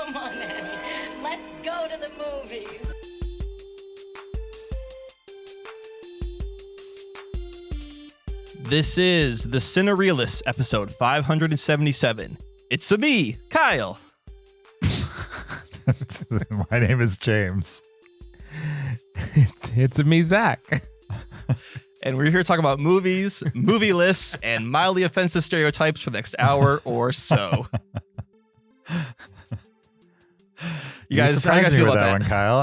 Come on, Annie. Let's go to the movies. This is the Cinereelists, episode 577. It's a me, Kyle. My name is James. It's a me, Zach. And we're here to talk about movies, movie lists, and mildly offensive stereotypes for the next hour or so. You guys, how do you guys feel about that one, Kyle?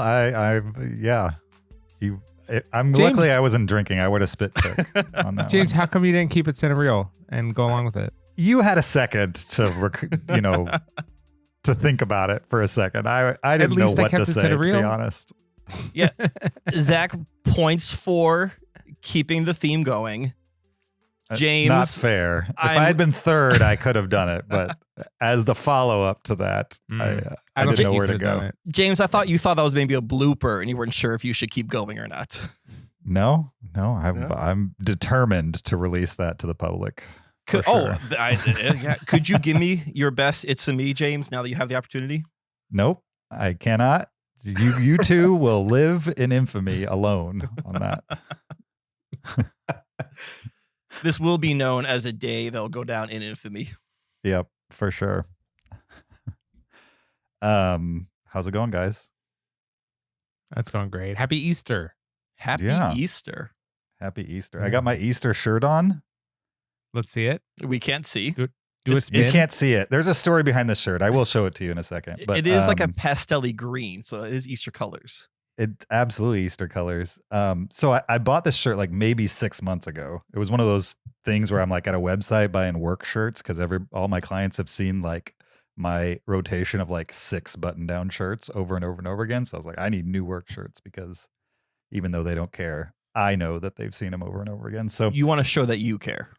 Luckily I wasn't drinking. I would have spit take on that. James, one. how come you didn't keep it Cinereal and go along with it? You had a second to, to think about it for a second. I didn't know what to say, to be honest. Yeah, Zach points for keeping the theme going. James, not fair. If I had been third, I could have done it, but as the follow-up to that, I didn't know where to go. James, I thought you thought that was maybe a blooper, and you weren't sure if you should keep going or not. No, I'm determined to release that to the public. Could you give me your best "It's a Me," James? Now that you have the opportunity. Nope, I cannot. You two will live in infamy alone on that. This will be known as a day that'll go down in infamy. Yep, for sure. How's it going, guys? That's going great. Happy Easter. Happy Easter. Happy Easter. I got my Easter shirt on. Let's see it. We can't see. Do a spin. You can't see it. There's a story behind this shirt. I will show it to you in a second. But it is like a pastel-y green, so it is Easter colors. It's absolutely Easter colors. So I bought this shirt like maybe 6 months ago. It was one of those things where I'm like at a website buying work shirts because all my clients have seen like my rotation of like 6 button-down shirts over and over and over again. So I was like, I need new work shirts because even though they don't care, I know that they've seen them over and over again. So you want to show that you care.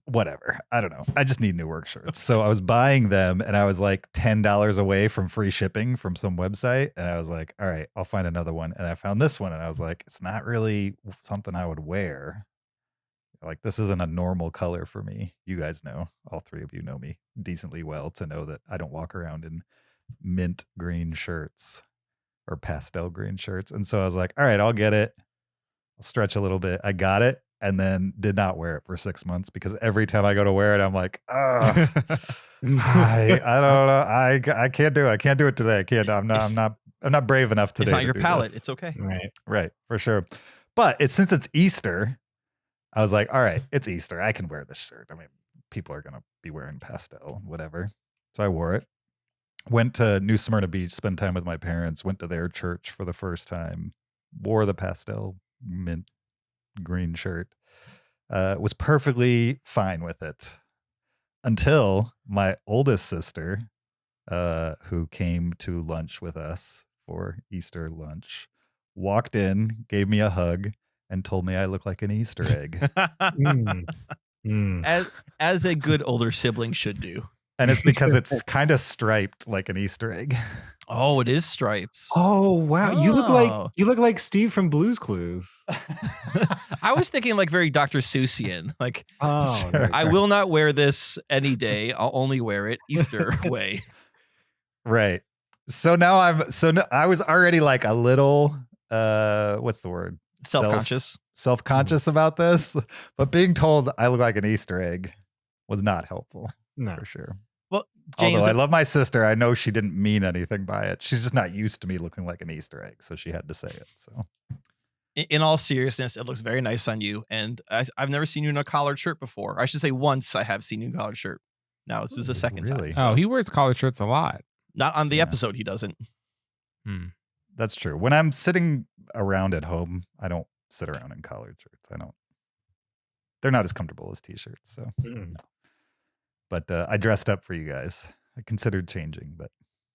Whatever. I don't know. I just need new work shirts. So I was buying them and I was like $10 away from free shipping from some website. And I was like, all right, I'll find another one. And I found this one and I was like, it's not really something I would wear. Like, this isn't a normal color for me. You guys know, all three of you know me decently well to know that I don't walk around in mint green shirts or pastel green shirts. And so I was like, all right, I'll get it. I'll stretch a little bit. I got it. And then did not wear it for 6 months because every time I go to wear it, I'm like, I don't know. I can't do it. I can't do it today. I can't. I'm not brave enough today. It's not your palate. This. It's okay. Right. For sure. But since it's Easter, I was like, all right, it's Easter. I can wear this shirt. I mean, people are going to be wearing pastel, whatever. So I wore it. Went to New Smyrna Beach, spent time with my parents, went to their church for the first time, wore the pastel mint green shirt, was perfectly fine with it until my oldest sister, who came to lunch with us for Easter lunch, walked in, gave me a hug, and told me I look like an Easter egg. As a good older sibling should do. And it's because it's kind of striped like an Easter egg. Oh, it is stripes. Oh wow, you look like Steve from Blue's Clues. I was thinking like very Dr. Seussian. Like, Sure. I will not wear this any day. I'll only wear it Easter way. Right. So now I was already like a little what's the word? Self-conscious. Self-conscious about this, but being told I look like an Easter egg was not helpful. No, for sure. Well, James, although I love my sister, I know she didn't mean anything by it. She's just not used to me looking like an Easter egg, so she had to say it. So, in all seriousness, it looks very nice on you. And I've never seen you in a collared shirt before. I should say once I have seen you in a collared shirt. Now this is the second time. So. Oh, he wears collared shirts a lot. Not on the episode. He doesn't. That's true. When I'm sitting around at home, I don't sit around in collared shirts. They're not as comfortable as t-shirts. So. But I dressed up for you guys. I considered changing, but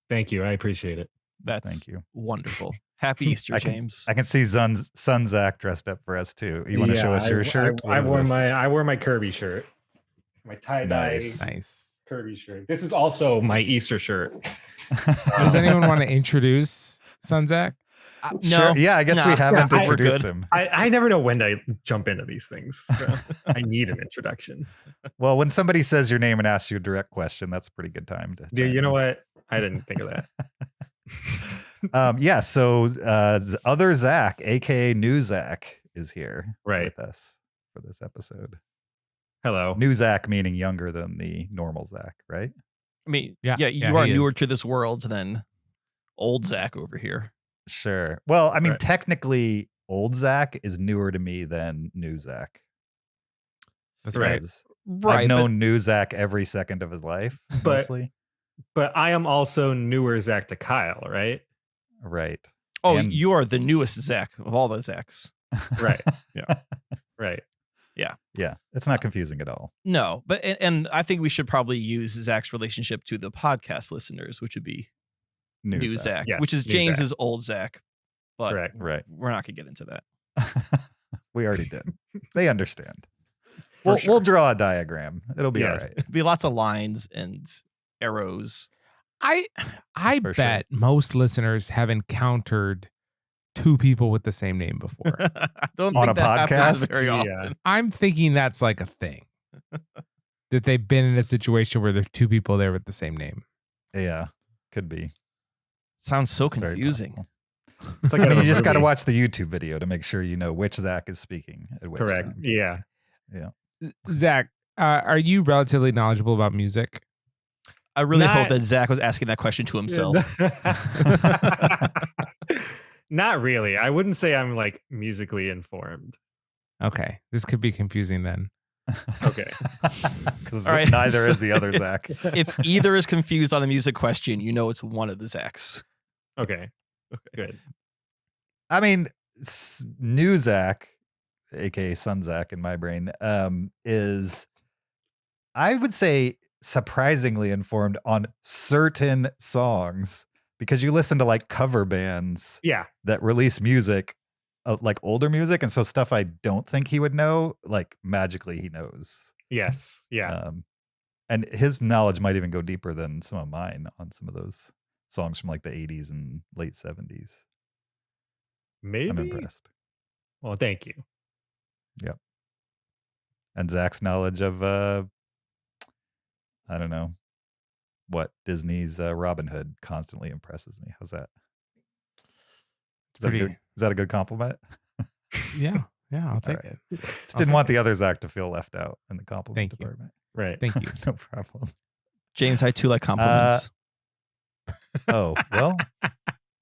thank you. I appreciate it. Thank you. Wonderful. Happy Easter, James. I can see son Zach dressed up for us too. You want to show us your shirt? I wore my Kirby shirt, my tie-dye nice Kirby shirt. This is also my Easter shirt. Does anyone want to introduce son Zach? No. Sure. Yeah, I guess we haven't introduced him. I never know when to jump into these things. So I need an introduction. Well, when somebody says your name and asks you a direct question, that's a pretty good time to. Yeah, you know what? I didn't think of that. Yeah, so other Zach, aka New Zach, is here Right. with us for this episode. Hello. New Zach meaning younger than the normal Zach, right? I mean, Yeah, you are he newer is. to this world than old Zach over here. Sure. Well, I mean, Right. technically, old Zach is newer to me than new Zach. That's Right. right. Because Right. I've known new Zach every second of his life, But- mostly. But I am also newer Zach to Kyle, right? Right. Oh, and- you are the newest Zach of all the Zachs. Right. Yeah. Right. Yeah, it's not confusing at all. No, but and I think we should probably use Zach's relationship to the podcast listeners, which would be new Zach, Yes, which is new James's old Zach. But Correct. Right. we're not gonna get into that. We already did. They understand. For We'll sure. draw a diagram. It'll be Yes. all right. Be lots of lines and arrows. I For sure. bet most listeners have encountered two people with the same name before. I don't On think a that happens podcast? very Yeah. often. I'm thinking that's like a thing. That they've been in a situation where there's two people there with the same name. Yeah, could be. Sounds so It's very confusing. possible. It's like I out mean, of you a just got to movie. watch the YouTube video to make sure you know which Zach is speaking at which Correct. time. Yeah. Zach, are you relatively knowledgeable about music? I really hope Not- that Zach was asking that question to himself. Not really. I wouldn't say I'm like musically informed. Okay, this could be confusing then. Okay. Because All right, neither so- is the other Zach. If either is confused on the music question, you know it's one of the Zachs. Okay. Good. I mean, new Zach, aka Sun Zach in my brain, is, I would say, surprisingly informed on certain songs because you listen to like cover bands Yeah. that release music, like older music, and so stuff I don't think he would know, like magically he knows. Yes. Yeah. And his knowledge might even go deeper than some of mine on some of those songs from like the 80s and late 70s. Maybe. I'm impressed. Well, thank you. And Zach's knowledge of I don't know what Disney's Robin Hood constantly impresses me. How's that? Is that, a Pretty- good, is that a good compliment? Yeah, I'll take right. it. Just didn't want the other Zach to feel left out in the compliment Thank you. department. Right. Thank you. No problem. James, I too like compliments. Oh, well,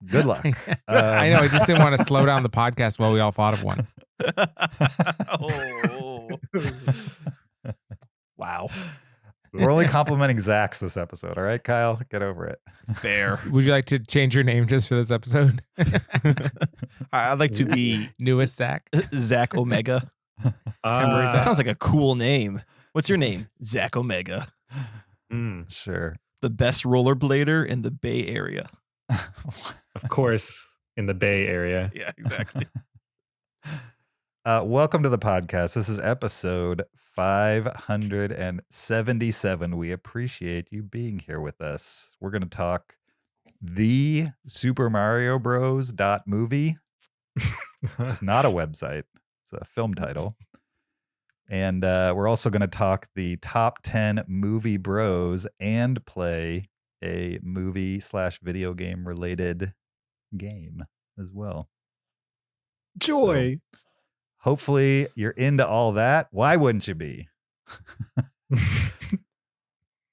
good luck. I know. I just didn't want to slow down the podcast while we all thought of one. Oh. Wow. We're only complimenting Zachs this episode. All right, Kyle, get over it. Fair. Would you like to change your name just for this episode? I'd like to be Newest Zach. Zach Omega. Temporary That sounds like a cool name. What's your name? Zach Omega. Sure. The best rollerblader in the Bay Area. Of course, in the Bay Area. Yeah, exactly. Welcome to the podcast. This is episode 577. We appreciate you being here with us. We're going to talk the Super Mario Bros. Movie. It's not a website, it's a film title. And we're also going to talk the top 10 movie bros and play a movie/video game related game as well. Joy. Hopefully you're into all that. Why wouldn't you be?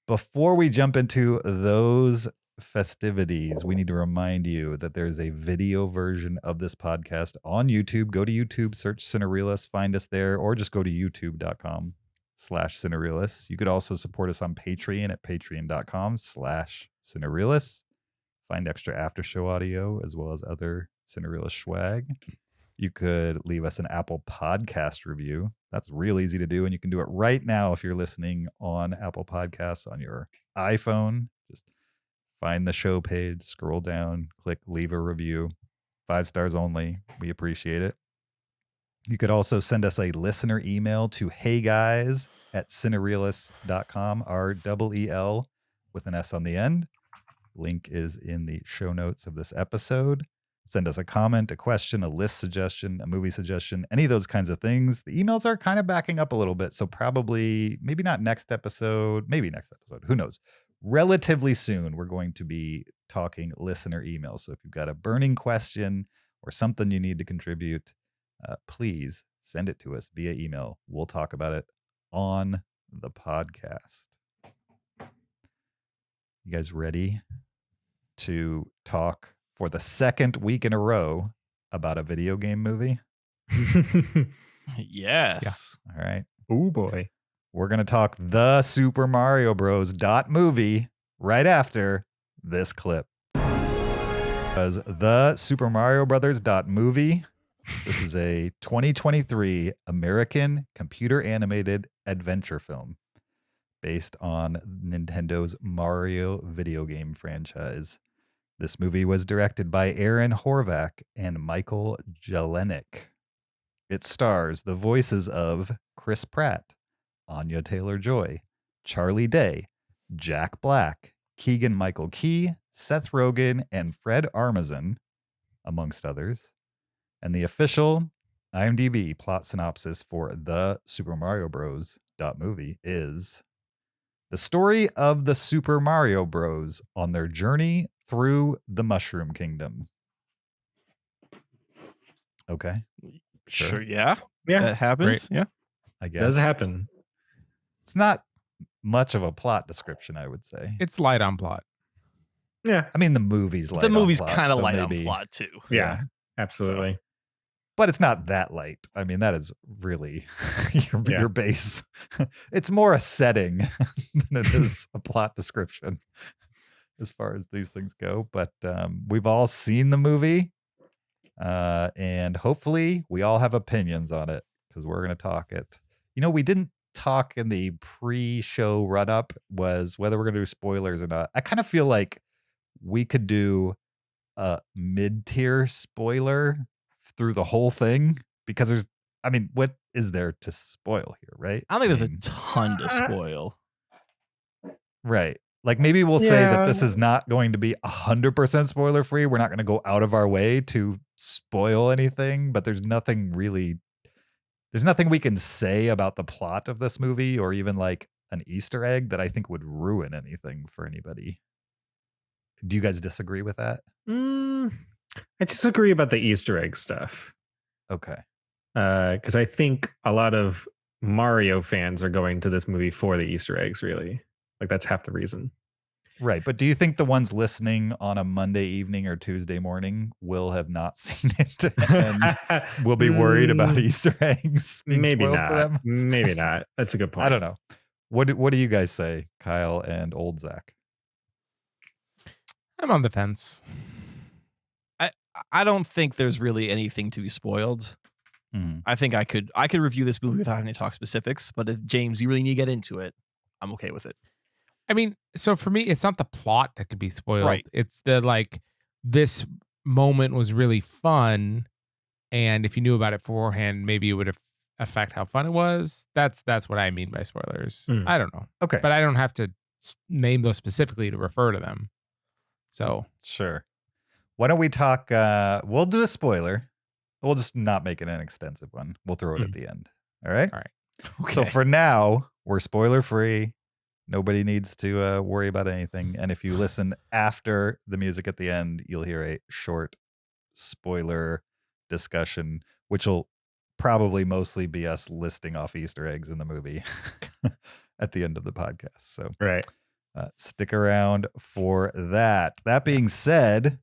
Before we jump into those festivities, we need to remind you that there's a video version of this podcast on YouTube. Go to YouTube, search Cinereelists, find us there, or just go to youtube.com/Cinereelists. You could also support us on Patreon at patreon.com/Cinereelists. Find extra after show audio as well as other Cinereelist swag. You could leave us an Apple Podcast review. That's real easy to do, and you can do it right now if you're listening on Apple Podcasts on your iPhone. Just find the show page, scroll down, click leave a review. 5 stars only. We appreciate it. You could also send us a listener email to heyguys@cinereelists.com, REEL with an S on the end. Link is in the show notes of this episode. Send us a comment, a question, a list suggestion, a movie suggestion, any of those kinds of things. The emails are kind of backing up a little bit, so probably, maybe not next episode, maybe next episode, who knows? relatively soon, we're going to be talking listener emails. So if you've got a burning question or something you need to contribute, please send it to us via email. We'll talk about it on the podcast. You guys ready to talk for the second week in a row about a video game movie? Yes. All right. Oh boy. We're going to talk the Super Mario Bros. Movie right after this clip. Because the Super Mario Brothers Movie, this is a 2023 American computer animated adventure film based on Nintendo's Mario video game franchise. This movie was directed by Aaron Horvath and Michael Jelenic. It stars the voices of Chris Pratt, Anya Taylor-Joy, Charlie Day, Jack Black, Keegan-Michael Key, Seth Rogen, and Fred Armisen, amongst others. And the official IMDb plot synopsis for the Super Mario Bros. Movie is the story of the Super Mario Bros. On their journey through the Mushroom Kingdom. Okay. Sure. Yeah. Yeah. That happens. Yeah. I guess. Does happen. It's not much of a plot description, I would say. It's light on plot. Yeah. I mean, the movie's light The movie's on plot, kind of so light maybe- on plot too. Yeah. Absolutely. But it's not that light. I mean, that is really your Yeah. base. It's more a setting than it is a plot description as far as these things go. But we've all seen the movie. And hopefully we all have opinions on it because we're going to talk it. You know, we didn't talk in the pre-show run-up was whether we're going to do spoilers or not. I kind of feel like we could do a mid-tier spoiler through the whole thing because there's, I mean, what is there to spoil here, right? I don't think there's mean, a ton to spoil. right. Like maybe we'll say that Yeah. this is not going to be 100% spoiler free. We're not going to go out of our way to spoil anything, but there's nothing we can say about the plot of this movie or even like an Easter egg that I think would ruin anything for anybody. Do you guys disagree with that? I disagree about the Easter egg stuff. Okay. Because I think a lot of Mario fans are going to this movie for the Easter eggs, really. Like that's half the reason. Right. But do you think the ones listening on a Monday evening or Tuesday morning will have not seen it and will be worried about Easter eggs being Maybe spoiled not. for them? Maybe not. That's a good point. I don't know. What do you guys say, Kyle and old Zach? I'm on the fence. I don't think there's really anything to be spoiled. Mhm. I think I could review this movie without having to talk specifics, but if James, you really need to get into it, I'm okay with it. I mean, so for me, it's not the plot that could be spoiled. Right. It's the like, this moment was really fun. And if you knew about it beforehand, maybe it would affect how fun it was. That's what I mean by spoilers. Mm. I don't know. Okay. But I don't have to name those specifically to refer to them. So Sure. Why don't we talk? We'll do a spoiler. We'll just not make it an extensive one. We'll throw it at the end. All right. All right. Okay. So for now, we're spoiler free. Nobody needs to worry about anything. And if you listen after the music at the end, you'll hear a short spoiler discussion, which will probably mostly be us listing off Easter eggs in the movie at the end of the podcast. So Right. stick around for that. That being said,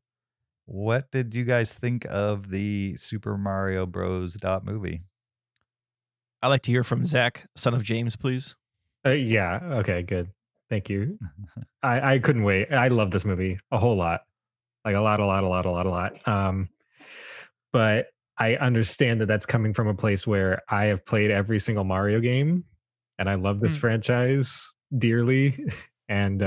what did you guys think of the Super Mario Bros. Movie? I'd like to hear from Zach, son of James, please. Yeah. Okay. Good. Thank you. I couldn't wait. I love this movie a whole lot, like a lot. But I understand that that's coming from a place where I have played every single Mario game, and I love this franchise dearly, and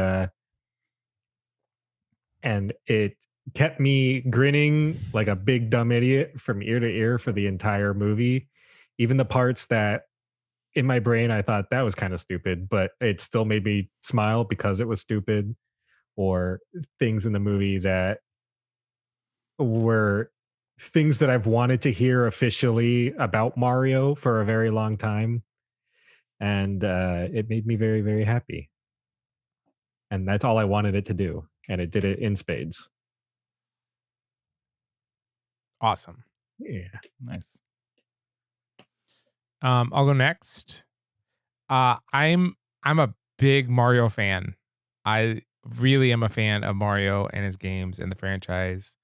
it kept me grinning like a big dumb idiot from ear to ear for the entire movie, even the parts that in my brain I thought that was kind of stupid, but it still made me smile because it was stupid, or things in the movie that were things that I've wanted to hear officially about Mario for a very long time, and it made me very, very happy. and that's all I wanted it to do, and it did it in spades. Awesome. Yeah. Nice. I'll go next. I'm a big Mario fan. I really am a fan of Mario and his games and the franchise.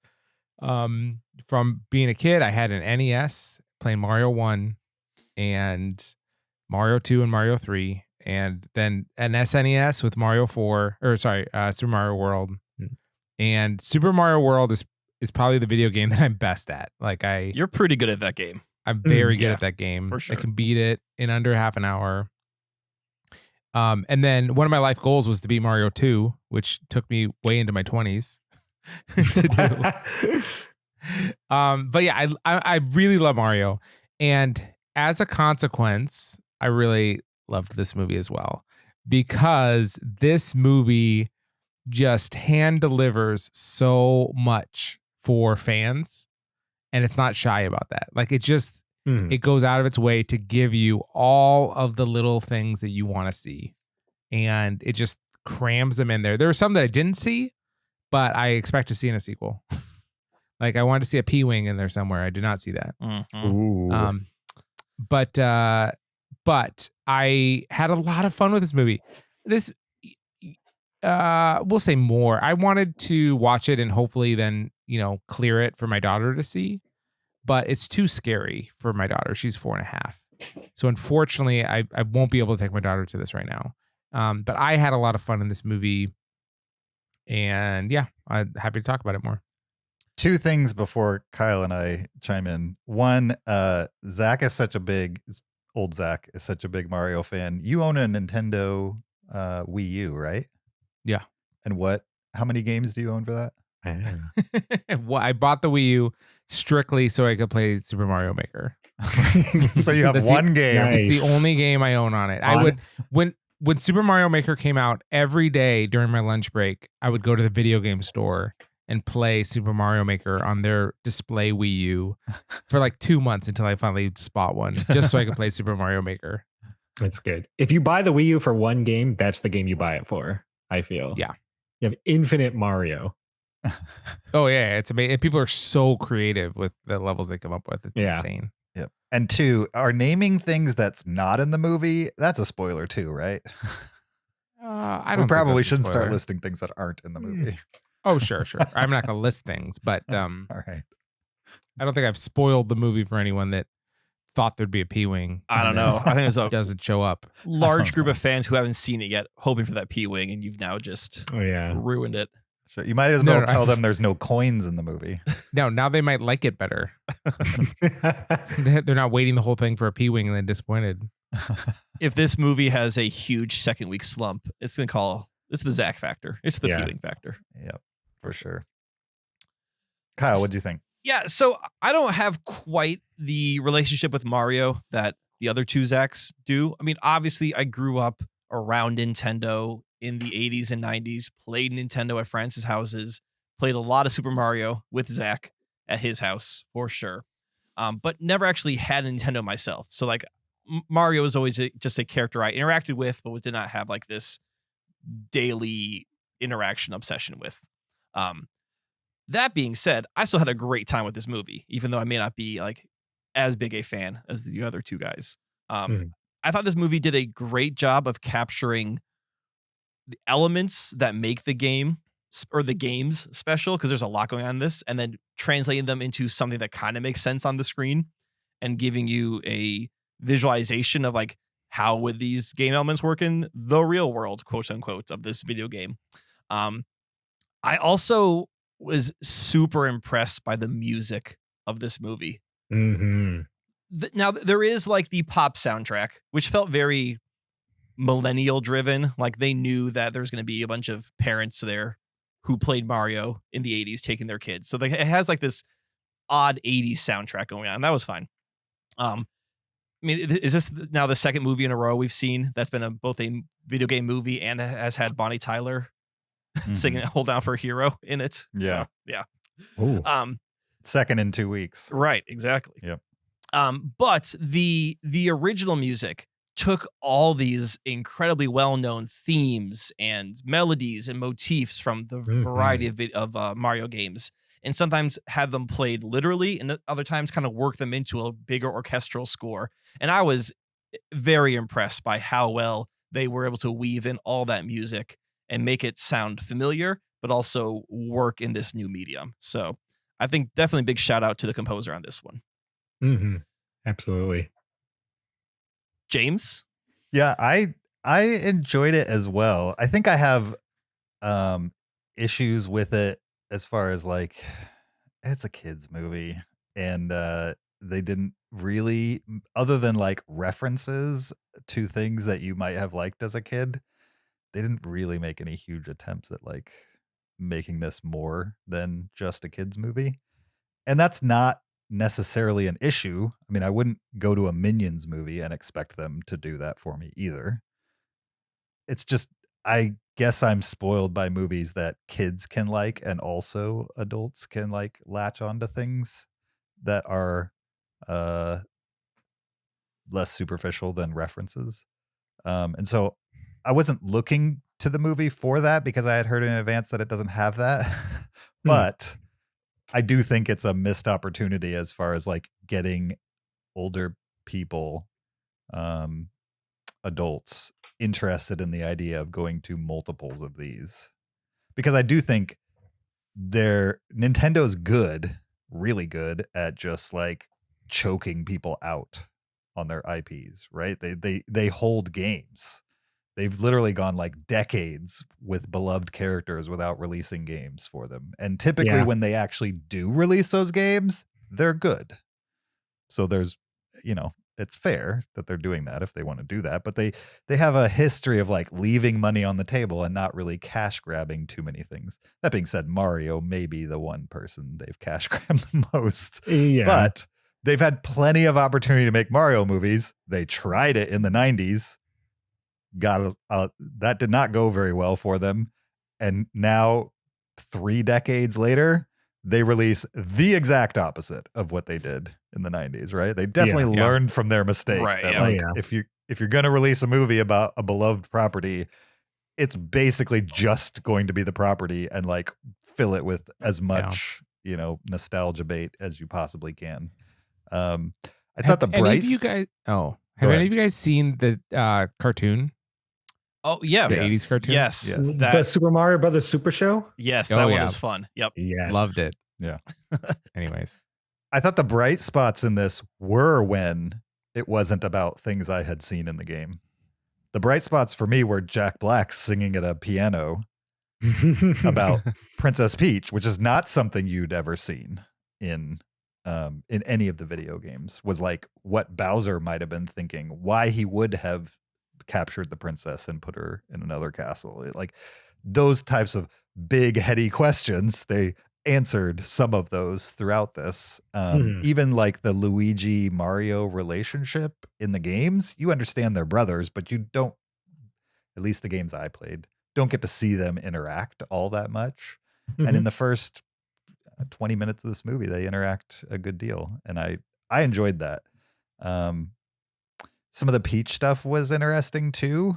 From being a kid, I had an NES playing Mario 1 and Mario 2 and Mario 3, and then an SNES with Mario 4, or sorry, Super Mario World. And Super Mario World is probably the video game that I'm best at. Like You're pretty good at that game. I'm very good yeah, at that game. for sure. I can beat it in under half an hour. And then one of my life goals was to beat Mario 2, which took me way into my 20s to do. But yeah, I really love Mario. And as a consequence, I really loved this movie as well, because this movie just hand delivers so much for fans, and it's not shy about that. Like it goes out of its way to give you all of the little things that you want to see, and it just crams them in there. There are some that I didn't see, but I expect to see in a sequel. Like I wanted to see a P-wing in there somewhere. I did not see that. Mhm. But I had a lot of fun with this movie. We'll say more. I wanted to watch it and hopefully then, clear it for my daughter to see, but it's too scary for my daughter. She's 4.5. So unfortunately, I won't be able to take my daughter to this right now. But I had a lot of fun in this movie, and yeah, I'm happy to talk about it more. Two things before Kyle and I chime in. One, old Zach is such a big Mario fan. You own a Nintendo Wii U, right? Yeah. And how many games do you own for that? Well, I bought the Wii U strictly so I could play Super Mario Maker. So you have one game. Nice. It's the only game I own on it. I would when Super Mario Maker came out, every day during my lunch break, I would go to the video game store and play Super Mario Maker on their display Wii U for like 2 months until I finally just bought one, just so I could play Super Mario Maker. That's good. If you buy the Wii U for one game, that's the game you buy it for, I feel. Yeah. You have infinite Mario. Oh yeah, it's amazing. People are so creative with the levels they come up with. It's insane. Yep. And two, are naming things that's not in the movie, that's a spoiler too, right? I don't. We probably think that's a shouldn't start spoiler. listing things that aren't in the movie. Oh sure. I'm not gonna list things, but All right. I don't think I've spoiled the movie for anyone that thought there'd be a P-wing. I don't know. I think there's a Doesn't show up. large group of fans who haven't seen it yet, hoping for that P-wing, and you've now just Oh yeah. ruined it. Sure. You might as well tell them there's no coins in the movie. No, now they might like it better. They're not waiting the whole thing for a P-wing and then disappointed. If this movie has a huge second week slump, it's the Zach factor. It's the P-wing factor. Yep, for sure. Kyle, what do you think? Yeah, so I don't have quite the relationship with Mario that the other two Zachs do. I mean, obviously, I grew up around Nintendo in the 80s and 90s, played Nintendo at friends' houses, played a lot of Super Mario with Zach at his house, for sure, but never actually had a Nintendo myself. So, like, Mario was always just a character I interacted with, but did not have, like, this daily interaction obsession with. That being said, I still had a great time with this movie, even though I may not be like as big a fan as the other two guys. I thought this movie did a great job of capturing the elements that make the game or the games special, because there's a lot going on in this, and then translating them into something that kind of makes sense on the screen and giving you a visualization of like how would these game elements work in the real world, quote unquote, of this video game. I also was super impressed by the music of this movie. Now there is like the pop soundtrack, which felt very millennial driven. Like they knew that there's going to be a bunch of parents there who played Mario in the 80s taking their kids. So it has like this odd 80s soundtrack going on. That was fine. I mean, is this now the second movie in a row we've seen that's been both a video game movie and has had Bonnie Tyler singing "Hold Down for a Hero" in it? Yeah. So, yeah. Ooh. Second in 2 weeks. Right. Exactly. Yep. But the original music took all these incredibly well-known themes and melodies and motifs from the variety of Mario games, and sometimes had them played literally, and other times kind of work them into a bigger orchestral score. And I was very impressed by how well they were able to weave in all that music and make it sound familiar, but also work in this new medium. So I think definitely big shout out to the composer on this one. Absolutely. James? Yeah, I enjoyed it as well. I think I have issues with it as far as like it's a kids movie, and they didn't really, other than like references to things that you might have liked as a kid, they didn't really make any huge attempts at like making this more than just a kids movie. And that's not necessarily an issue. I mean, I wouldn't go to a Minions movie and expect them to do that for me either. It's just, I guess I'm spoiled by movies that kids can like and also adults can like latch onto things that are less superficial than references. And so I wasn't looking to the movie for that because I had heard in advance that it doesn't have that. But I do think it's a missed opportunity as far as like getting older people, adults, interested in the idea of going to multiples of these. Because I do think Nintendo's good, really good at just like choking people out on their IPs, right? They hold games. They've literally gone like decades with beloved characters without releasing games for them. And typically when they actually do release those games, they're good. So there's, it's fair that they're doing that if they want to do that. But they have a history of like leaving money on the table and not really cash grabbing too many things. That being said, Mario may be the one person they've cash grabbed the most. Yeah. But they've had plenty of opportunity to make Mario movies. They tried it in the 90s. That did not go very well for them. And now 3 decades later, they release the exact opposite of what they did in the 90s, right? They definitely learned from their mistake. Right, that, if you're going to release a movie about a beloved property, it's basically just going to be the property and like fill it with as much, nostalgia bait as you possibly can. I thought the Brights. Have any of you guys seen the cartoon? Oh yeah, the 80s cartoon. Yes, the Super Mario Brothers Super Show. Yes, that one was fun. Yep. Yes, loved it. Yeah. Anyways, I thought the bright spots in this were when it wasn't about things I had seen in the game. The bright spots for me were Jack Black singing at a piano about Princess Peach, which is not something you'd ever seen in any of the video games. Was like what Bowser might have been thinking, why he would have captured the princess and put her in another castle. Like those types of big heady questions, they answered some of those throughout this. Even like the Luigi Mario relationship in the games, you understand they're brothers, but you don't, at least the games I played, don't get to see them interact all that much. And in the first 20 minutes of this movie, they interact a good deal, and I enjoyed that. Some of the Peach stuff was interesting too,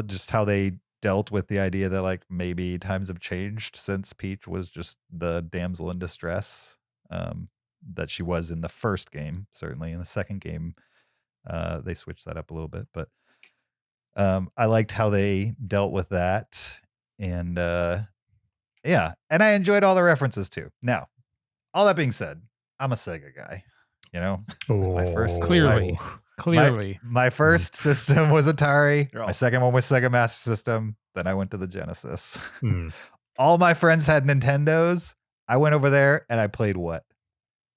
just how they dealt with the idea that like maybe times have changed since Peach was just the damsel in distress that she was in the first game. Certainly in the second game, they switched that up a little bit, but I liked how they dealt with that. And and I enjoyed all the references too. Now, all that being said, I'm a Sega guy, my first clearly. My first system was Atari. My second one was Sega Master System. Then I went to the Genesis. All my friends had Nintendos. I went over there and I played what?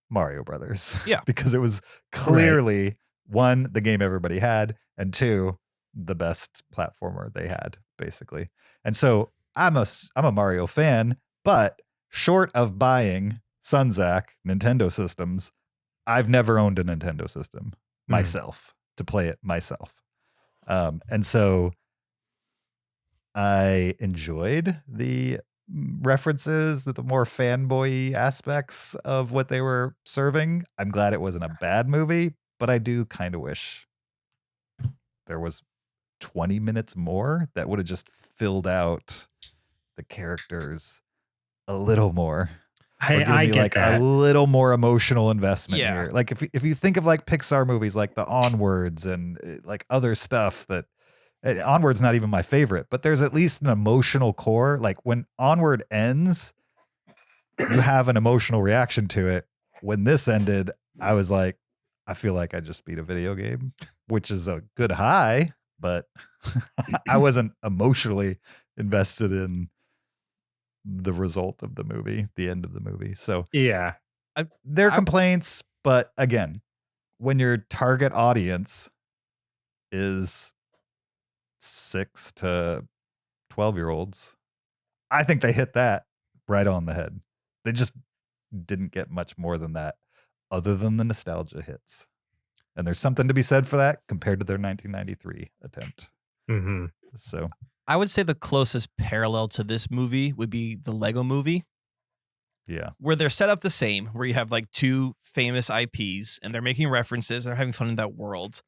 Mario Brothers. Yeah. Because it was clearly one, the game everybody had, and two, the best platformer they had, basically. And so I'm a Mario fan, but short of buying Sunzac Nintendo systems, I've never owned a Nintendo system myself to play it myself. And so I enjoyed the references, the more fanboy aspects of what they were serving. I'm glad it wasn't a bad movie, but I do kind of wish there was 20 minutes more that would have just filled out the characters a little more. Or give I me get like that. a little more emotional investment Yeah. here. Like if you think of like Pixar movies like the Onwards and like other stuff that Onward's not even my favorite, but there's at least an emotional core. Like when Onward ends, you have an emotional reaction to it. When this ended, I was like, I feel like I just beat a video game, which is a good high, but I wasn't emotionally invested in the result of the movie, the end of the movie. So Yeah. there are complaints, but again, when your target audience is 6 to 12-year-olds, I think they hit that right on the head. They just didn't get much more than that other than the nostalgia hits. And there's something to be said for that compared to their 1993 attempt. Mm-hmm. So I would say the closest parallel to this movie would be the Lego movie, yeah. where they're set up the same, where you have like two famous IPs and they're making references, they're having fun in that world.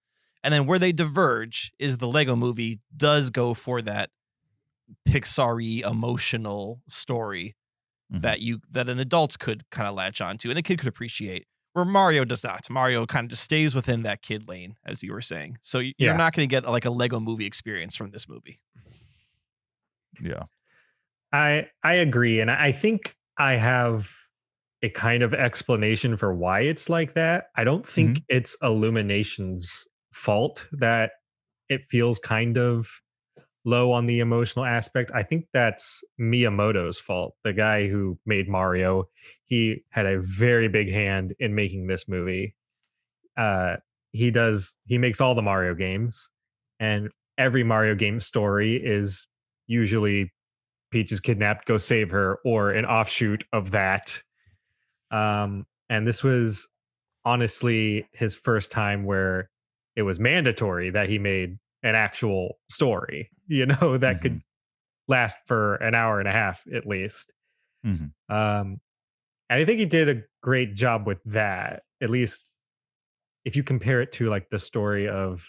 And then where they diverge is the Lego movie does go for that Pixar-y emotional story Mhm. that an adult could kind of latch onto and the kid could appreciate, where Mario does not. Mario kind of just stays within that kid lane, as you were saying. So you're Yeah. not going to get like a Lego movie experience from this movie. Yeah. I agree, and I think I have a kind of explanation for why it's like that. I don't think it's Illumination's fault that it feels kind of low on the emotional aspect. I think that's Miyamoto's fault. The guy who made Mario, he had a very big hand in making this movie. He makes all the Mario games, and every Mario game story is usually Peach is kidnapped, go save her, or an offshoot of that. And this was honestly his first time where it was mandatory that he made an actual story, that could last for an hour and a half at least. Mhm. And I think he did a great job with that, at least if you compare it to like the story of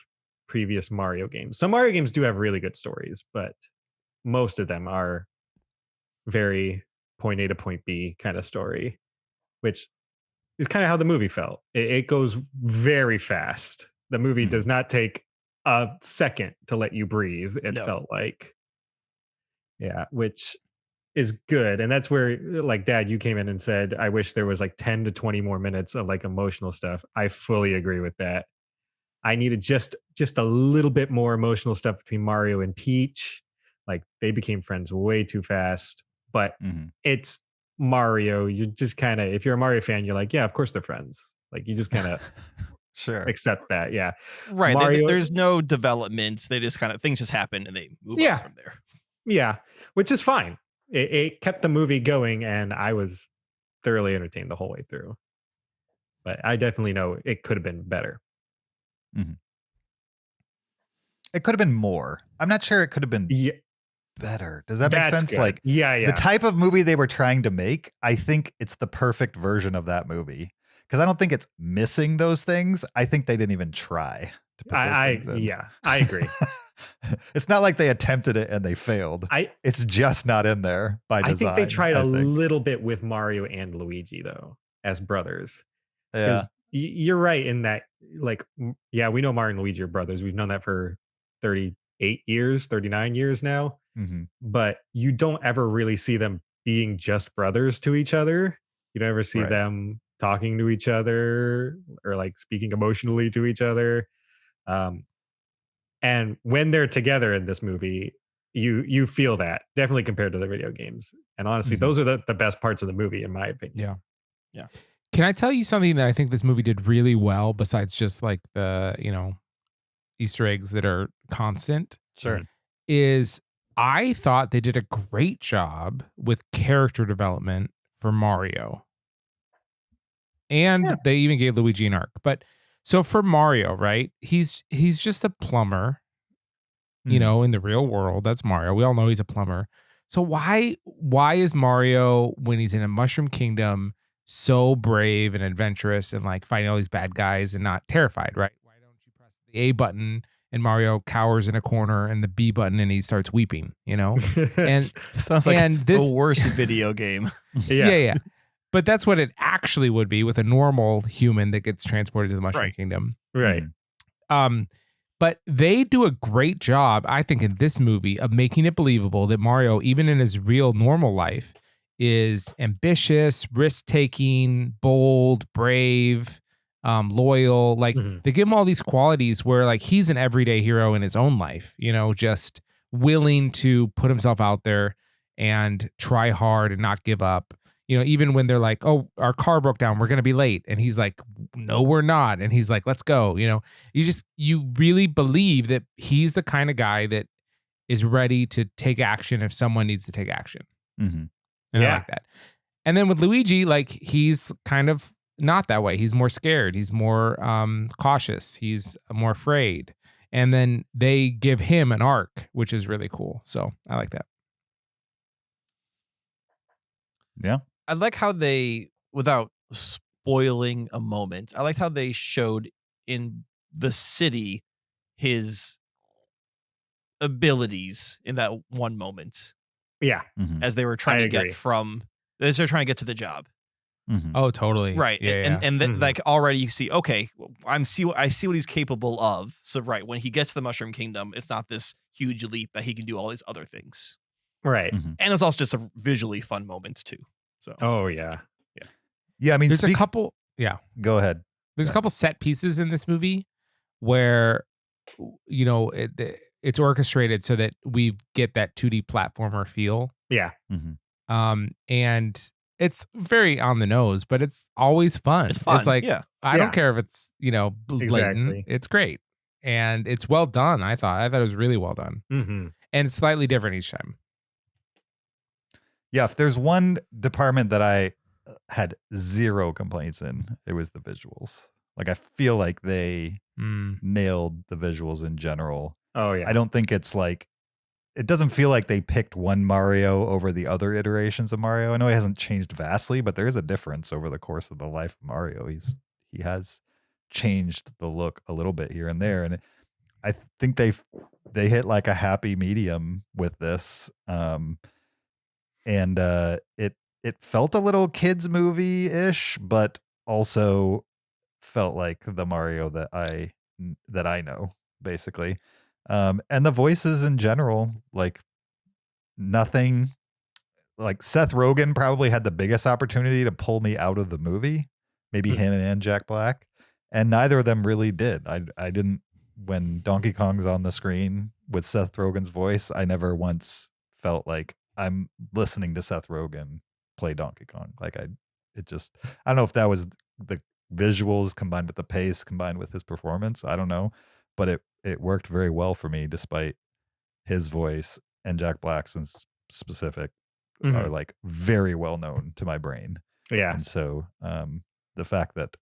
previous Mario games. Some Mario games do have really good stories, but most of them are very point A to point B kind of story, which is kind of how the movie felt. It goes very fast. The movie does not take a second to let you breathe. It No. felt like, yeah, which is good. And that's where, like, Dad, you came in and said, I wish there was like 10 to 20 more minutes of like emotional stuff. I fully agree with that. I needed just a little bit more emotional stuff between Mario and Peach. Like they became friends way too fast, but it's Mario. You just kind of, if you're a Mario fan, you're like, yeah, of course they're friends. Like you just kind of Sure. accept that. Yeah. Right. Mario, There's no developments. They just kind of, things just happen and they move on from there. Yeah. Which is fine. It kept the movie going and I was thoroughly entertained the whole way through. But I definitely know it could have been better. It could have been more. I'm not sure it could have been Yeah. better. Does that make That's sense? good. Like yeah. the type of movie they were trying to make, I think it's the perfect version of that movie. Because I don't think it's missing those things. I think they didn't even try to put those things in. Yeah, I agree. It's not like they attempted it and they failed. It's just not in there by design. I think they tried a little bit with Mario and Luigi though, as brothers. Yeah. You're right in that, like, yeah, we know Mario and Luigi are brothers. We've known that for 38 years, 39 years now. But you don't ever really see them being just brothers to each other. You don't ever see them talking to each other or like speaking emotionally to each other. And when they're together in this movie, you feel that definitely compared to the video games. And honestly, those are the best parts of the movie, in my opinion. Yeah. Can I tell you something that I think this movie did really well besides just like the, Easter eggs that are constant? Sure. Is I thought they did a great job with character development for Mario. And they even gave Luigi an arc. But so for Mario, right? He's just a plumber, in the real world. That's Mario. We all know he's a plumber. So why is Mario, when he's in a Mushroom Kingdom, so brave and adventurous and like fighting all these bad guys and not terrified, right? Why don't you press the A button and Mario cowers in a corner and the B button and he starts weeping, And Sounds like and this the worst video game. yeah. But that's what it actually would be with a normal human that gets transported to the Mushroom Right. Kingdom. Right. But they do a great job, I think, in this movie of making it believable that Mario, even in his real normal life, is ambitious, risk-taking, bold, brave, loyal. Like they give him all these qualities where like he's an everyday hero in his own life, just willing to put himself out there and try hard and not give up. Even when they're like, oh, our car broke down, we're going to be late. And he's like, no, we're not. And he's like, let's go. You really believe that he's the kind of guy that is ready to take action if someone needs to take action. Mm-hmm. And I like that. And then with Luigi, like he's kind of not that way. He's more scared. He's more cautious. He's more afraid. And then they give him an arc, which is really cool. So I like that. Yeah. I like how they, without spoiling a moment, I liked how they showed in the city his abilities in that one moment Yeah. Mm-hmm. as they were trying I to agree. as they're trying to get to the job. Mm-hmm. Oh, totally. Right. Yeah. And then like already you see, okay, I see what he's capable of. So right, when he gets to the Mushroom Kingdom, it's not this huge leap that he can do all these other things. Right. Mm-hmm. And it's also just a visually fun moment too. So Oh yeah. Yeah. I mean, There's a couple. Yeah. Go ahead. There's a couple set pieces in this movie where, it's orchestrated so that we get that 2D platformer feel. Yeah. Mm-hmm. And it's very on the nose, but it's always fun. it's fun. It's like, yeah. I don't care if it's, blatant. Exactly. It's great. And it's well done. I thought it was really well done. Mm-hmm. And it's slightly different each time. Yeah. If there's one department that I had zero complaints in, it was the visuals. Like I feel like they nailed the visuals in general. Oh yeah. I don't think it's like, it doesn't feel like they picked one Mario over the other iterations of Mario. I know he hasn't changed vastly, but there is a difference over the course of the life of Mario. He has changed the look a little bit here and there, and I think they hit like a happy medium with this. It felt a little kids movie ish, but also felt like the Mario that I know, basically. And the voices in general, like nothing, like Seth Rogen probably had the biggest opportunity to pull me out of the movie, maybe him and Jack Black, and neither of them really did. I didn't, when Donkey Kong's on the screen with Seth Rogen's voice, I never once felt like I'm listening to Seth Rogen play Donkey Kong. Like I don't know if that was the visuals combined with the pace combined with his performance. I don't know, but it worked very well for me, despite his voice and Jack Black's in specific are like very well known to my brain. Yeah. And so the fact that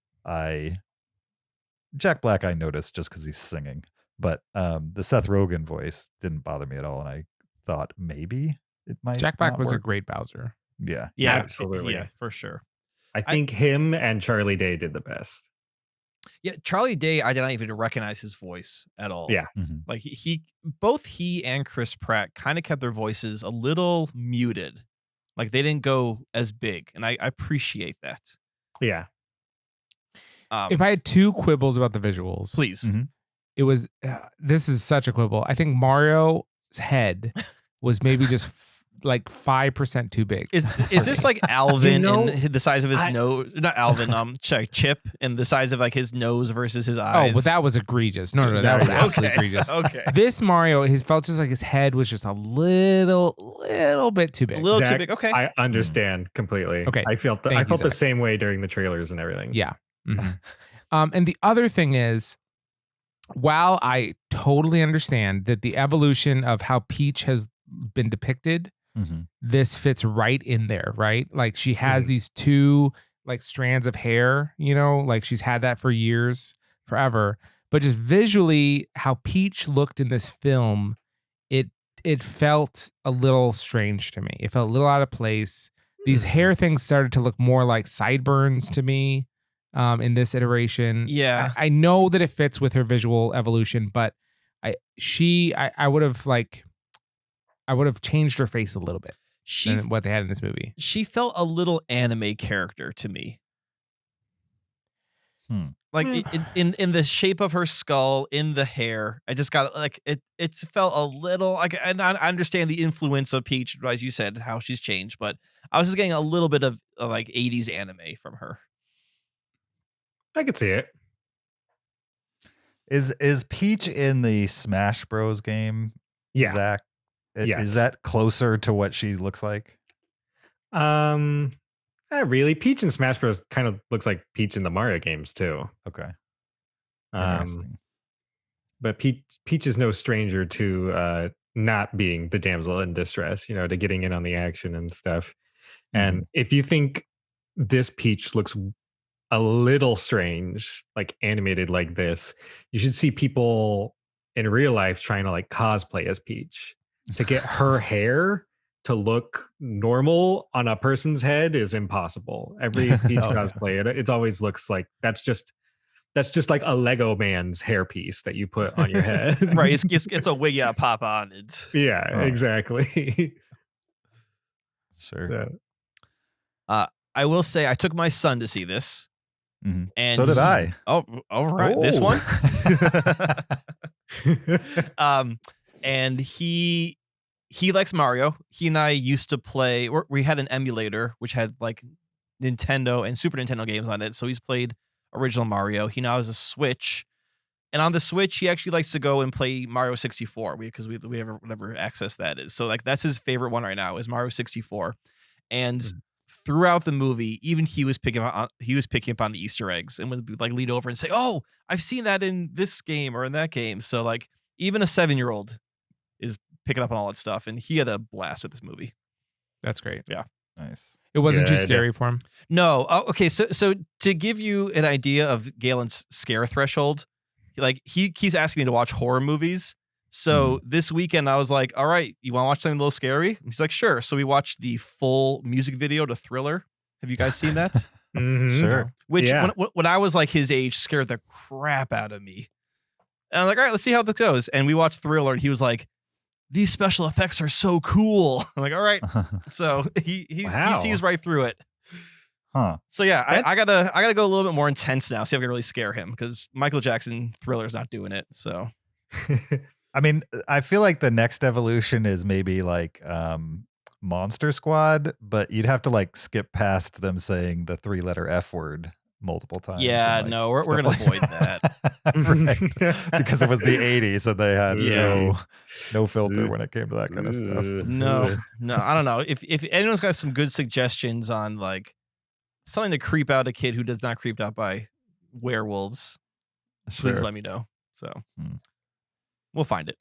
Jack Black I noticed just because he's singing, but the Seth Rogen voice didn't bother me at all, and I thought maybe it might. Jack Black not was a work. great Bowser. Yeah. Yeah, Absolutely. Yeah, for sure. I think him and Charlie Day did the best. Yeah, Charlie Day, I did not even recognize his voice at all. Yeah. Mhm. Like both he and Chris Pratt kind of kept their voices a little muted. Like they didn't go as big, and I appreciate that. Yeah. If I had two quibbles about the visuals, Please. Mhm. it was this is such a quibble. I think Mario's head was maybe just like 5% too big. Is this like Alvin You know, and the size of his nose? Not Alvin. Sorry, Chip, and the size of like his nose versus his eyes. Oh, but that was egregious. No, that was absolutely egregious. Okay, This Mario, his felt just like his head was just a little bit too a big. little too Zach, big. Okay, I understand completely. Okay. I felt Thank you, the Zach. same way during the trailers and everything. Yeah. Mhm. And the other thing is, while I totally understand that the evolution of how Peach has been depicted, Mhm. this fits right in there, right? Like she has these two like strands of hair, like she's had that for years, forever. But just visually, how Peach looked in this film, it felt a little strange to me. It felt a little out of place. These hair things started to look more like sideburns to me in this iteration. Yeah. I know that it fits with her visual evolution, but I would have changed her face a little bit She than what they had in this movie. she felt a little anime character to me. Like in the shape of her skull, in the hair, I just got like it felt a little like, and I understand the influence of Peach, as you said, how she's changed, but I was just getting a little bit of like 80s anime from her. I could see it. Is Peach in the Smash Bros game? Yeah. Zach, Yes. is that closer to what she looks like? Not really. Peach in Smash Bros. Kind of looks like Peach in the Mario games too. Okay. Um, Interesting. but Peach is no stranger to not being the damsel in distress, to getting in on the action and stuff. And if you think this Peach looks a little strange, like animated like this, you should see people in real life trying to like cosplay as Peach. To get her hair to look normal on a person's head is impossible. Every Peach cosplay, it always looks like that's just like a Lego man's hairpiece that you put on your head. Right, it's a wig you pop on. It's Exactly. Sure. I will say I took my son to see this. And so did I. Oh, all right. This one. And he likes Mario. He and I used to play. We had an emulator which had like Nintendo and Super Nintendo games on it. So he's played original Mario. He now has a Switch, and on the Switch he actually likes to go and play Mario 64 because we never access that is. So like that's his favorite one right now is Mario 64, and throughout the movie, even he was picking up on the Easter eggs and would like lead over and say, "Oh, I've seen that in this game or in that game." So like even a 7-year-old is picking up on all that stuff, and he had a blast with this movie. That's great. Yeah, nice. It wasn't too scary for him. No. Oh, okay. So to give you an idea of Galen's scare threshold, he keeps asking me to watch horror movies. So this weekend I was like, all right, you want to watch something a little scary? And he's like, sure. So we watched the full music video to Thriller. Have you guys seen that? Sure. Which when I was like his age scared the crap out of me. And I was like, all right, let's see how this goes. And we watched Thriller, and he was like, these special effects are so cool. I'm like, all right. So he sees right through it. Huh. So yeah, I gotta go a little bit more intense now. See if I can really scare him, because Michael Jackson Thriller's not doing it. So I mean, I feel like the next evolution is maybe like Monster Squad, but you'd have to like skip past them saying the 3-letter F word multiple times. Yeah, and, like, no, we're gonna avoid that. Right. Because it was the 80s and they had no filter when it came to that kind of stuff. No, I don't know. If anyone's got some good suggestions on like something to creep out a kid who does not creeped out by werewolves, please let me know. So we'll find it.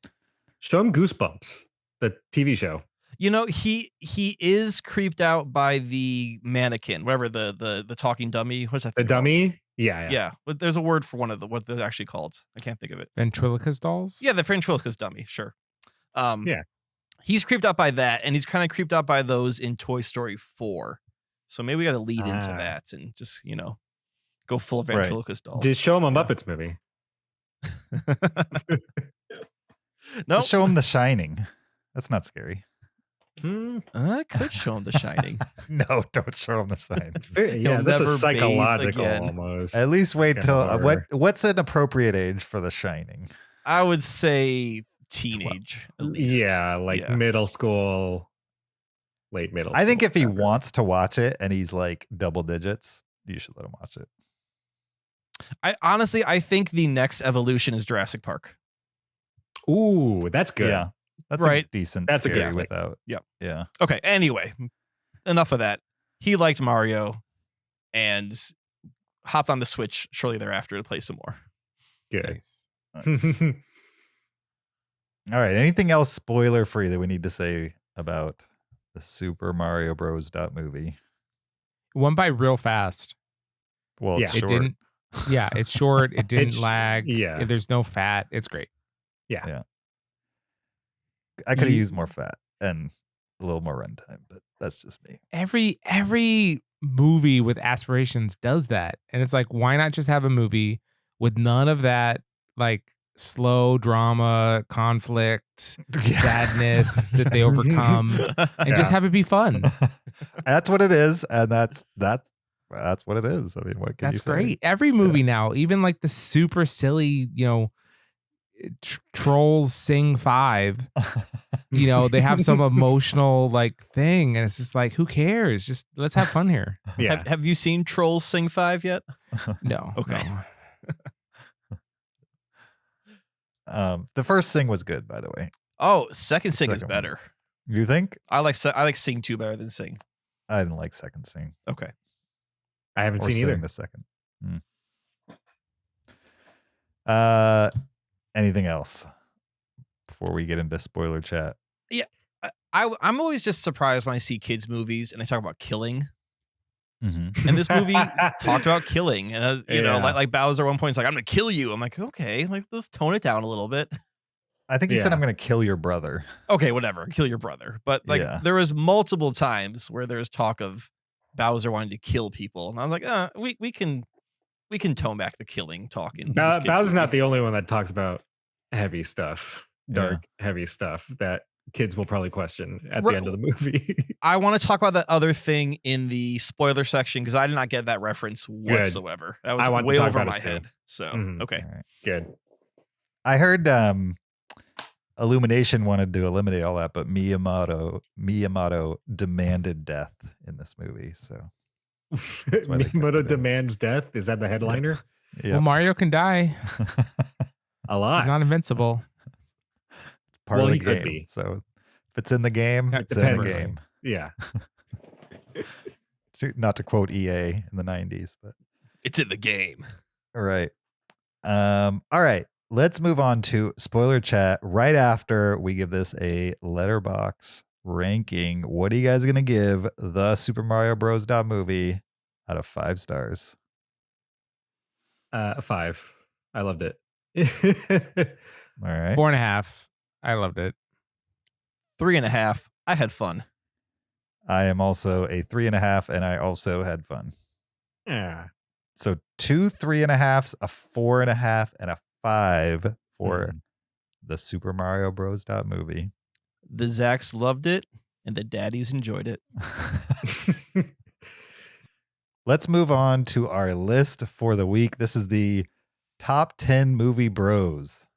Show him Goosebumps, the TV show. He is creeped out by the mannequin, whatever the talking dummy. What's that? The dummy? Called? Yeah. Yeah. But there's a word for one of what they're actually called. I can't think of it. Ventriloquist dolls? Yeah, the ventriloquist dummy. Sure. Yeah. He's creeped out by that, and he's kind of creeped out by those in Toy Story 4. So maybe we got to lead into that and just go full ventriloquist doll. Just show him a Muppets movie. No, show him The Shining. That's not scary. I could show him The Shining. No, don't show him The Shining. That's a psychological almost. At least wait till what's an appropriate age for The Shining? I would say teenage. At least. Yeah, middle school, late middle. I think if he wants to watch it and he's like double digits, you should let him watch it. I think the next evolution is Jurassic Park. Ooh, that's good. Yeah. That's right. A decent that's scary a good without. Yep. Yeah. Okay. Anyway, enough of that. He liked Mario and hopped on the Switch shortly thereafter to play some more. Good. Nice. All right. Anything else spoiler free that we need to say about the Super Mario Bros. Movie? It went by real fast. Well, it's short. It didn't. Yeah, it's short. It didn't lag. Yeah. There's no fat. It's great. Yeah. I could have used more fat and a little more runtime, but that's just me. Every movie with aspirations does that. And it's like, why not just have a movie with none of that like slow drama, conflict, sadness that they overcome, and just have it be fun. That's what it is, and that's what it is. I mean, what can you That's say? great. Every movie now, even like the super silly, Trolls Sing 5, they have some emotional like thing, and it's just like, who cares? Just let's have fun here. Yeah. Have you seen Trolls Sing 5 yet? No. Okay. No. The first Sing was good, by the way. Oh, second Sing is second one. better. You think? I like Sing 2 better than Sing. I didn't like second Sing. Okay. I haven't Or seen Sing either. the second. Anything else before we get into spoiler chat? I'm always just surprised when I see kids movies and they talk about killing. Mm-hmm. And this movie talked about killing, and Yeah. like Bowser at one point is like, "I'm gonna kill you." I'm like, okay, like let's tone it down a little bit. I think he said, Yeah. "I'm going to kill your brother." Okay, whatever, kill your brother. But like, Yeah. there was multiple times where there's talk of Bowser wanting to kill people, and I was like, we can tone back the killing talk in this kids Bowser's not movie. the only one that talks about heavy stuff, dark, heavy stuff that kids will probably question at the end of the movie. I want to talk about that other thing in the spoiler section because I did not get that reference whatsoever. That was I want to way talk over about my it too. head. So Mhm. okay. All right. Good. I heard Illumination wanted to eliminate all that, but Miyamoto demanded death in this movie. So why they kept Miyamoto it in. demands death. Is that the headliner? Well, Mario can die. A lot. He's not invincible. It's part Well, of he the could game. be. So if it's in the game, It it's in the depends. game. Yeah. Not to quote EA in the 90s, but It's in the game. all right. All right. Let's move on to spoiler chat right after we give this a letterbox ranking. What are you guys going to give the Super Mario Bros. Movie out of 5 stars? 5. I loved it. All right. 4.5. I loved it. 3.5. I had fun. I am also a 3.5, and I also had fun. Yeah. So 2 3.5s, a 4.5, and a 5 for the Super Mario Bros. Movie. The Zacks loved it, and the daddies enjoyed it. Let's move on to our list for the week. This is the top 10 movie bros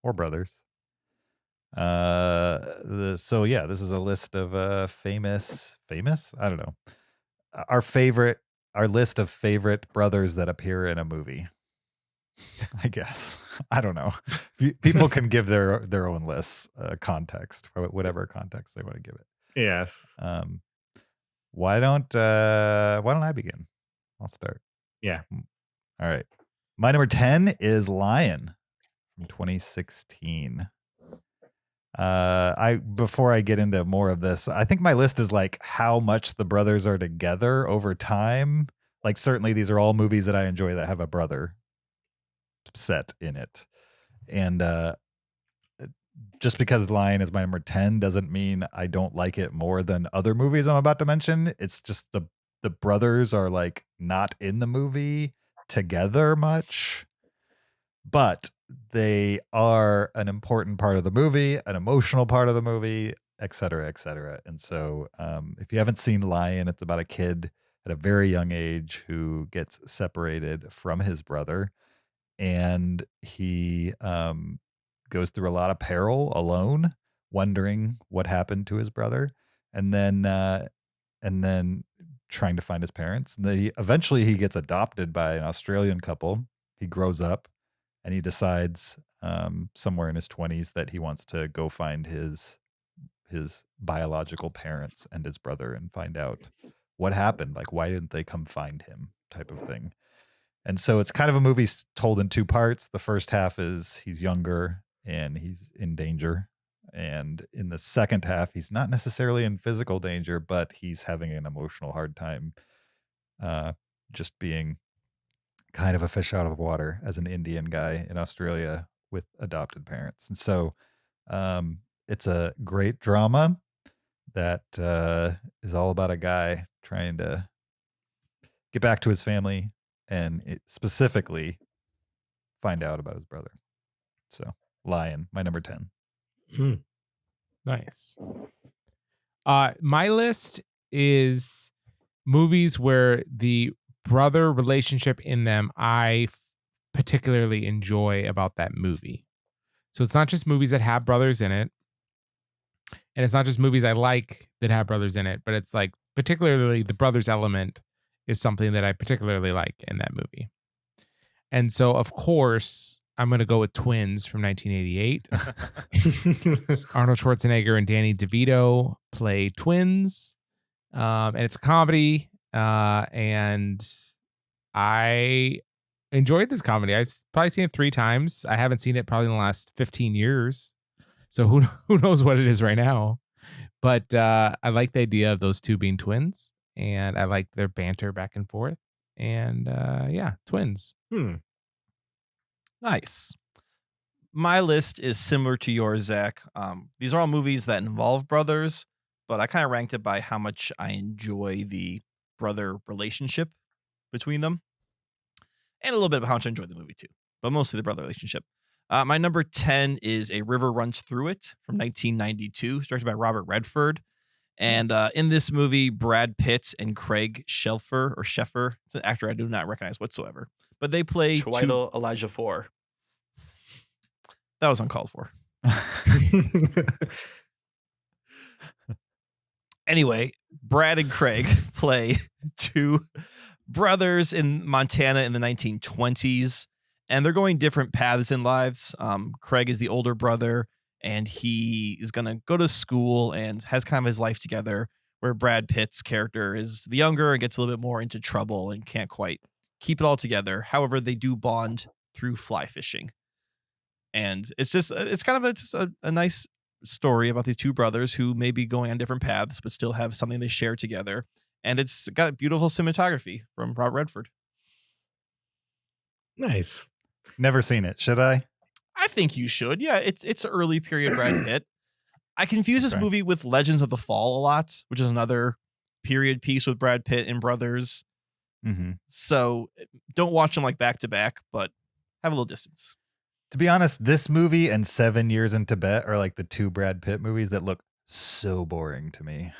or brothers. This is a list of famous. I don't know. Our list of favorite brothers that appear in a movie. I guess. I don't know. People can give their own lists, context, whatever context they want to give it. Yes. Why don't I begin? I'll start. Yeah. All right. My number 10 is Lion from 2016. Before I get into more of this, I think my list is like how much the brothers are together over time. Like certainly these are all movies that I enjoy that have a brother set in it. And just because Lion is my number 10 doesn't mean I don't like it more than other movies I'm about to mention. It's just the brothers are like not in the movie together much, but they are an important part of the movie, an emotional part of the movie, et cetera, et cetera. And so if you haven't seen Lion, it's about a kid at a very young age who gets separated from his brother, and he goes through a lot of peril alone, wondering what happened to his brother, and then trying to find his parents. And eventually he gets adopted by an Australian couple. He grows up and he decides somewhere in his 20s that he wants to go find his biological parents and his brother and find out what happened. Like, why didn't they come find him, type of thing. And so it's kind of a movie told in 2 parts. The first half is he's younger and he's in danger. And in the second half, he's not necessarily in physical danger, but he's having an emotional hard time just being kind of a fish out of the water as an Indian guy in Australia with adopted parents. And so it's a great drama that is all about a guy trying to get back to his family and specifically find out about his brother. So Lion, my number 10. Nice. My list is movies where the brother relationship in them I particularly enjoy about that movie. So it's not just movies that have brothers in it, and it's not just movies I like that have brothers in it, but it's like particularly the brothers element is something that I particularly like in that movie. And so, of course, I'm going to go with Twins from 1988. It's Arnold Schwarzenegger and Danny DeVito play twins, and it's a comedy. And I enjoyed this comedy. I've probably seen it 3 times. I haven't seen it probably in the last 15 years. So who knows what it is right now. But I like the idea of those two being twins, and I like their banter back and forth. And yeah, Twins. Nice. My list is similar to yours, Zach. These are all movies that involve brothers, but I kind of ranked it by how much I enjoy the brother relationship between them, and a little bit of how much I enjoy the movie too, but mostly the brother relationship. My number 10 is A River Runs Through It from 1992, directed by Robert Redford. And in this movie, Brad Pitt and Craig Shelfer, it's an actor I do not recognize whatsoever, but they play Chiwetel Elijah 4. That was uncalled for. Anyway, Brad and Craig play 2 brothers in Montana in the 1920s, and they're going different paths in lives. Craig is the older brother, and he is going to go to school and has kind of his life together, where Brad Pitt's character is the younger and gets a little bit more into trouble and can't quite keep it all together. However, they do bond through fly fishing. And it's kind of a nice story about these 2 brothers who may be going on different paths, but still have something they share together. And it's got beautiful cinematography from Robert Redford. Nice. Never seen it. Should I? I think you should. Yeah, it's early period Brad Pitt. I confuse this movie with Legends of the Fall a lot, which is another period piece with Brad Pitt and brothers. Mm-hmm. So don't watch them like back to back, but have a little distance. To be honest, this movie and 7 Years in Tibet are like the 2 Brad Pitt movies that look so boring to me.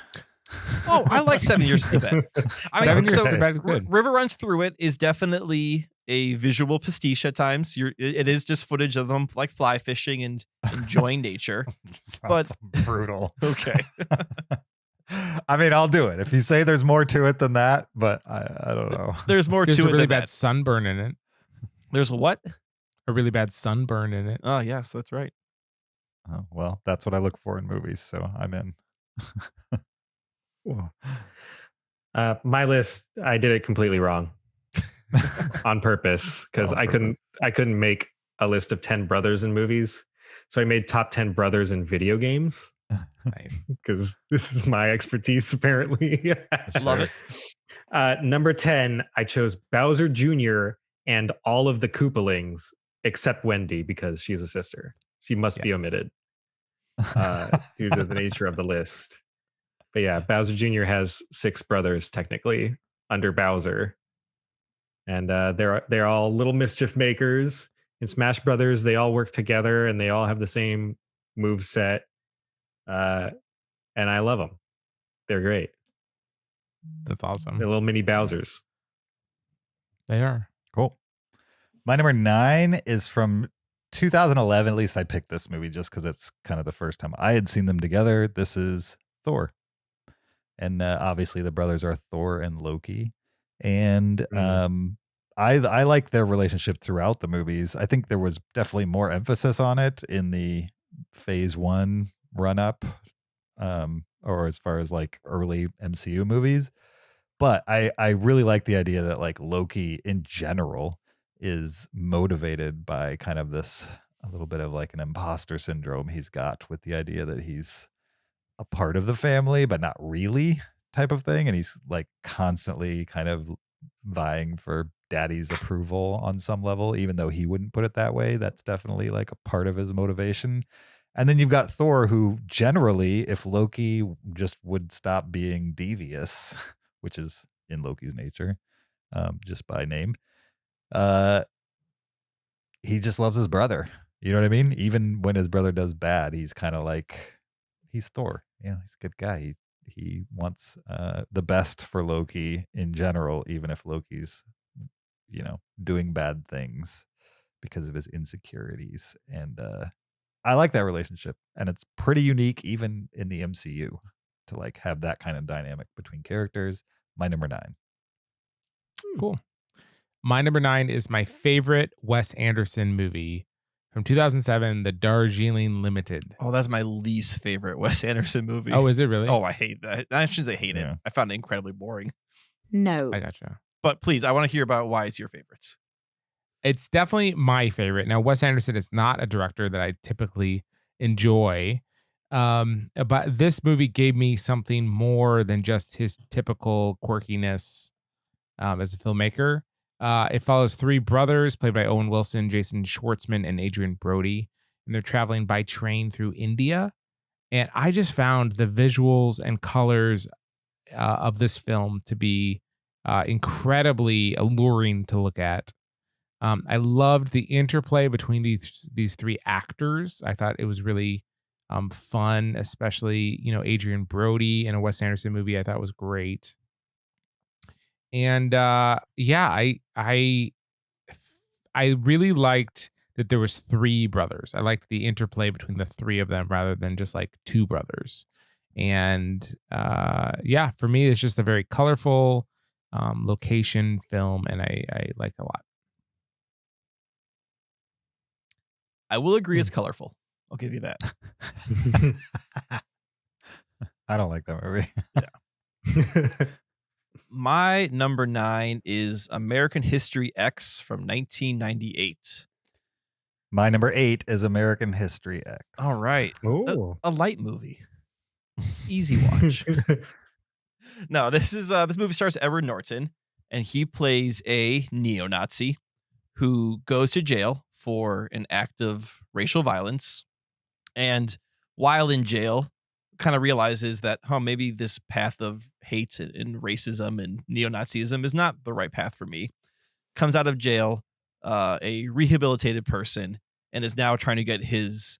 Oh, I like 7 Years in Tibet. I mean, 7 Years so in Tibet is good. River Runs Through It is definitely a visual pastiche at times. It is just footage of them like fly fishing and enjoying nature. But brutal. Okay. I mean, I'll do it if you say there's more to it than that, but I don't know. There's more There's to a it really than bad that. sunburn in it. There's a what? A really bad sunburn in it. Oh, yes, that's right. Oh, well, that's what I look for in movies, so I'm in. My list, I did it completely wrong on purpose because I couldn't make a list of 10 brothers in movies. So I made top 10 brothers in video games. Nice. Because this is my expertise, apparently. Love it. Number 10, I chose Bowser Jr. and all of the Koopalings except Wendy because she's a sister. She must be omitted due to the nature of the list. But yeah, Bowser Jr. has 6 brothers technically under Bowser, and they're all little mischief makers. In Smash Brothers, they all work together and they all have the same move set. And I love them. They're great. That's awesome. They're little mini Bowsers. They are. Cool. My number 9 is from 2011. At least I picked this movie just because it's kind of the first time I had seen them together. This is Thor. And obviously the brothers are Thor and Loki. And I like their relationship throughout the movies. I think there was definitely more emphasis on it in the phase 1 run up, or as far as like early MCU movies. But I really like the idea that like Loki in general is motivated by kind of this a little bit of like an imposter syndrome he's got with the idea that he's a part of the family, but not really type of thing. And he's like constantly kind of vying for daddy's approval on some level, even though he wouldn't put it that way. That's definitely like a part of his motivation. And then you've got Thor, who generally, if Loki just would stop being devious, which is in Loki's nature, just by name, he just loves his brother. You know what I mean? Even when his brother does bad, he's kind of like, he's Thor. You know, he's a good guy. He wants the best for Loki in general, even if Loki's, you know, doing bad things because of his insecurities. And I like that relationship. And it's pretty unique even in the MCU to like have that kind of dynamic between characters. My number 9. Cool. My number 9 is my favorite Wes Anderson movie from 2007, The Darjeeling Limited. Oh, that's my least favorite Wes Anderson movie. Oh, is it really? Oh, I hate that. I shouldn't say hate Yeah. it. I found it incredibly boring. No. I gotcha. But please, I want to hear about why it's your favorites. It's definitely my favorite. Now, Wes Anderson is not a director that I typically enjoy, but this movie gave me something more than just his typical quirkiness as a filmmaker. It follows 3 brothers played by Owen Wilson, Jason Schwartzman, and Adrian Brody, and they're traveling by train through India. And I just found the visuals and colors of this film to be incredibly alluring to look at. I loved the interplay between these 3 actors. I thought it was really fun, especially, you know, Adrian Brody in a Wes Anderson movie. I thought was great. And yeah, I really liked that there was 3 brothers. I liked the interplay between the 3 of them rather than just like 2 brothers. And yeah, for me, it's just a very colorful location film, and I like it a lot. I will agree it's colorful. I'll give you that. I don't like that movie. My number 9 is American History X from 1998. My number 8 is American History X. All right. Oh. A light movie. Easy watch. No, this movie stars Edward Norton, and he plays a neo-Nazi who goes to jail for an act of racial violence. And while in jail, kind of realizes that, maybe this path of hate and racism and neo-Nazism is not the right path for me. Comes out of jail, a rehabilitated person, and is now trying to get his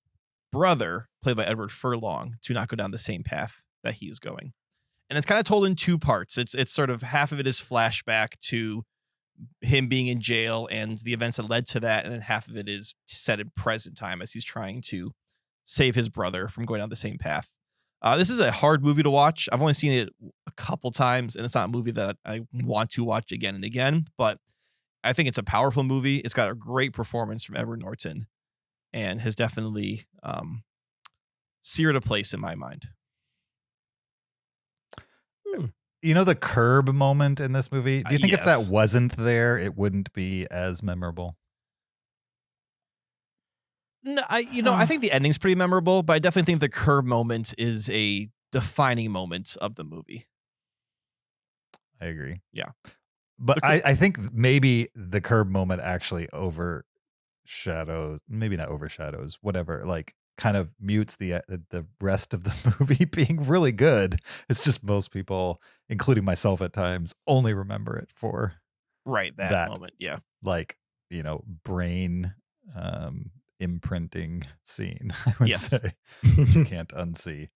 brother, played by Edward Furlong, to not go down the same path that he is going. And it's kind of told in 2 parts. It's sort of half of it is flashback to him being in jail and the events that led to that, and then half of it is set in present time as he's trying to save his brother from going down the same path. This is a hard movie to watch. I've only seen it a couple times, and it's not a movie that I want to watch again and again, but I think it's a powerful movie. It's got a great performance from Edward Norton and has definitely seared a place in my mind. You know the curb moment in this movie? Do you think if Yes. that wasn't there, it wouldn't be as memorable? No, I think the ending's pretty memorable, but I definitely think the curb moment is a defining moment of the movie. I agree. Yeah. But I think maybe the curb moment actually overshadows, maybe not overshadows, whatever, like kind of mutes the rest of the movie being really good. It's just most people, including myself at times, only remember it for Right, that moment, yeah. like, you know, brain imprinting scene, I would Yes. say, which you can't unsee.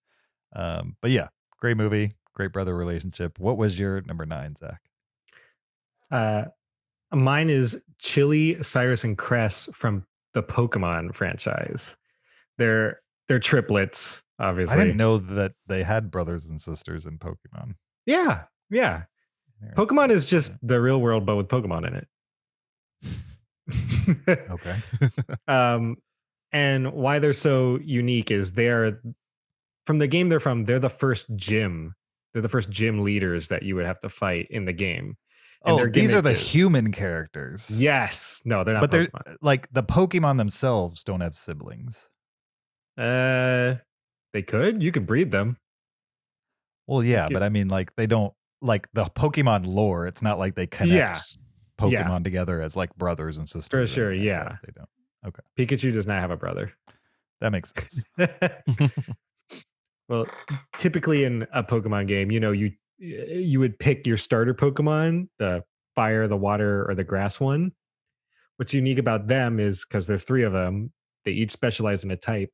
But yeah, great movie, great brother relationship. What was your number 9, Zach? Mine is Chili, Cyrus, and Cress from the Pokemon franchise. They're triplets, obviously. I didn't know that they had brothers and sisters in Pokemon. Yeah. Pokemon is just the real world, but with Pokemon in it. Okay. And why they're so unique is they're from the game they're the first gym. They're the first gym leaders that you would have to fight in the game. And their these are the gimmick is- human characters. Yes. No, they're not But they're Pokemon. like the Pokemon themselves don't have siblings. They could. You could breed them. Well, yeah, could- but I mean, like they don't like the Pokemon lore. It's not like they connect Pokemon together as like brothers and sisters. For or anything sure, like yeah. that. They don't. Pikachu does not have a brother. That makes sense. Well, typically in a Pokemon game, you know, you would pick your starter Pokemon, the fire, the water, or the grass one. What's unique about them is because there's 3 of them, They each specialize in a type.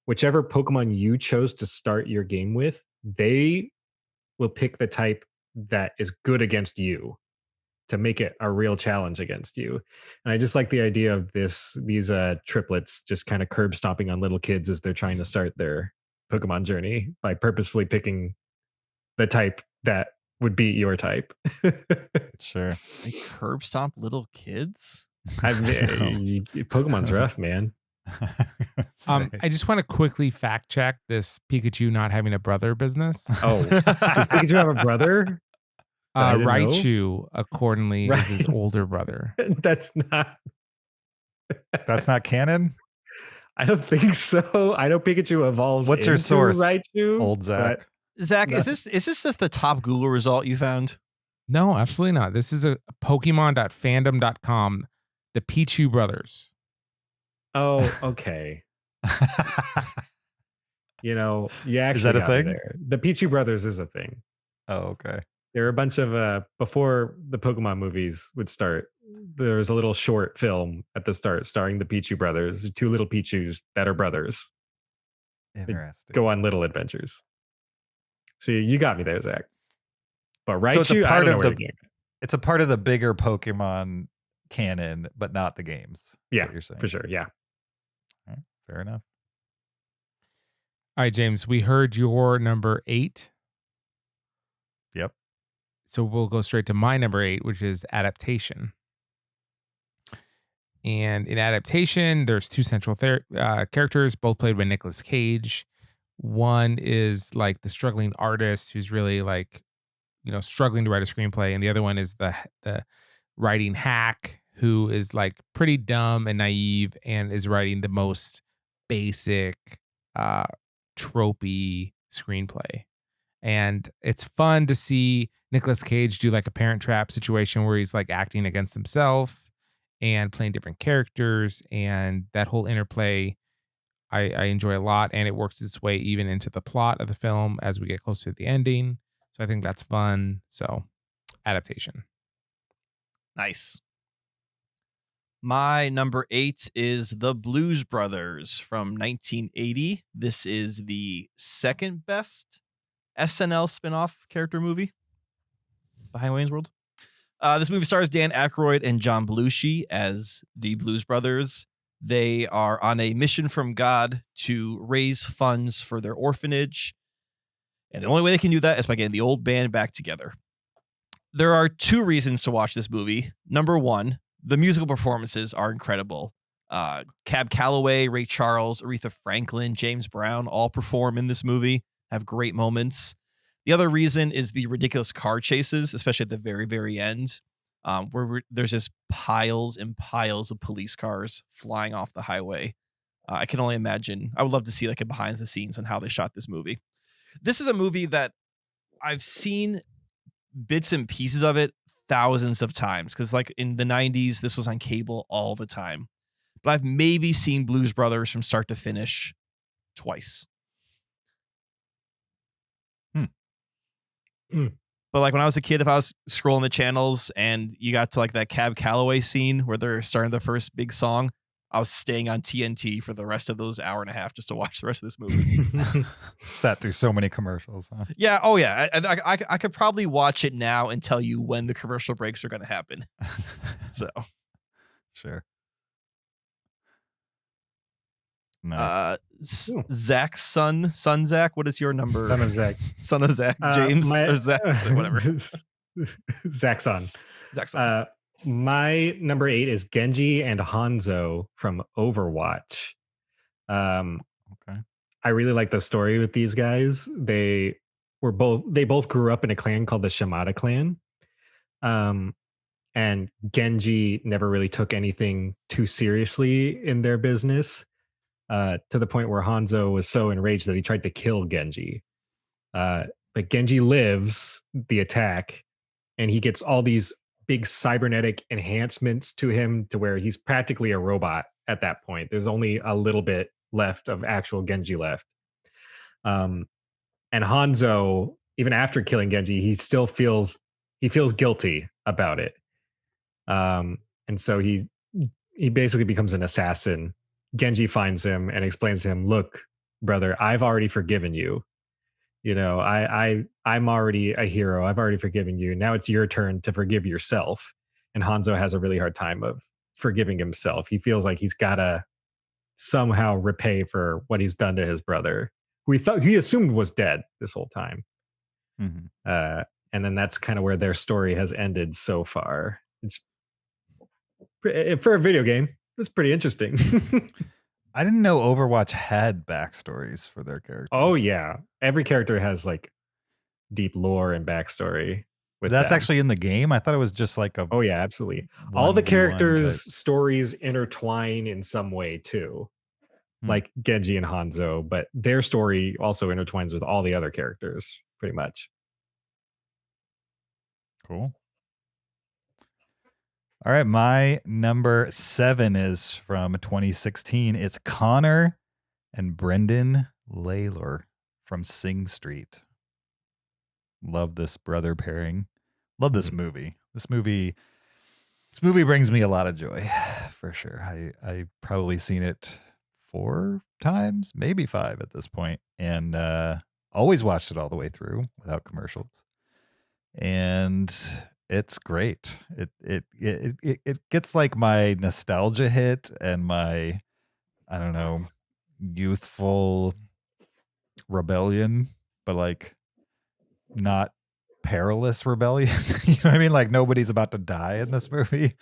Whichever Pokemon you chose to start your game with, they will pick the type that is good against you to make it a real challenge against you. And I just like the idea of these triplets just kind of curb stomping on little kids as they're trying to start their Pokemon journey by purposefully picking the type that would beat your type. Sure. They curb stomp little kids. Pokemon's rough, man. That's right. I just want to quickly fact check this Pikachu not having a brother business. Oh, does Pikachu have a brother? that I didn't know? Raichu, accordingly, is his Right. older brother. That's not. That's not canon. I don't think so. I know Pikachu evolves. What's your into source, Raichu, Old Zach? Zach, No. is this just the top Google result you found? No, absolutely not. This is a Pokemon.fandom.com, the Pichu brothers. Oh, okay. You actually Is that a got me thing? there. The Pichu brothers is a thing. Oh, okay. There were a bunch of before the Pokemon movies would start. There was a little short film at the start starring the Pichu brothers, two little Pichus that are brothers, Interesting. go on little adventures. So you got me there, Zach. But Raichu, So it's a I part don't know of where the- the game. It's a part of the bigger Pokemon canon, but not the games. is Yeah, what you're saying. for sure. Yeah. All right, fair enough. All right, James, we heard your number 8. Yep. So we'll go straight to my number 8, which is adaptation. And in adaptation, there's two central characters, both played by Nicolas Cage. One is like the struggling artist who's really like, struggling to write a screenplay, and the other one is the writing hack who is like pretty dumb and naive and is writing the most basic, tropey screenplay. And it's fun to see Nicolas Cage do like a Parent Trap situation where he's like acting against himself and playing different characters, and that whole interplay I enjoy a lot, and it works its way even into the plot of the film as we get closer to the ending. So I think that's fun. So adaptation. Nice. My number 8 is The Blues Brothers from 1980. This is the second best SNL spinoff character movie behind Wayne's World. This movie stars Dan Aykroyd and John Belushi as the Blues Brothers. They are on a mission from God to raise funds for their orphanage. And the only way they can do that is by getting the old band back together. There are 2 reasons to watch this movie. Number 1, the musical performances are incredible. Cab Calloway, Ray Charles, Aretha Franklin, James Brown all perform in this movie, have great moments. The other reason is the ridiculous car chases, especially at the very, very end, where there's just piles and piles of police cars flying off the highway. I can only imagine. I would love to see like a behind the scenes on how they shot this movie. This is a movie that I've seen bits and pieces of it thousands of times because like in the 90s, this was on cable all the time. But I've maybe seen Blues Brothers from start to finish twice. But like when I was a kid, if I was scrolling the channels and you got to like that Cab Calloway scene where they're starting the first big song, I was staying on TNT for the rest of those hour and a half just to watch the rest of this movie. Sat through so many commercials. Huh? Yeah. Oh, yeah. I could probably watch it now and tell you when the commercial breaks are going to happen. So, Sure. Nice. Zach's son Zach. What is your number? Son of Zach. Son of Zach. James or Zach, whatever. Zach's son. Zach's son. My number 8 is Genji and Hanzo from Overwatch. Okay. I really like the story with these guys. They both grew up in a clan called the Shimada clan. And Genji never really took anything too seriously in their business, to the point where Hanzo was so enraged that he tried to kill Genji. But Genji lives the attack, and he gets all these big cybernetic enhancements to him to where he's practically a robot at that point. There's only a little bit left of actual Genji left. And Hanzo, even after killing Genji, he still feels guilty about it. And so he basically becomes an assassin Genji finds him and explains to him, look, brother, I've already forgiven you. You know, I'm already a hero. I've already forgiven you. Now it's your turn to forgive yourself. And Hanzo has a really hard time of forgiving himself. He feels like he's gotta somehow repay for what he's done to his brother, who he assumed was dead this whole time. Mhm. And then that's kind of where their story has ended so far. It's for a video game, it's pretty interesting. I didn't know Overwatch had backstories for their characters. Oh yeah, every character has like deep lore and backstory. With That's them. actually in the game. I thought it was just like a. Oh yeah, absolutely. All the 1v1 characters' type. stories intertwine in some way too, Hmm. like Genji and Hanzo, but their story also intertwines with all the other characters pretty much. Cool. All right, my number 7 is from 2016. It's Connor and Brendan Lalor from Sing Street. Love this brother pairing. Love this movie. This movie brings me a lot of joy, for sure. I probably seen it 4 times, maybe 5 at this point, and always watched it all the way through without commercials. And it's great. It gets like my nostalgia hit and my, I don't know, youthful rebellion, but like not perilous rebellion. You know what I mean? Like nobody's about to die in this movie.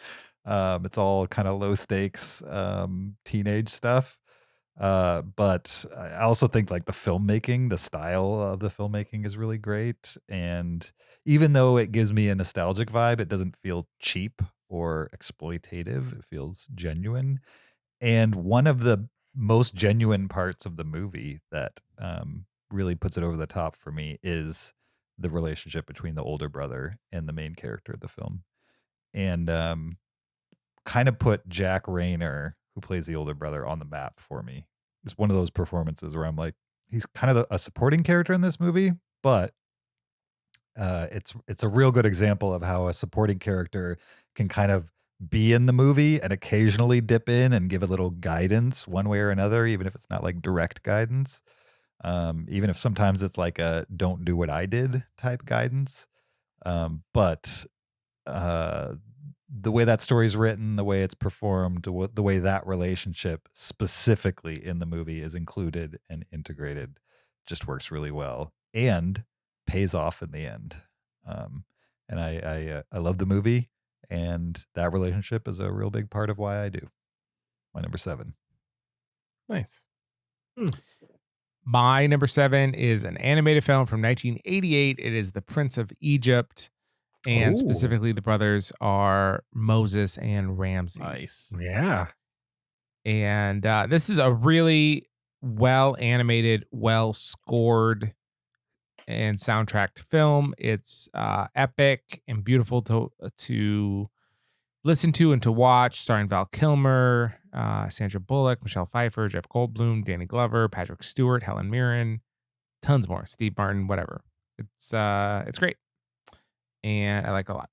It's all kind of low stakes teenage stuff. But I also think like the filmmaking, the style of the filmmaking is really great. And even though it gives me a nostalgic vibe, it doesn't feel cheap or exploitative. It feels genuine. And one of the most genuine parts of the movie that really puts it over the top for me is the relationship between the older brother and the main character of the film. And kind of put Jack Rayner, who plays the older brother, on the map for me. It's one of those performances where I'm like, he's kind of a supporting character in this movie, but it's a real good example of how a supporting character can kind of be in the movie and occasionally dip in and give a little guidance one way or another, even if it's not like direct guidance. Even if sometimes it's like a don't do what I did type guidance. But the way that story's written, the way it's performed, the way that relationship specifically in the movie is included and integrated just works really well and pays off in the end. And I love the movie, and that relationship is a real big part of why I do. My number 7. Nice. My number 7 is an animated film from 1988. It is The Prince of Egypt. And specifically, the brothers are Moses and Ramses. Nice. Yeah. And this is a really well animated, well scored, and soundtracked film. It's epic and beautiful to listen to and to watch. Starring Val Kilmer, Sandra Bullock, Michelle Pfeiffer, Jeff Goldblum, Danny Glover, Patrick Stewart, Helen Mirren, tons more. Steve Martin, whatever. It's great. And I like it a lot.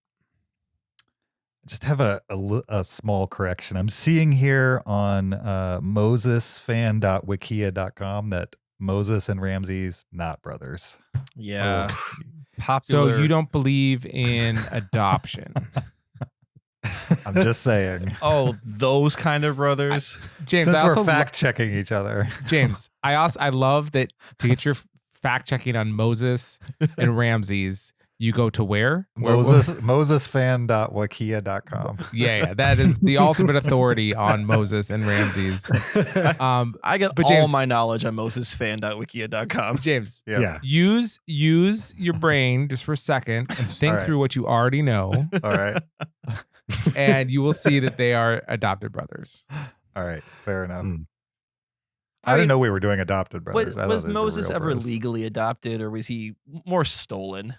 Just have a small correction. I'm seeing here on mosesfan.wikia.com that Moses and Ramses not brothers. Yeah. So you don't believe in adoption? I'm just saying. Oh, those kind of brothers. James, Since I also we're fact checking each other. James, I love that to get your fact checking on Moses and Ramses. You go to where? Mosesfan.wikia.com. Yeah, that is the ultimate authority on Moses and Ramses. I get all my knowledge on mosesfan.wikia.com. James, Yeah. use your brain just for a second and think through what you already know. All right. And you will see that they are adopted brothers. All right. Fair enough. I didn't mean, know we were doing adopted brothers. Was Moses ever legally adopted, or was he more stolen?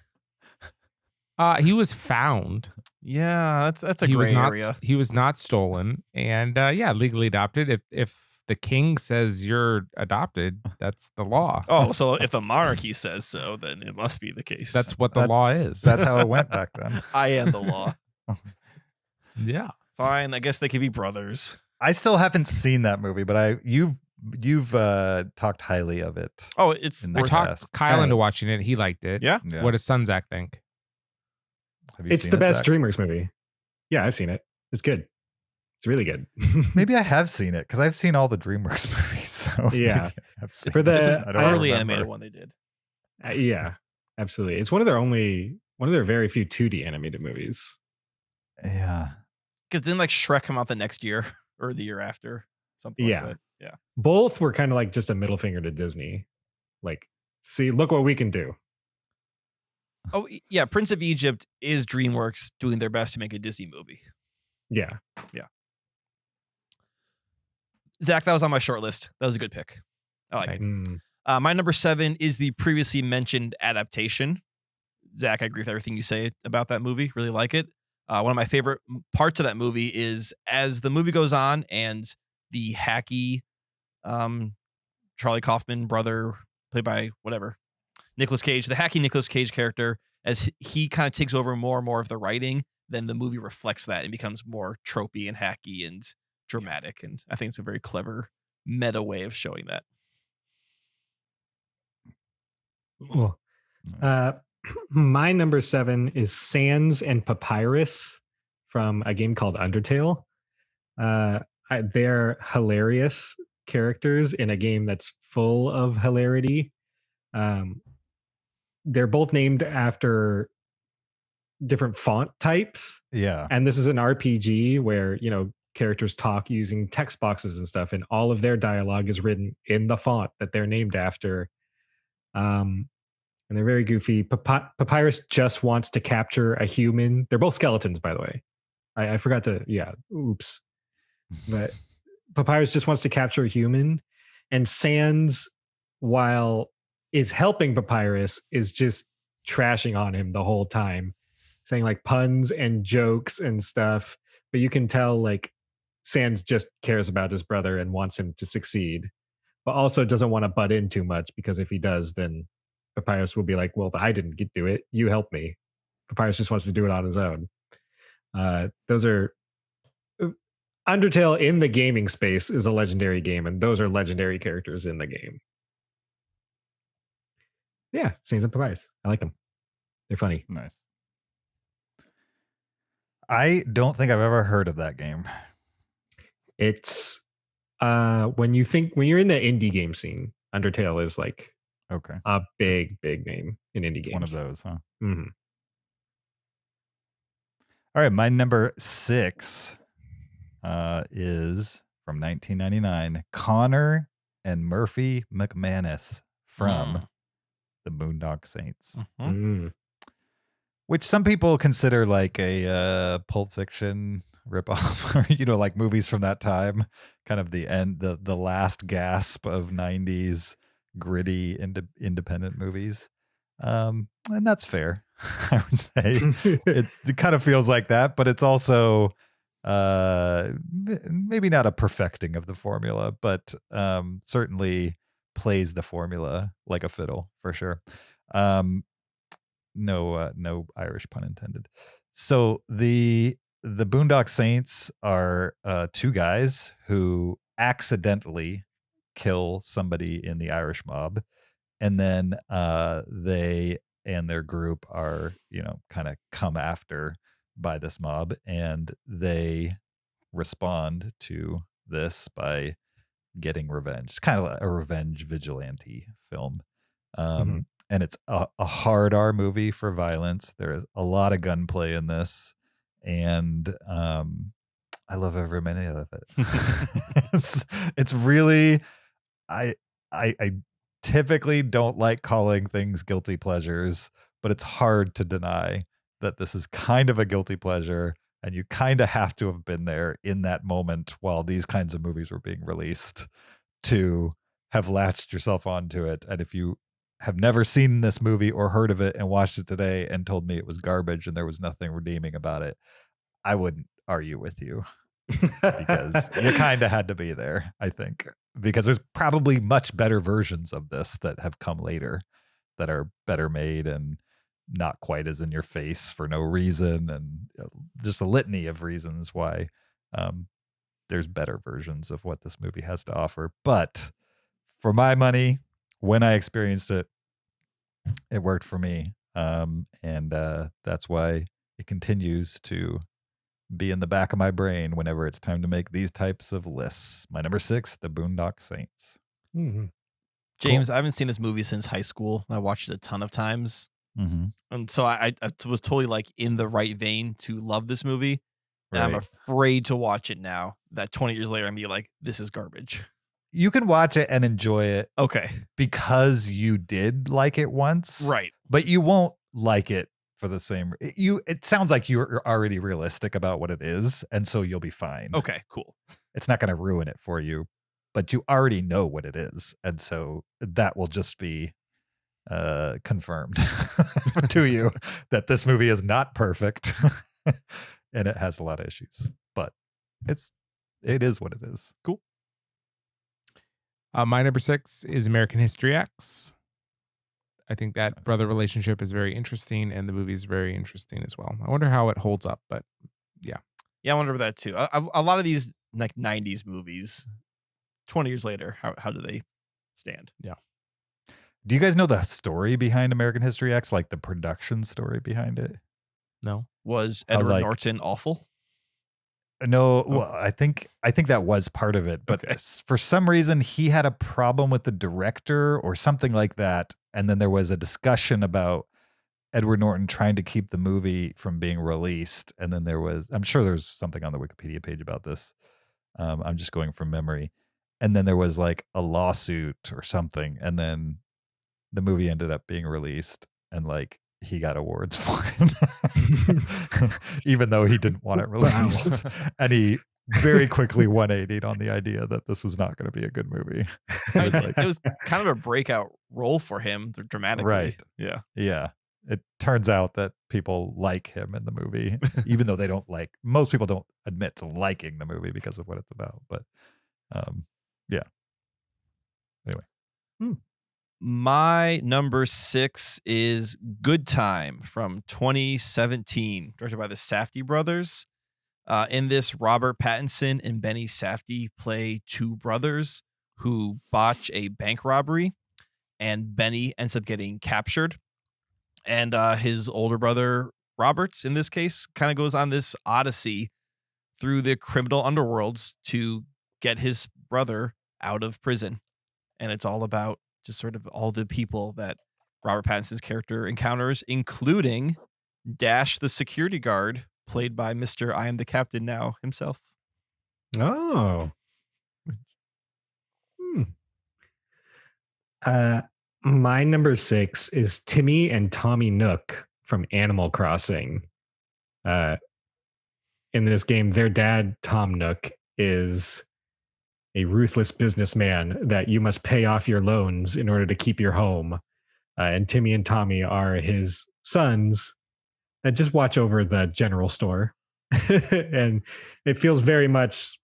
He was found. Yeah, that's a gray area. He was not stolen, and legally adopted. If the king says you're adopted, that's the law. Oh, so if the monarchy says so, then it must be the case. That's what the law is. That's how it went back then. I am the law. Yeah. Fine, I guess they could be brothers. I still haven't seen that movie, but you've talked highly of it. Oh, it's in I the talked past. Kyle into Alright. watching it. He liked it. Yeah. Yeah. What does son Zach think? Have you It's seen the it, best Zach? DreamWorks movie. Yeah, I've seen it. It's good. It's really good. Maybe I have seen it because I've seen all the DreamWorks movies. So Yeah. maybe I've seen For it. the I don't early remember. animated one they did. yeah, absolutely. It's one of their very few 2D animated movies. Yeah. Because didn't like Shrek come out the next year or the year after? Something Yeah. like that. Yeah. Both were kind of like just a middle finger to Disney. Like, see, look what we can do. Oh, yeah. Prince of Egypt is DreamWorks doing their best to make a Disney movie. Yeah. Zach, that was on my short list. That was a good pick. I like it. Mm. My number 7 is the previously mentioned adaptation. Zach, I agree with everything you say about that movie. Really like it. One of my favorite parts of that movie is as the movie goes on and the hacky Charlie Kaufman brother, played by whatever, Nicolas Cage, the hacky Nicolas Cage character, as he kind of takes over more and more of the writing, then the movie reflects that and becomes more tropey and hacky and dramatic. And I think it's a very clever meta way of showing that. Cool. Nice. My number 7 is Sans and Papyrus from a game called Undertale. They're hilarious characters in a game that's full of hilarity. They're both named after different font types. Yeah. And this is an RPG where, characters talk using text boxes and stuff, and all of their dialogue is written in the font that they're named after. And they're very goofy. Papyrus just wants to capture a human. They're both skeletons, by the way. I forgot to, oops. But Papyrus just wants to capture a human. And Sans, while is helping Papyrus, is just trashing on him the whole time, saying like puns and jokes and stuff. But you can tell like Sans just cares about his brother and wants him to succeed, but also doesn't want to butt in too much, because if he does, then Papyrus will be like, well, I didn't do it. You helped me. Papyrus just wants to do it on his own. Those are Undertale in the gaming space is a legendary game, and those are legendary characters in the game. Yeah, Sans and Papyrus. I like them. They're funny. Nice. I don't think I've ever heard of that game. It's when you're in the indie game scene, Undertale is like Okay. a big name in indie games. One of those, huh? Mm-hmm. All right, my number 6 is from 1999, Connor and Murphy McManus from the Boondock Saints, which some people consider like a Pulp Fiction ripoff, or like movies from that time, kind of the last gasp of 90s gritty independent movies. And that's fair. I would say it kind of feels like that, but it's also maybe not a perfecting of the formula, but certainly plays the formula like a fiddle for sure. No Irish pun intended. So the Boondock Saints are 2 guys who accidentally kill somebody in the Irish mob, and then they and their group are kind of come after by this mob, and they respond to this by getting revenge. It's kind of a revenge vigilante film. And it's a hard R movie for violence. There's a lot of gunplay in this, and I love every minute of it. It's really, I typically don't like calling things guilty pleasures, but it's hard to deny that this is kind of a guilty pleasure, and you kind of have to have been there in that moment while these kinds of movies were being released to have latched yourself onto it. And if you have never seen this movie or heard of it and watched it today and told me it was garbage and there was nothing redeeming about it, I wouldn't argue with you, because you kind of had to be there, I think, because there's probably much better versions of this that have come later that are better made and not quite as in your face for no reason, and just a litany of reasons why there's better versions of what this movie has to offer. But for my money, when I experienced it, it worked for me. And that's why it continues to be in the back of my brain whenever it's time to make these types of lists. My number 6, The Boondock Saints. Mm-hmm. James, I haven't seen this movie since high school. I watched it a ton of times. Mm-hmm. And so I was totally like in the right vein to love this movie. And I'm Right. afraid to watch it now that 20 years later, I'm be like, this is garbage. You can watch it and enjoy it Okay. because you did like it once. Right. But you won't like it for the same. It sounds like you're already realistic about what it is. And so you'll be fine. Okay, cool. It's not going to ruin it for you, but you already know what it is. And so that will just be confirmed to you that this movie is not perfect and it has a lot of issues, but it is what it is. Cool. My number 6 is American History X. I think that brother relationship is very interesting, and the movie is very interesting as well. I wonder how it holds up, but Yeah, I wonder about that too. A lot of these like 90s movies, 20 years later, how do they stand? Yeah. Do you guys know the story behind American History X, like the production story behind it? No. Was How, Edward like- Norton awful? No, well, I think that was part of it, but Okay. for some reason he had a problem with the director or something like that, and then there was a discussion about Edward Norton trying to keep the movie from being released, and then I'm sure there's something on the Wikipedia page about this. I'm just going from memory, and then there was like a lawsuit or something, and then the movie ended up being released, and like he got awards for it, even though he didn't want it released. And he very quickly 180'd on the idea that this was not going to be a good movie. It was kind of a breakout role for him dramatically. Right. Yeah. Yeah. It turns out that people like him in the movie, even though most people don't admit to liking the movie because of what it's about. But yeah. Anyway. My number 6 is Good Time from 2017, directed by the Safdie brothers. In this, Robert Pattinson and Benny Safdie play two brothers who botch a bank robbery, and Benny ends up getting captured. And his older brother, Robert, in this case, kind of goes on this odyssey through the criminal underworlds to get his brother out of prison. And it's all about just sort of all the people that Robert Pattinson's character encounters, including Dash, the security guard, played by Mr. I Am the Captain Now himself. Oh. My number 6 is Timmy and Tommy Nook from Animal Crossing. In this game, their dad, Tom Nook, is a ruthless businessman that you must pay off your loans in order to keep your home. And Timmy and Tommy are his sons that just watch over the general store. And it feels very much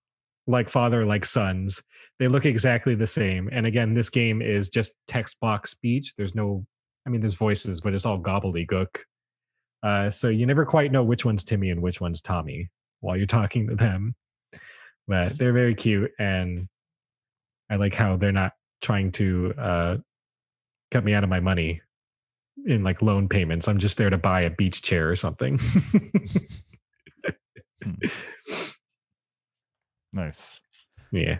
like father, like sons. They look exactly the same. And again, this game is just text box speech. There's voices, but it's all gobbledygook. So you never quite know which one's Timmy and which one's Tommy while you're talking to them. But they're very cute, and I like how they're not trying to cut me out of my money in like loan payments. I'm just there to buy a beach chair or something. Nice. Yeah.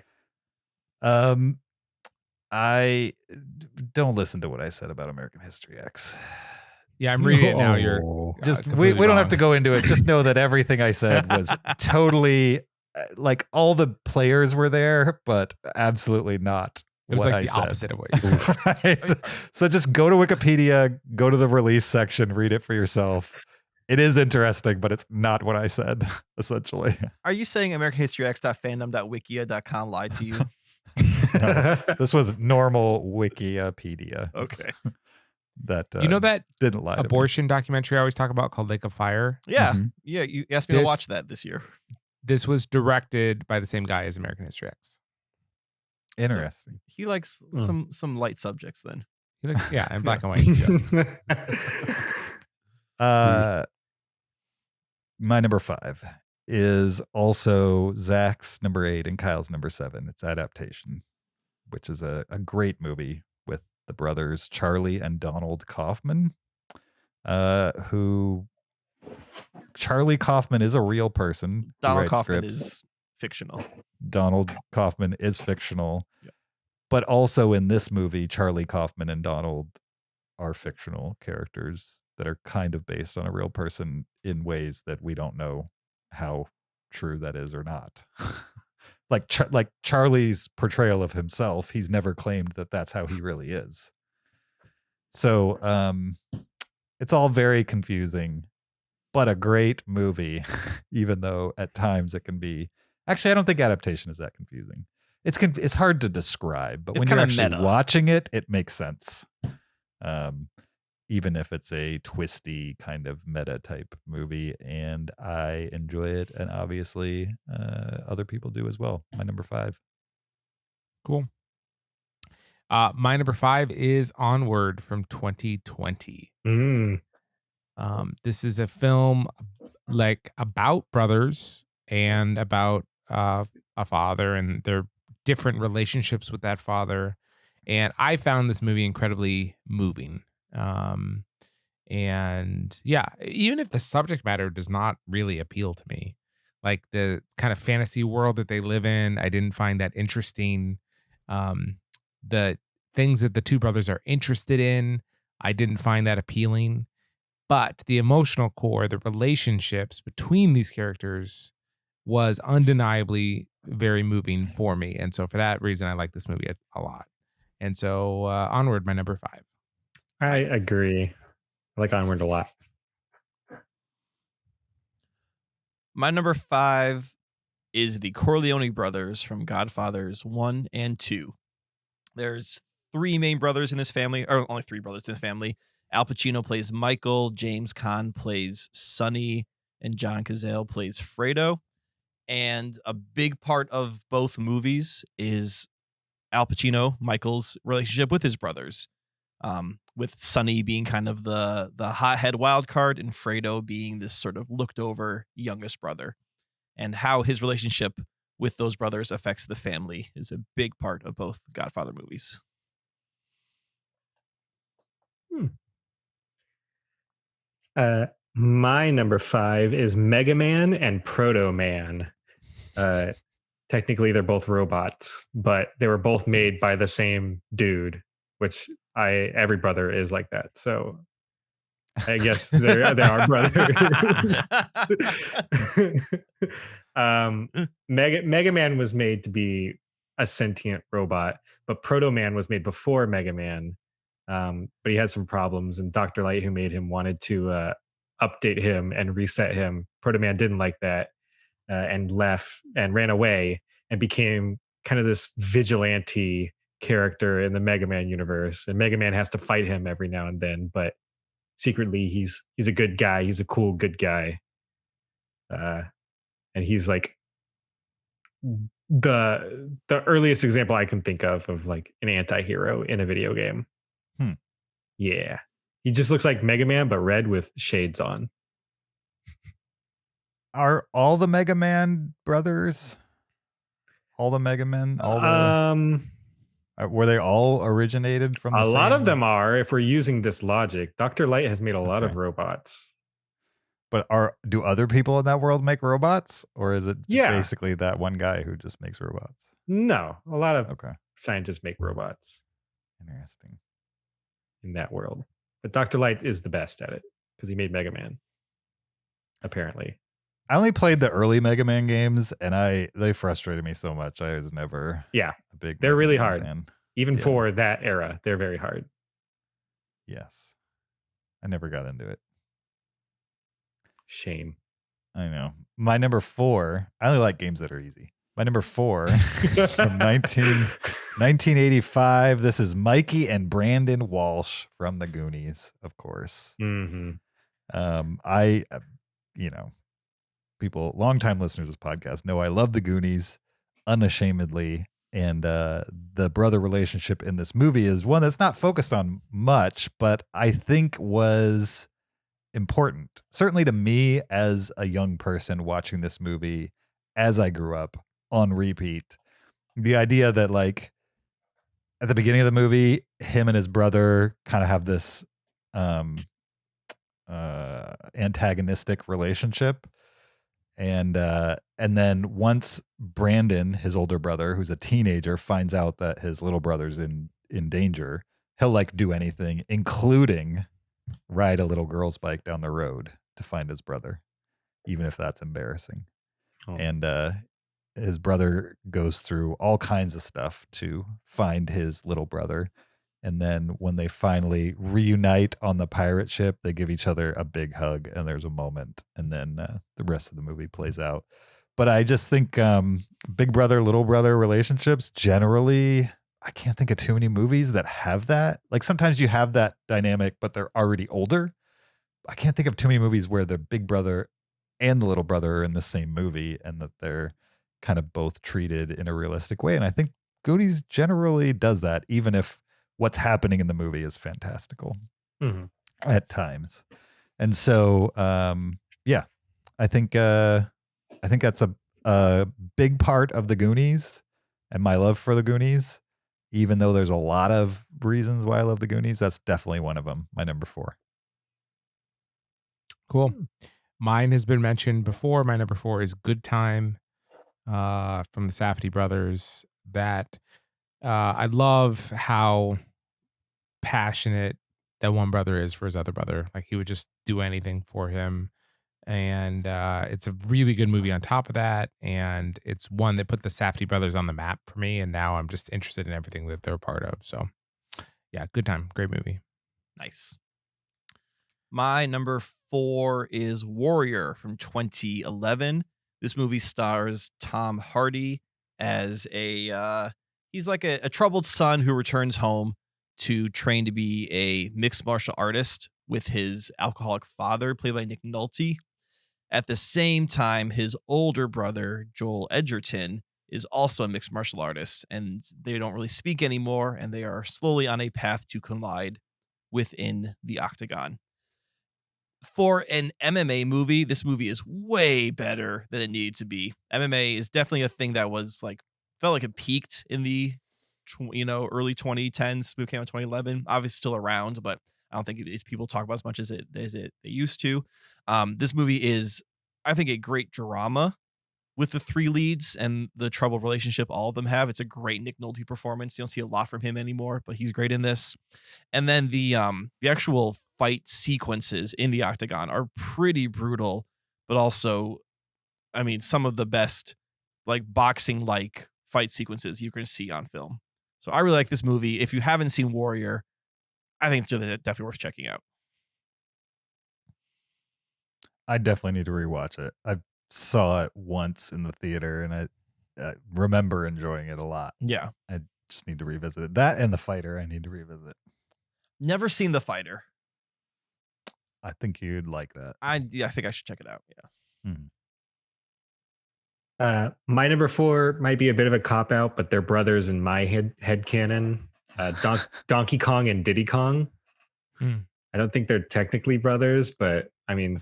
I don't listen to what I said about American History X. Yeah, I'm reading it now. You're Oh. Just we completely don't wrong. have to go into it. Just know that everything I said was totally like all the players were there, but absolutely not. It was what like I the said. opposite of what you said. Right? So just go to Wikipedia, go to the release section, read it for yourself. It is interesting, but it's not what I said, essentially. Are you saying AmericanHistoryX.fandom.wikia.com lied to you? No, this was normal Wikipedia Okay. that You know that didn't lie to me. abortion documentary I always talk about called Lake of Fire? Yeah. Mhm. Yeah. You asked me to This- watch that this year. This was directed by the same guy as American History X. Interesting. He likes some light subjects then. He looks, yeah, in black and white. Yeah. My number 5 is also Zach's number 8 and Kyle's number 7. It's Adaptation, which is a great movie with the brothers Charlie and Donald Kaufman, who Charlie Kaufman is a real person. Donald Kaufman is fictional. Donald Kaufman is fictional. Yep. But also in this movie, Charlie Kaufman and Donald are fictional characters that are kind of based on a real person in ways that we don't know how true that is or not. like Charlie's portrayal of himself, he's never claimed that that's how he really is. So it's all very confusing, but a great movie, even though at times it can be. Actually, I don't think Adaptation is that confusing. It's hard to describe, but when you're actually watching it, it makes sense. Even if it's a twisty kind of meta type movie, and I enjoy it, and obviously other people do as well. My number 5. Cool. My number 5 is Onward from 2020. This is a film like about brothers and about a father and their different relationships with that father. And I found this movie incredibly moving. And yeah, even if the subject matter does not really appeal to me, like the kind of fantasy world that they live in, I didn't find that interesting. The things that the two brothers are interested in, I didn't find that appealing. But the emotional core, the relationships between these characters was undeniably very moving for me. And so for that reason, I like this movie a lot. And so Onward, my number 5. I agree. I like Onward a lot. My number 5 is the Corleone brothers from Godfathers 1 and 2. There's 3 main brothers in this family, or only 3 brothers in the family. Al Pacino plays Michael, James Caan plays Sonny, and John Cazale plays Fredo. And a big part of both movies is Al Pacino, Michael's relationship with his brothers, with Sonny being kind of the hothead wild card and Fredo being this sort of looked over youngest brother, and how his relationship with those brothers affects the family is a big part of both Godfather movies. My number 5 is Mega Man and Proto Man. Technically, they're both robots, but they were both made by the same dude, which every brother is like that. So I guess they are brothers. Mega Man was made to be a sentient robot, but Proto Man was made before Mega Man. But he had some problems, and Dr. Light, who made him, wanted to update him and reset him. Proto Man didn't like that. And left and ran away and became kind of this vigilante character in the Mega Man universe. And Mega Man has to fight him every now and then, but secretly he's a good guy. He's a cool, good guy. And he's like the earliest example I can think of like an anti-hero in a video game. Yeah. He just looks like Mega Man, but red with shades on. Are all the Mega Man brothers? All the Mega Men? Were they all originated from the same? A lot of them are, if we're using this logic. Dr. Light has made a lot of robots. But do other people in that world make robots? Or is it basically that one guy who just makes robots? No, a lot of scientists make robots. Interesting. In that world. But Dr. Light is the best at it because he made Mega Man. Apparently. I only played the early Mega Man games, and they frustrated me so much. I was never a big. They're Mega really Man hard, fan. Even for that era. They're very hard. Yes, I never got into it. Shame. I know. My number 4. I only like games that are easy. My number 4 is from 1985. This is Mikey and Brandon Walsh from the Goonies, of course. People, longtime listeners of this podcast, know I love the Goonies unashamedly. And the brother relationship in this movie is one that's not focused on much, but I think was important. Certainly to me as a young person watching this movie as I grew up on repeat. The idea that like at the beginning of the movie, him and his brother kind of have this antagonistic relationship. And then once Brandon, his older brother, who's a teenager, finds out that his little brother's in danger, he'll like do anything, including ride a little girl's bike down the road to find his brother, even if that's embarrassing. Oh. And his brother goes through all kinds of stuff to find his little brother. And then when they finally reunite on the pirate ship, they give each other a big hug and there's a moment. And then the rest of the movie plays out. But I just think big brother, little brother relationships generally, I can't think of too many movies that have that. Like sometimes you have that dynamic, but they're already older. I can't think of too many movies where the big brother and the little brother are in the same movie and that they're kind of both treated in a realistic way. And I think Goonies generally does that, even if what's happening in the movie is fantastical at times. And so, yeah, I think that's a big part of the Goonies and my love for the Goonies. Even though there's a lot of reasons why I love the Goonies, that's definitely one of them. My number 4. Cool. Mine has been mentioned before. My number 4 is Good Time from the Safdie brothers. That I love how passionate that one brother is for his other brother. Like he would just do anything for him. And it's a really good movie on top of that. And it's one that put the Safdie brothers on the map for me. And now I'm just interested in everything that they're a part of. So yeah, Good Time. Great movie. Nice. My number 4 is Warrior from 2011. This movie stars Tom Hardy as he's like a troubled son who returns home to train to be a mixed martial artist with his alcoholic father, played by Nick Nolte. At the same time, his older brother, Joel Edgerton, is also a mixed martial artist, and they don't really speak anymore, and they are slowly on a path to collide within the octagon. For an MMA movie, this movie is way better than it needed to be. MMA is definitely a thing that was like, felt like it peaked in the early 2010s. Movie came out in 2011, obviously still around, but I don't think people talk about as much as they used to. This movie is, I think, a great drama with the 3 leads and the troubled relationship all of them have. It's a great Nick Nolte performance. You don't see a lot from him anymore, but he's great in this. And then the actual fight sequences in the octagon are pretty brutal, but also, I mean, some of the best like boxing like fight sequences you can see on film. So I really like this movie. If you haven't seen Warrior, I think it's definitely worth checking out. I definitely need to rewatch it. I saw it once in the theater and I remember enjoying it a lot. Yeah. I just need to revisit it. That and The Fighter I need to revisit. Never seen The Fighter. I think you'd like that. I think I should check it out. Yeah. My number 4 might be a bit of a cop out, but they're brothers in my head canon. Donkey Kong and Diddy Kong. I don't think they're technically brothers, but I mean,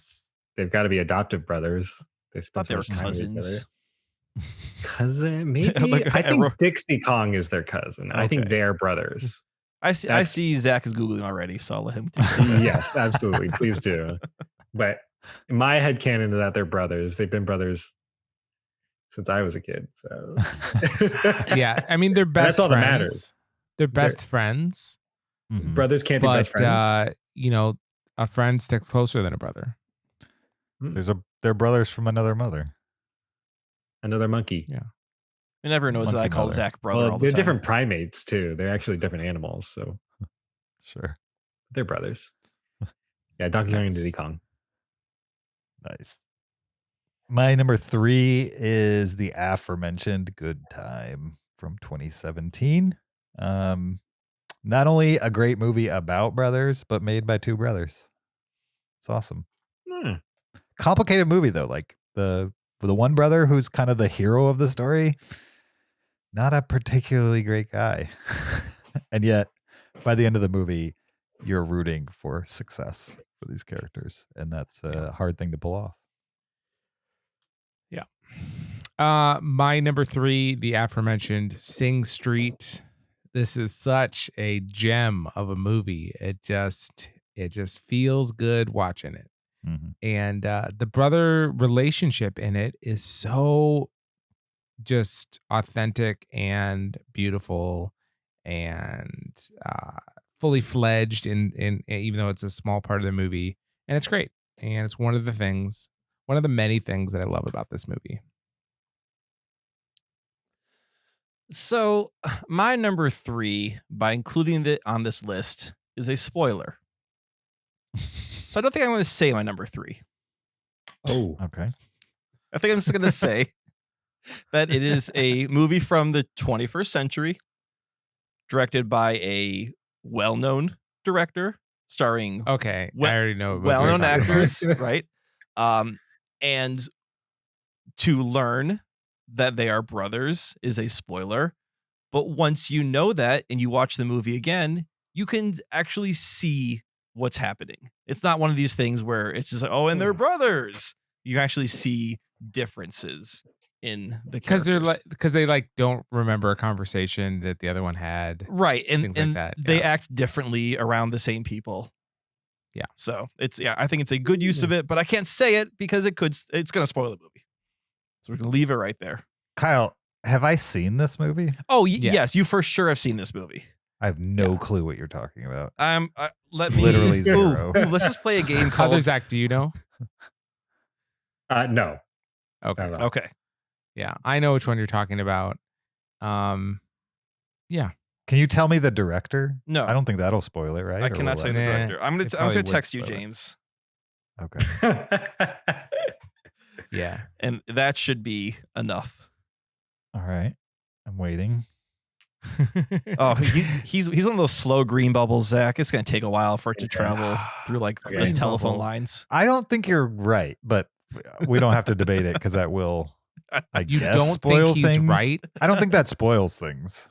they've got to be adoptive brothers. They thought they were cousins. Cousin, maybe. I think Dixie Kong is their cousin. Okay. I think they're brothers. I see Zach is Googling already, so I'll let him. Yes, absolutely. Please do. But in my headcanon is that they're brothers. They've been brothers since I was a kid. So yeah, I mean, they're best that's all friends. That matters. They're best friends. Brothers can't be best friends. A friend sticks closer than a brother. They're brothers from another mother. Another monkey. Yeah. You never knows that I call Zach brother all the time. They're different primates too. They're actually different animals. So sure. They're brothers. Yeah, Donkey Kong and Diddy Kong. Nice. My number 3 is the aforementioned Good Time from 2017. Not only a great movie about brothers, but made by 2 brothers. It's awesome. Complicated movie though. Like the one brother who's kind of the hero of the story, not a particularly great guy. And yet by the end of the movie, you're rooting for success for these characters, and that's a hard thing to pull off. My number 3, the aforementioned Sing Street. This is such a gem of a movie. It just feels good watching it. Mm-hmm. And the brother relationship in it is so just authentic and beautiful and fully fledged in even though it's a small part of the movie, and it's great. And it's one of the many things that I love about this movie. So my number 3, by including it on this list, is a spoiler. So I don't think I'm going to say my number 3. Oh, Okay. I think I'm just going to say that it is a movie from the 21st century, directed by a well-known director, starring Okay, Well- I already know. what well-known we're talking about. actors, right? And to learn that they are brothers is a spoiler. But once you know that and you watch the movie again, you can actually see what's happening. It's not one of these things where it's just like, oh, and they're brothers. You actually see differences in the characters. Because they like don't remember a conversation that the other one had. Right. And, things like and that, they yeah. act differently around the same people. Yeah. So I think it's a good use of it, but I can't say it because it's going to spoil the movie. So we're going to leave it right there. Kyle, have I seen this movie? Oh, Yes. yes, you for sure have seen this movie. I have no clue what you're talking about. Let me Literally zero. Ooh, let's just play a game called Other Zach, do you know? no. I Okay. don't know. Okay. Yeah, I know which one you're talking about. Yeah. Can you tell me the director? No. I don't think that'll spoil it, right? I Or cannot will tell you it? the Nah, director. I'm it gonna probably would text you, spoil it. James, Okay. Yeah. and that should be enough. All right. I'm waiting. Oh, he's one of those slow green bubbles, Zach. It's gonna take a while for it to travel through like the Green telephone bubble. lines. I don't think you're right, but we don't have to debate it because that will, I You guess, don't spoil think he's things. right? I don't think that spoils things.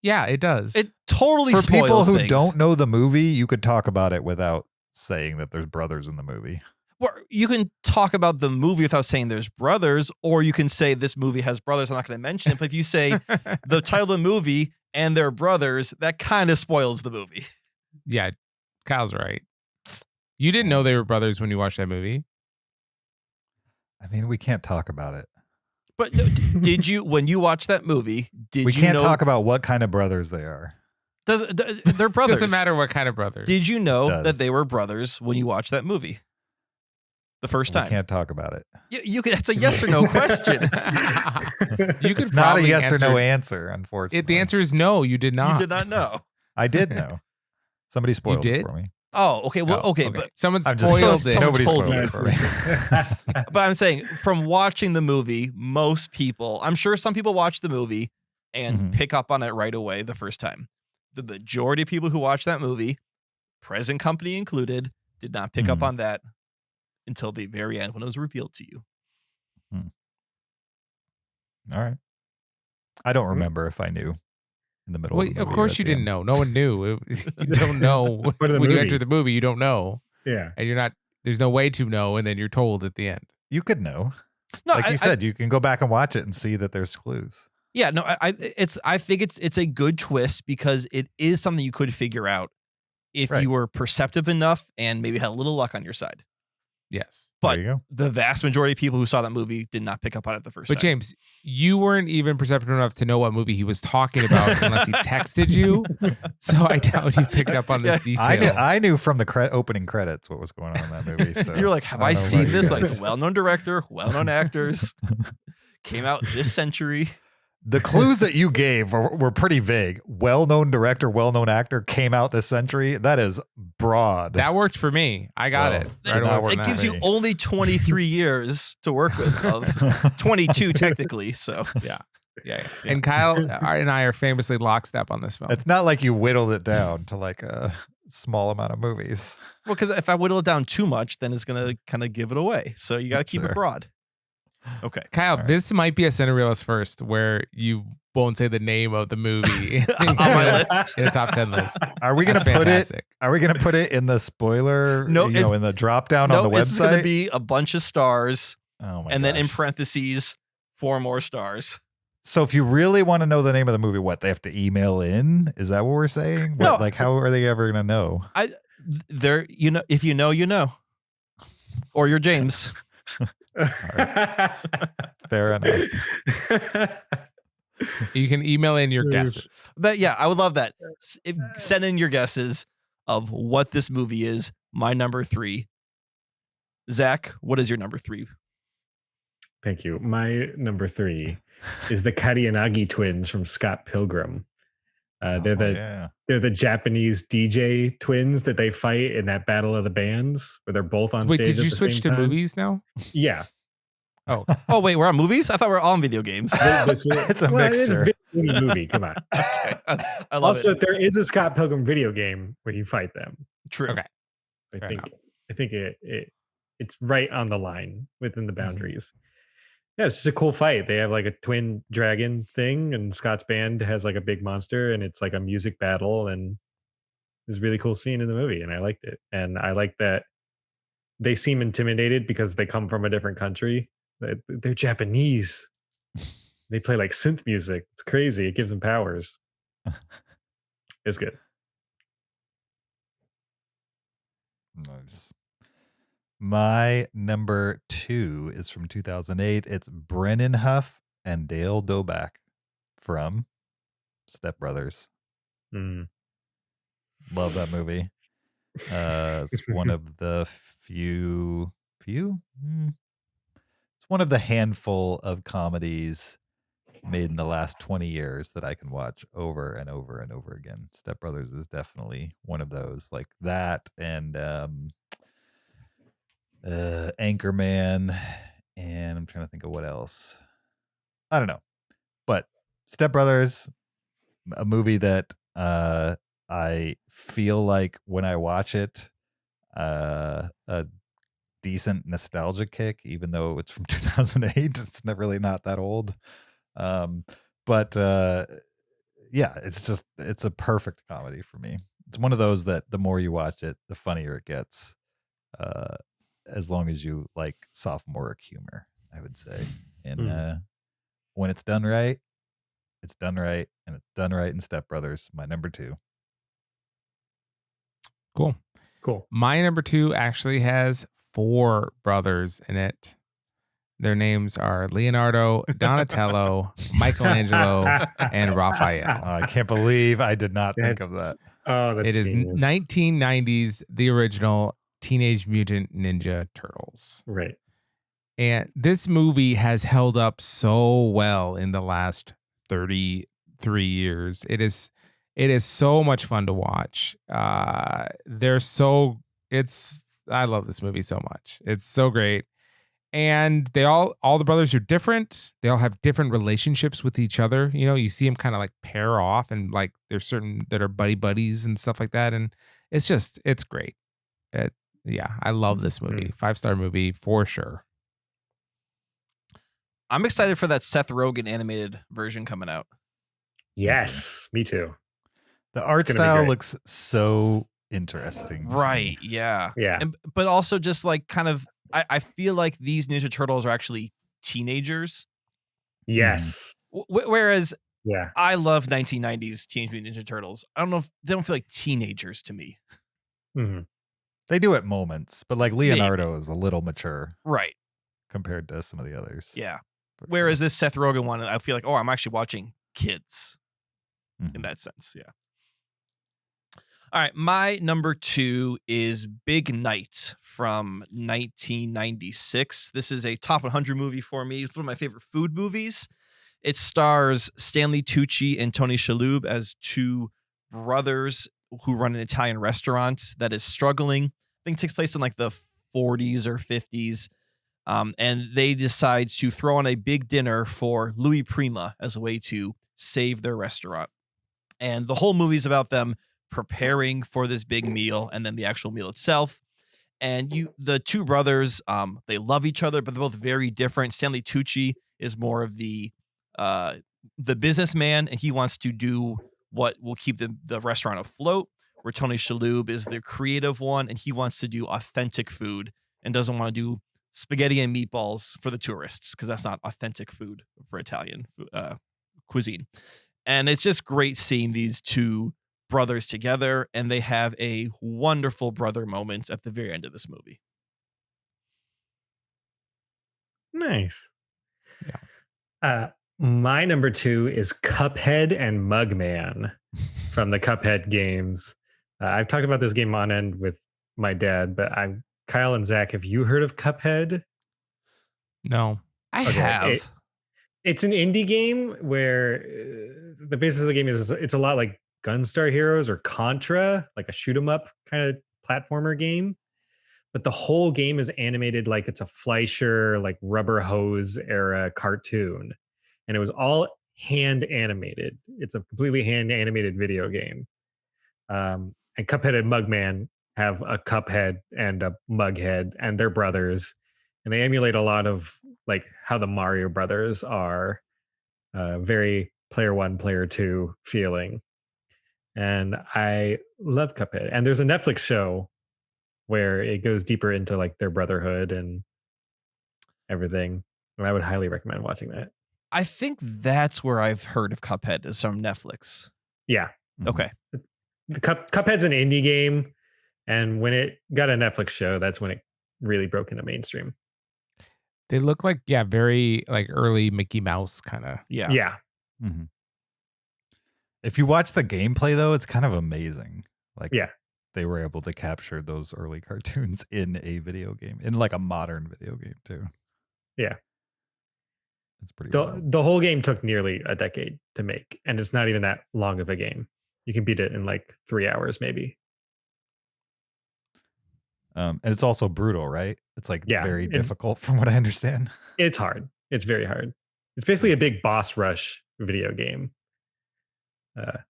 Yeah, it does. It totally For people spoils who things. don't know the movie, you could talk about it without saying that there's brothers in the movie. Well, you can talk about the movie without saying there's brothers, or you can say this movie has brothers. I'm not going to mention it, but if you say the title of the movie and they're brothers, that kind of spoils the movie. Yeah, Kyle's right. You didn't know they were brothers when you watched that movie. I mean, we can't talk about it. But no, did you, when you watched that movie, did We you can't know talk about what kind of brothers they are. they're brothers? Doesn't matter what kind of brothers. Did you know Does. that they were brothers when you watched that movie the first We time? can't talk about it. You can. That's a yes or no question. You could It's not a probably yes or no answer. answer, unfortunately. The answer is no. You did not. You did not know. I did know. Somebody spoiled did? it for me. Oh, okay. Well, Oh, okay, but someone I'm just spoiled saying it. someone Nobody told spoiled you. it for me. but I'm saying from watching the movie, most people, I'm sure some people watch the movie and Mhm. pick up on it right away the first time. The majority of people who watch that movie, present company included, did not pick up Mhm. on that until the very end when it was revealed to you. All right. I don't remember if I knew in the middle Well, of the of movie or course at you the didn't end. know. No one knew. You don't know For the when you movie. enter the movie. You don't know, Yeah. and you're not. There's no way to know, and then you're told at the end. You could know. No, Like you said, you can go back and watch it and see that there's clues. yeah, no, I think it's a good twist because it is something you could figure out if Right. you were perceptive enough and maybe had a little luck on your side. Yes, But there you go. the vast majority of people who saw that movie did not pick up on it the first but time. James, you weren't even perceptive enough to know what movie he was talking about unless he texted you. So I doubt you picked up on this detail. I knew from the opening credits what was going on in that movie. So You're like, have I I don't know seen about you this? Like, guys. it's a well-known director, well-known actors, came out this century. The clues that you gave were pretty vague. Well-known director, well-known actor came out this century. That is broad. That worked for me. I got Well, it. did Right not away. work It for gives you me. only 23 years to work with, of 22 technically. So Yeah. And Kyle and I are famously lockstep on this film. It's not like you whittled it down to like a small amount of movies. well, because if I whittle it down too much, then it's gonna kind of give it away. So you got to keep Sure. it broad. Okay. Kyle, right. this might be a Cinereelist first, where you won't say the name of the movie On my list. in a top 10 list. Are we gonna That's put fantastic. it? Are we gonna put it in the spoiler? No, you know, in the drop down on the website. This is going to be a bunch of stars, Oh my and then in gosh. parentheses, 4 more stars. So if you really want to know the name of the movie, what they have to email in? Is that what we're saying? No. Like, how are they ever gonna know? There, if you know, you know, or you're James. Fair enough. You can email in your guesses. I would love that. Send in your guesses of what this movie is. My number 3. Zach, what is your number 3? Thank you. My number 3 is the Kariyanagi twins from Scott Pilgrim. They're the Japanese DJ twins that they fight in that Battle of the Bands, where they're both on Wait, stage. did you at the switch same to time. movies now? Yeah. Oh wait, we're on movies? I thought we were all on video games. It's a mixture. It's a movie. Come on. Okay. I love Also, it. there is a Scott Pilgrim video game where you fight them. True. Okay. I Fair think enough. I think it's right on the line within the boundaries. Yeah, it's just a cool fight. They have like a twin dragon thing, and Scott's band has like a big monster, and it's like a music battle, and it's a really cool scene in the movie, and I liked it. And I like that they seem intimidated because they come from a different country. They're Japanese. They play like synth music. It's crazy. It gives them powers. It's good. Nice. My number 2 is from 2008. It's Brennan Huff and Dale Doback from Step Brothers. Mm. Love that movie. It's one of the it's one of the handful of comedies made in the last 20 years that I can watch over and over and over again. Step Brothers is definitely one of those, like that, and Anchorman, and I'm trying to think of what else. I don't know, but Step Brothers, a movie that I feel like when I watch it, a decent nostalgia kick, even though it's from 2008. It's not really not that old. But yeah, it's a perfect comedy for me. It's one of those that the more you watch it, the funnier it gets. As long as you like sophomoric humor, I would say. And when it's done right, it's done right, and it's done right in Step Brothers. My number 2. Cool. My number 2 actually has 4 brothers in it. Their names are Leonardo, Donatello, Michelangelo, and Raphael. I can't believe I did not think of that. Oh, that's It is genius. 1990s, the original Teenage Mutant Ninja Turtles. Right. And this movie has held up so well in the last 33 years. It is so much fun to watch. I love this movie so much. It's so great. And all the brothers are different. They all have different relationships with each other. You know, you see them kind of like pair off, and like there's certain that are buddies and stuff like that. And it's great. I love this movie. 5-star movie for sure. I'm excited for that Seth Rogen animated version coming out. Yes, me too. The art It's gonna be style great. looks so interesting. to me. Right. Yeah. Yeah. But also just like kind of, I feel like these Ninja Turtles are actually teenagers. Yes. Whereas Yeah. I love 1990s Teenage Mutant Ninja Turtles. I don't know if they don't feel like teenagers to me. hmm They do at moments, but like Leonardo is a little mature Right. compared to some of the others. Yeah. for Whereas sure. this Seth Rogen one, I feel like, oh, I'm actually watching kids Mhm. in that sense. Yeah. All right. My number 2 is Big Night from 1996. This is a top 100 movie for me. It's one of my favorite food movies. It stars Stanley Tucci and Tony Shalhoub as 2 brothers who run an Italian restaurant that is struggling. I think it takes place in like the 40s or 50s. And they decide to throw on a big dinner for Louis Prima as a way to save their restaurant. And the whole movie is about them preparing for this big meal and then the actual meal itself. And the two brothers, they love each other, but they're both very different. Stanley Tucci is more of the businessman, and he wants to do what will keep the restaurant afloat. Where Tony Shalhoub is the creative one, and he wants to do authentic food and doesn't want to do spaghetti and meatballs for the tourists because that's not authentic food for Italian cuisine. And it's just great seeing these two brothers together, and they have a wonderful brother moment at the very end of this movie. Nice. Yeah. My number 2 is Cuphead and Mugman from the Cuphead games. I've talked about this game on end with my dad, but Kyle and Zach, have you heard of Cuphead? No. I have. It's an indie game where the basis of the game is it's a lot like Gunstar Heroes or Contra, like a shoot 'em up kind of platformer game. But the whole game is animated like it's a Fleischer, like rubber hose era cartoon. And it was all hand animated. It's a completely hand animated video game. And Cuphead and Mugman have a Cuphead and a Mughead, and they're brothers. And they emulate a lot of like how the Mario brothers are, very player 1, player 2 feeling. And I love Cuphead. And there's a Netflix show where it goes deeper into like their brotherhood and everything. And I would highly recommend watching that. I think that's where I've heard of Cuphead, is from Netflix. Yeah. Okay. Cuphead's an indie game, and when it got a Netflix show, that's when it really broke into mainstream. They look like, very like early Mickey Mouse kind of. Yeah. Yeah. Mm-hmm. If you watch the gameplay, though, it's kind of amazing. Like, they were able to capture those early cartoons in a video game, in like a modern video game too. Yeah. It's pretty the whole game took nearly a decade to make, and it's not even that long of a game. You can beat it in like 3 hours, maybe. And it's also brutal, right? It's like very it's difficult from what I understand. It's hard. It's very hard. It's basically a big boss rush video game. But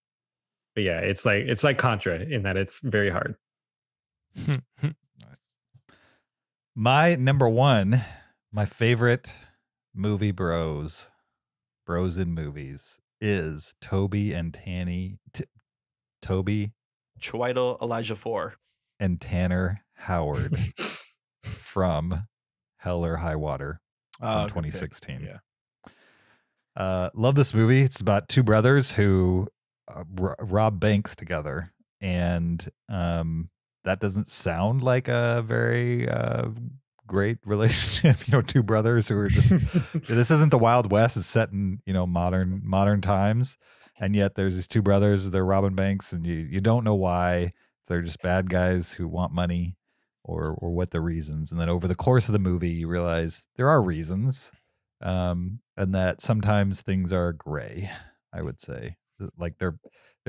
yeah, it's like Contra in that it's very hard. Nice. My number 1, my favorite movie bros in movies is Toby and Toby Chiwetel Ejiofor and Tanner Howard from Hell or High Water from 2016. Yeah. Love this movie. It's about two brothers who rob banks together, and that doesn't sound like a very great relationship. Two brothers who are just this isn't the Wild West. It's set in modern times, and yet there's these two brothers. They're robbing banks, and you don't know why. They're just bad guys who want money, or what the reasons. And then over the course of the movie, you realize there are reasons, and that sometimes things are gray. I would say, like they're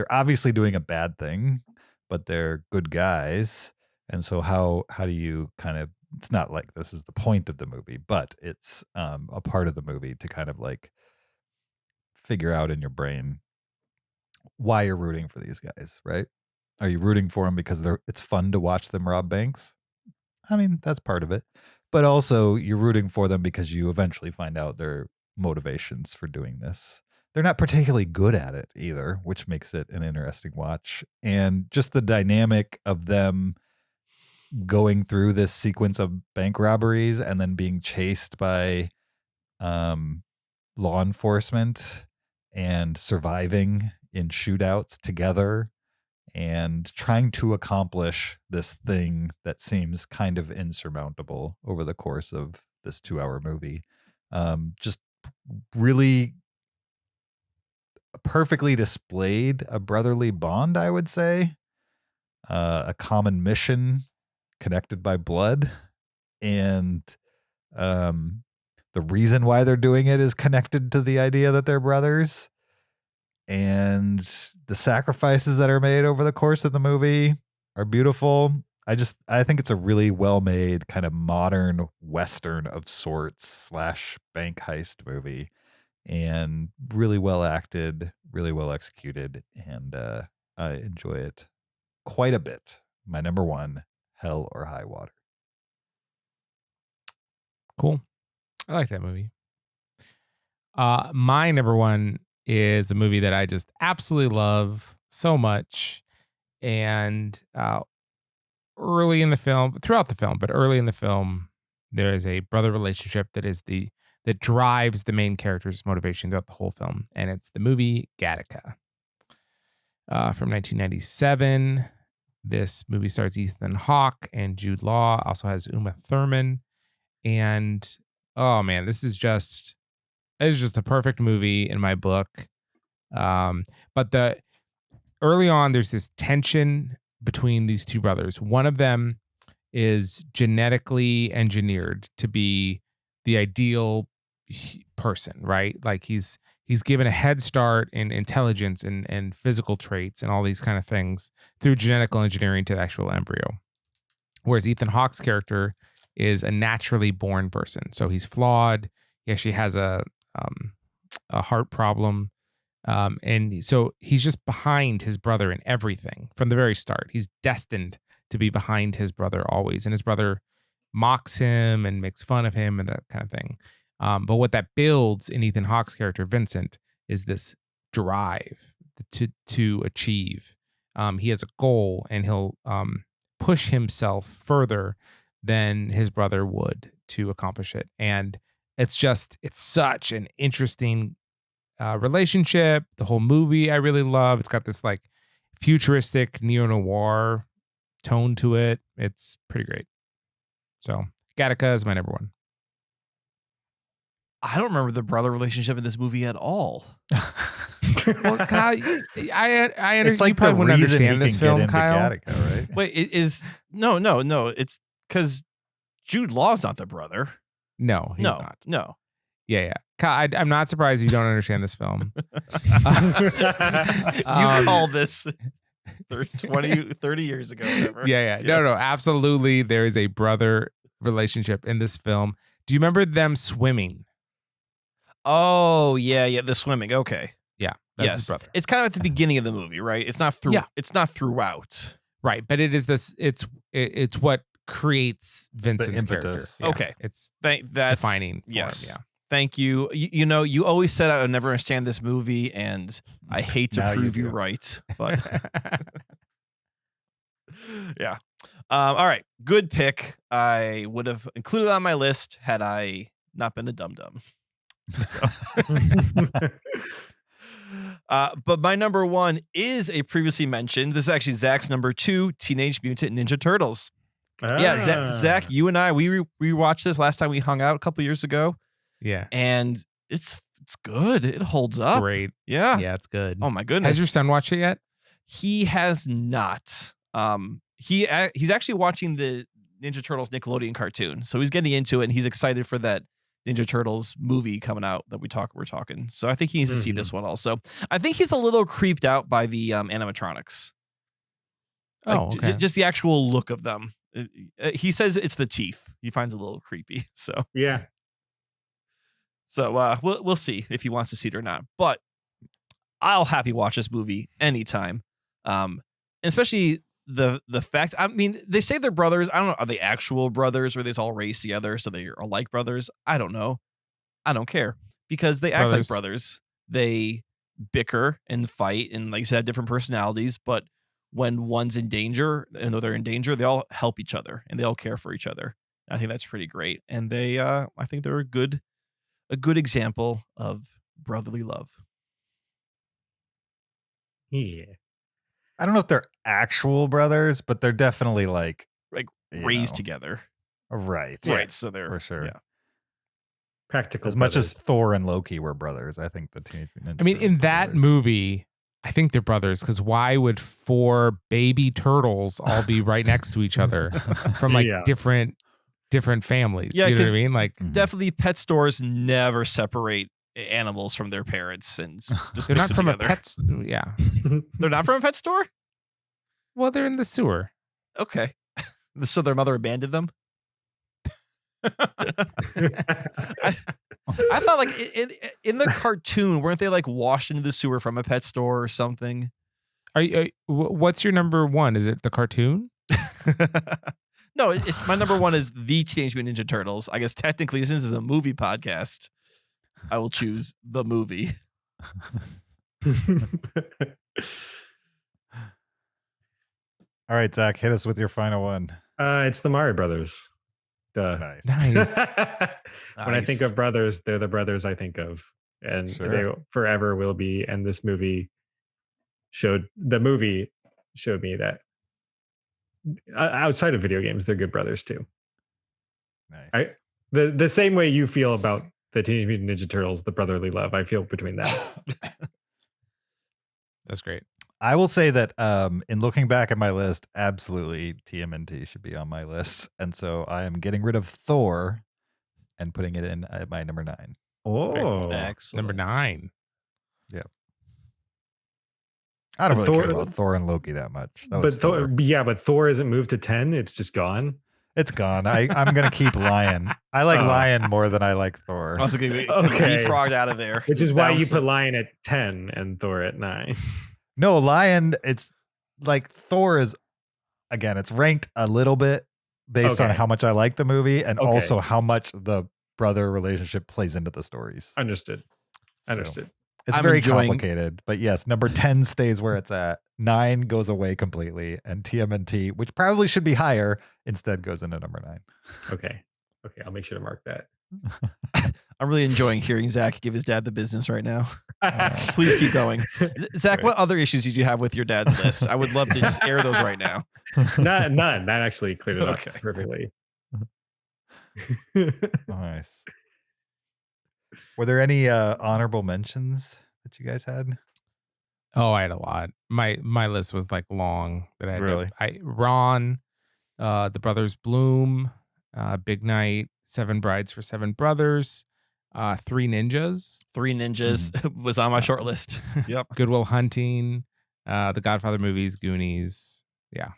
obviously doing a bad thing, but they're good guys. And so how do you kind of, it's not like this is the point of the movie, but it's a part of the movie to kind of like figure out in your brain why you're rooting for these guys, right? Are you rooting for them because it's fun to watch them rob banks? I mean, that's part of it. But also you're rooting for them because you eventually find out their motivations for doing this. They're not particularly good at it either, which makes it an interesting watch. And just the dynamic of them going through this sequence of bank robberies and then being chased by law enforcement and surviving in shootouts together and trying to accomplish this thing that seems kind of insurmountable over the course of this 2-hour movie. Just really perfectly displayed a brotherly bond, I would say. A common mission connected by blood, and the reason why they're doing it is connected to the idea that they're brothers, and the sacrifices that are made over the course of the movie are beautiful. I think it's a really well-made kind of modern Western of sorts / bank heist movie, and really well acted, really well executed, and I enjoy it quite a bit. My number 1, Hell or High Water. Cool. I like that movie. My number one is a movie that I just absolutely love so much. And early in the film, throughout the film, but early in the film, there is a brother relationship that drives the main character's motivation throughout the whole film. And it's the movie Gattaca from 1997. This movie stars Ethan Hawke and Jude Law. Also has Uma Thurman. And oh man, this is just the perfect movie in my book. But early on, there's this tension between these two brothers. One of them is genetically engineered to be the ideal person, right? Like he's given a head start in intelligence and physical traits and all these kind of things through genetical engineering to the actual embryo. Whereas Ethan Hawke's character is a naturally born person. So he's flawed. He actually has a heart problem. And so he's just behind his brother in everything from the very start. He's destined to be behind his brother always. And his brother mocks him and makes fun of him and that kind of thing. But what that builds in Ethan Hawke's character, Vincent, is this drive to achieve. He has a goal and he'll push himself further than his brother would to accomplish it. And it's such an interesting relationship. The whole movie I really love. It's got this like futuristic neo-noir tone to it. It's pretty great. So Gattaca is my number one. I don't remember the brother relationship in this movie at all. Well, Kyle, I understand. It's like you probably wouldn't understand this film, Kyle. Gattaca, right? Wait, no. It's because Jude Law's not the brother. No, he's not. No. Yeah. Kyle, I'm not surprised you don't understand this film. You called this 30 years ago, whatever. Yeah. No, absolutely. There is a brother relationship in this film. Do you remember them swimming? Oh, yeah, the swimming. Okay. Yeah, that's his brother. It's kind of at the beginning of the movie, right? It's not through. Yeah. It's not throughout. Right, but it is this. It's what creates Vincent's character. impetus. Yeah, Okay. it's That's defining. For yes. him, yeah. Thank you. You always said I would never understand this movie, and I hate to Now you prove you do. right, but yeah. All right, good pick. I would have included it on my list had I not been a dum-dum. But my number one is a previously mentioned. This is actually Zach's number two, Teenage Mutant Ninja Turtles. Yeah, Zach, you and I, we rewatched this last time we hung out a couple years ago. Yeah, And it's good. It holds it's up. great. Yeah. Yeah, it's good. Oh my goodness. Has your son watched it yet? He has not. He's actually watching the Ninja Turtles Nickelodeon cartoon, so he's getting into it, and he's excited for that Ninja Turtles movie coming out that we're talking. So I think he needs to see this one also. I think he's a little creeped out by the animatronics. Like, Oh, okay. just the actual look of them. He says it's the teeth. He finds it a little creepy. So Yeah. we'll see if he wants to see it or not. But I'll happy watch this movie anytime. Especially the fact, I mean, they say they're brothers. I don't know, are they actual brothers or they all race together so they are like brothers? I don't know. I don't care because they act like brothers. They bicker and fight and, like you said, have different personalities, but when one's in danger and though they're in danger, they all help each other and they all care for each other. I think that's pretty great. And they I think they're a good example of brotherly love. Yeah. I don't know if they're actual brothers, but they're definitely like you Raised know, together. Right. Right. So they're For sure. Yeah. Practical. As much as brothers. Thor and Loki were brothers, I think the Teenage Mutant Ninja I mean, Turtles in were that brothers. movie, I think they're brothers because why would 4 baby turtles all be right next to each other from like Yeah. different families? Yeah, you know what I 'cause- mean? Like Mhm. Definitely pet stores never separate animals from their parents and just they're mix not them from a together. pet. Yeah. They're not from a pet store? Well, they're in the sewer. Okay. So their mother abandoned them? I thought like in the cartoon, weren't they like washed into the sewer from a pet store or something? What's your number one? Is it the cartoon? No, it's my number one is the Teenage Mutant Ninja Turtles. I guess technically, since this is a movie podcast, I will choose the movie. All right, Zach, hit us with your final one. It's the Mario Brothers. Duh. Nice. Nice. When I think of brothers, they're the brothers I think of, and Sure. they forever will be. And this movie showed me that outside of video games, they're good brothers too. Nice. The same way you feel about the Teenage Mutant Ninja Turtles, the brotherly love I feel between them. That's great. I will say that in looking back at my list, absolutely TMNT should be on my list. And so I am getting rid of Thor and putting it in at my number 9. Oh, Excellent. Number 9. I don't But really Thor- care about Thor and Loki that much. That but was Thor, filler. but Thor isn't moved to 10. It's just gone. It's gone. I'm going to keep Lion. I like Oh. Lion more than I like Thor. I was going to Okay. leapfrogged out of there. Which is why you Bounce it. put Lion at 10 and Thor at 9. No, Lion, it's like Thor is, again, it's ranked a little bit based on Okay. how much I like the movie and Okay. also how much the brother relationship plays into the stories. Understood. So, Understood. it's I'm very enjoying- complicated, but yes, number 10 stays where it's at. 9 goes away completely, and TMNT, which probably should be higher, instead goes into number 9. Okay. I'll make sure to mark that. I'm really enjoying hearing Zach give his dad the business right now. Please keep going. Zach, Right. what other issues did you have with your dad's list? I would love to just air those right now. None. That actually cleared it up Okay. perfectly. Nice. Were there any honorable mentions that you guys had? Oh, I had a lot. My list was like long that I had Really? Ron, the brothers Bloom, Big Night, 7 Brides for 7 Brothers, 3 Ninjas, Three Ninjas was on my short list. Yep. Goodwill Hunting, the Godfather movies, Goonies. Yeah.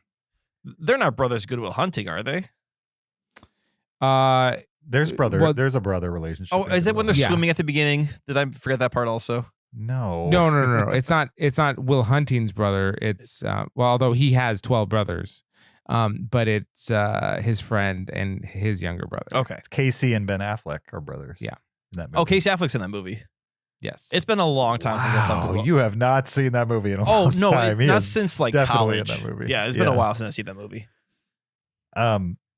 They're not brothers Goodwill Hunting, are they? There's well- there's a brother relationship. Oh, in is it when they're Goodwill. Yeah. swimming at the beginning? Did I forget that part also? No. No. It's not Will Hunting's brother. It's well, although he has 12 brothers. But it's his friend and his younger brother. Okay. It's Casey and Ben Affleck are brothers. Yeah. In that movie. Oh, Casey Affleck's in that movie. Yes. It's been a long time since I saw Wow, Goodwill. you have not seen that movie in a Oh long no, time. He not is since like definitely in college. that movie. Yeah, it's been a Yeah. while since I've seen that movie.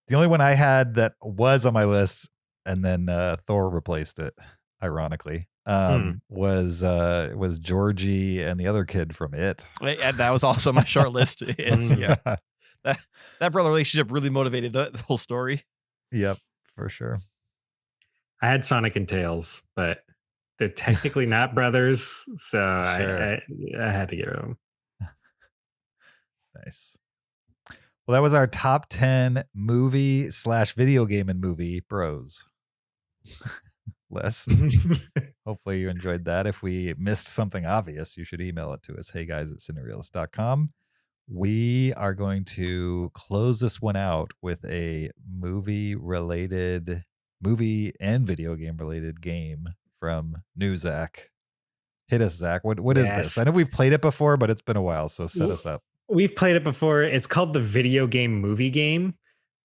The only one I had that was on my list, and then Thor replaced it, ironically, was Georgie and the other kid from It. And that was also my short list. It's that brother relationship really motivated the whole story. Yep, for sure. I had Sonic and Tails, but they're technically not brothers, so Sure. I had to get rid of them. Nice. Well, that was our top 10 movie/video game and movie bros list. Hopefully you enjoyed that. If we missed something obvious, you should email it to us, heyguys@cinereelists.com. We are going to close this one out with a movie and video game related game from new Zach. Hit us, Zach. What is this? Yes. I know we've played it before, but it's been a while, so set us up. We've played it before. It's called the video game movie game,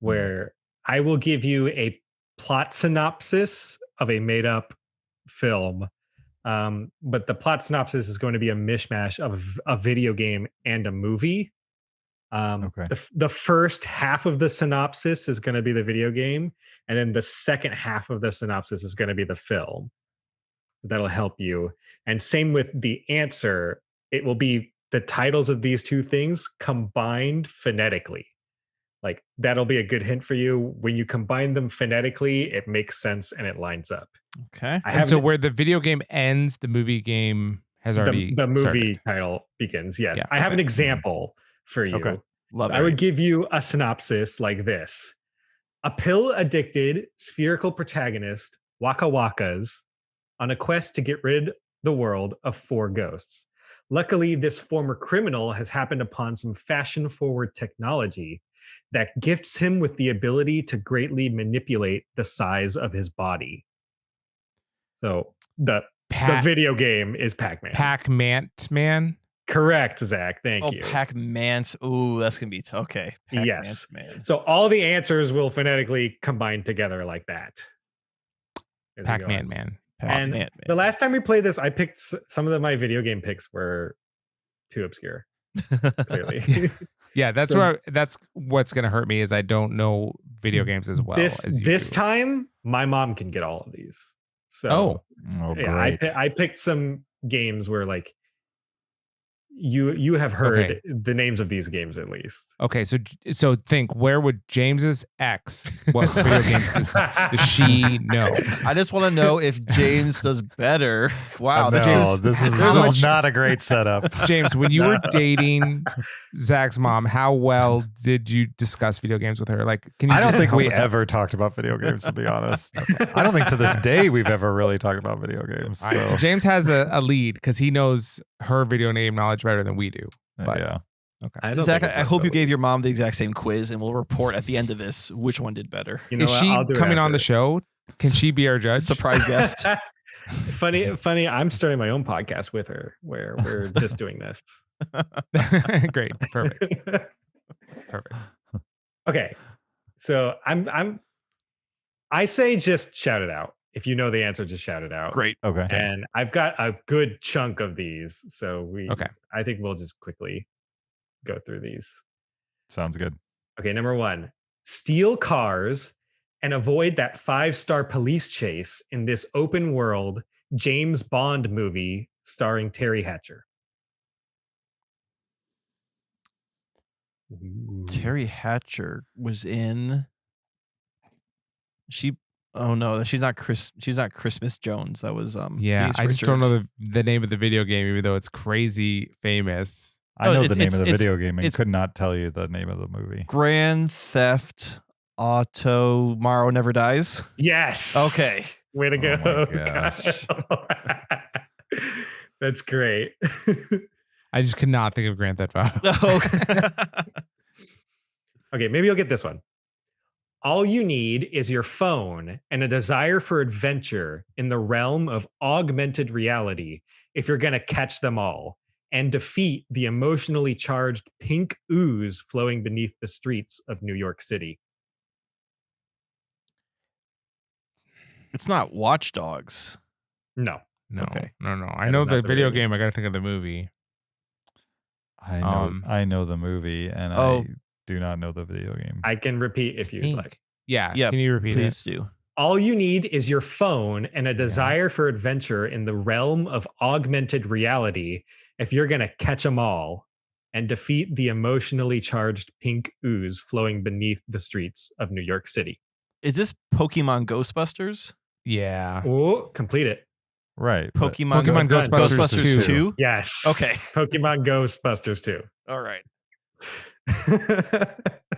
where I will give you a plot synopsis of a made up film. But the plot synopsis is going to be a mishmash of a video game and a movie. Okay. The first half of the synopsis is going to be the video game, and then the second half of the synopsis is going to be the film. That'll help you. And same with the answer. It will be the titles of these two things combined phonetically. Like that'll be a good hint for you. When you combine them phonetically, it makes sense and it lines up. Okay. and so where the video game ends, the movie game has already the movie started. title begins. Yes. Yeah, I have an okay. example for you. Okay. Love it. I would give you a synopsis like this. A pill-addicted spherical protagonist, Waka Wakas, on a quest to get rid the world of 4 ghosts. Luckily, this former criminal has happened upon some fashion-forward technology that gifts him with the ability to greatly manipulate the size of his body. So the video game is Pac-Man. Pac-Man. Correct, Zach. Thank Oh, you. Pac-Man. Ooh, that's gonna be okay. Pac-Man Yes. Man. So all the answers will phonetically combine together like that. as we go Pac-Man on. Man. And Pac-Man the Man. last time we played this, I picked some of my video game picks were too obscure. Clearly. Yeah, that's So- that's what's gonna hurt me is I don't know video games as well this as you this do. time, my mom can get all of these. So Oh, Oh, yeah, great. I picked some games where like you have heard Okay. the names of these games at least. okay. So think, where would James's ex? What video games does she know? I just want to know if James does better. Wow, no, this is how much- not a great setup. James, when you were dating Zach's mom, how well did you discuss video games with her? Like, can you? I don't just think help we us out? ever talked about video games, to be honest. I don't think to this day we've ever really talked about video games. All right, So, so James has a lead because he knows her video game knowledge better than we do. But yeah. okay. I don't Zach, think it's I hope you much gave your mom the exact same quiz, and we'll report at the end of this which one did better. You know Is what? she I'll do it coming on the after. show? Can she be our judge? Surprise guest. funny. I'm starting my own podcast with her where we're just doing this. Great. Perfect. Perfect. Okay, so I say just shout it out. If you know the answer, just shout it out. Great. Okay. And I've got a good chunk of these, so Okay. I think we'll just quickly go through these. Sounds good. Okay, number 1, steal cars and avoid that 5-star police chase in this open world James Bond movie starring Terry Hatcher. Terry Hatcher was in. Oh no, she's not Christmas Jones. That was Yeah, Denise I just don't know Richards. the name of the video game, even though it's crazy famous. I No, know the it's- name it's- of the it's- video game and it's- could not tell you the name of the movie. Grand Theft Auto Tomorrow Never Dies. Yes. Okay. Way to Oh go. my gosh. Kyle. That's great. I just could not think of Grand Theft Auto. Okay. Okay, maybe you'll get this one. All you need is your phone and a desire for adventure in the realm of augmented reality if you're going to catch them all and defeat the emotionally charged pink ooze flowing beneath the streets of New York City. It's not Watch Dogs. No. No, Okay. no. I That know is not the the video video game. I got to think of the movie. I know the movie and Oh. I do not know the video game. I can repeat if you'd Pink. like. Yeah. Yeah, Can you repeat it? Please do. All you need is your phone and a desire for adventure in the realm of augmented reality if you're going to catch them all and defeat the emotionally charged pink ooze flowing beneath the streets of New York City. Is this Pokemon Ghostbusters? Yeah. Oh, complete it. Right. but- Pokemon Ghostbusters Ghostbusters 2. 2. Yes. Okay. Pokemon Ghostbusters 2. All right.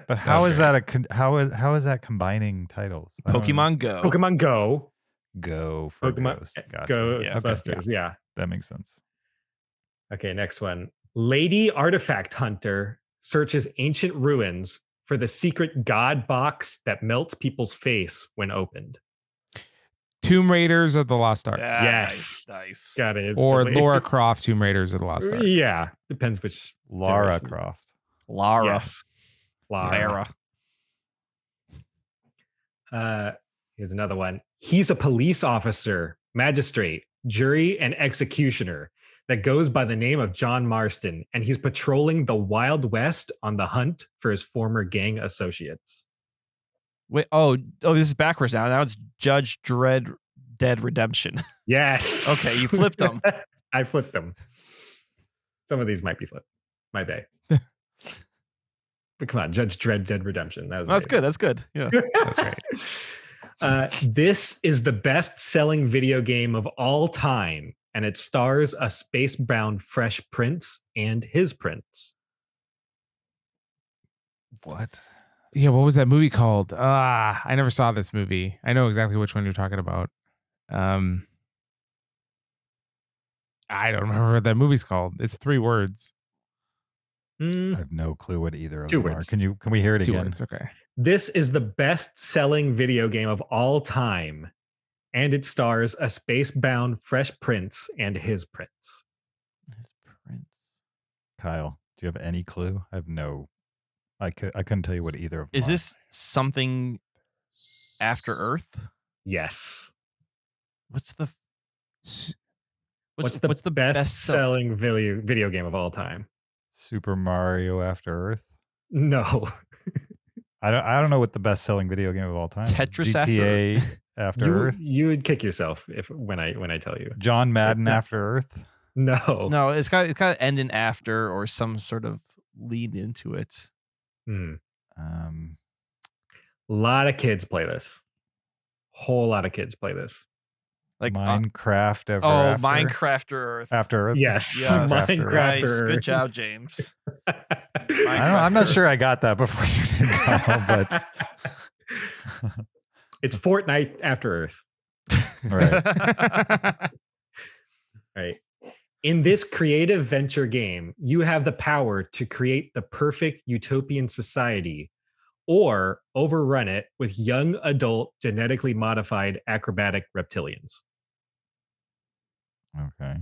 But how is Okay. that how is that combining titles? I don't Pokemon Go. Pokemon Go. Go for Pokemon Ghost. Gotcha. Ghostbusters. Yeah. That makes sense. Okay, next one. Lady Artifact Hunter searches ancient ruins for the secret god box that melts people's face when opened. Tomb Raiders of the Lost Ark. Yes. Nice. Got it. Or instantly. Laura Croft Tomb Raiders of the Lost Ark. Yeah, depends which. Lara generation. Croft. Lara. Yes. Lara. Lara. Here's another one. He's a police officer, magistrate, jury, and executioner that goes by the name of John Marston, and he's patrolling the Wild West on the hunt for his former gang associates. Wait. Oh, this is backwards now. Now it's Judge Dredd Dead Redemption. Yes. Okay, you flipped them. I flipped them. Some of these might be flipped. My bad. But come on, Judge Dredd Dead Redemption. That was That's amazing. good. That's good. Yeah. That's right. This is the best-selling video game of all time, and it stars a space-bound Fresh Prince and his prince. What? Yeah, what was that movie called? I never saw this movie. I know exactly which one you're talking about. I don't remember what that movie's called. It's 3 words. I have no clue what either of 2 them are. words. Can we hear it 2 again? words. Okay. This is the best-selling video game of all time, and it stars a space-bound Fresh Prince and his prince. His prince. Kyle, do you have any clue? I have no. I couldn't tell you what either of them Is are. this something after Earth? Yes. What's the What's the best-selling video game of all time? Super Mario After Earth? No. I don't know what the best-selling video game of all time is. Tetris GTA After Earth? You would kick yourself when I tell you. John Madden After Earth? No. No, it's got to end in after or some sort of lead into it. A Um, lot of kids play this. Whole lot of kids play this. Like Minecraft Ever oh, After? Minecraft Earth. After Earth? Yes. Yes. Minecraft Nice. Earth. Good job, James. I'm not sure I got that before you did, Kyle, but It's Fortnite After Earth. right. Right. In this creative venture game, you have the power to create the perfect utopian society or overrun it with young adult genetically modified acrobatic reptilians. Okay.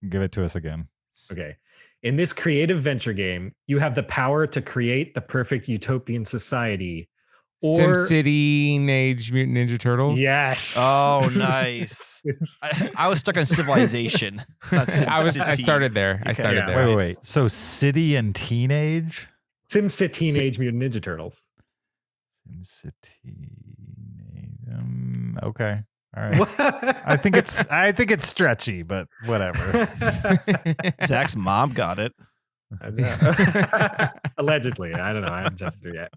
Give it to us again. Okay. In this creative venture game, you have the power to create the perfect utopian society or SimCity, Teenage Mutant Ninja Turtles. Yes. Oh, nice. I was stuck on Civilization. Not I SimCity. started there. I Okay. started Yeah. there. Wait. So City and Teenage? SimCity Teenage Mutant Ninja Turtles. SimCity. Okay. All right. I think it's stretchy, but whatever. Zach's mom got it. I know. Allegedly. I don't know. I haven't tested her yet.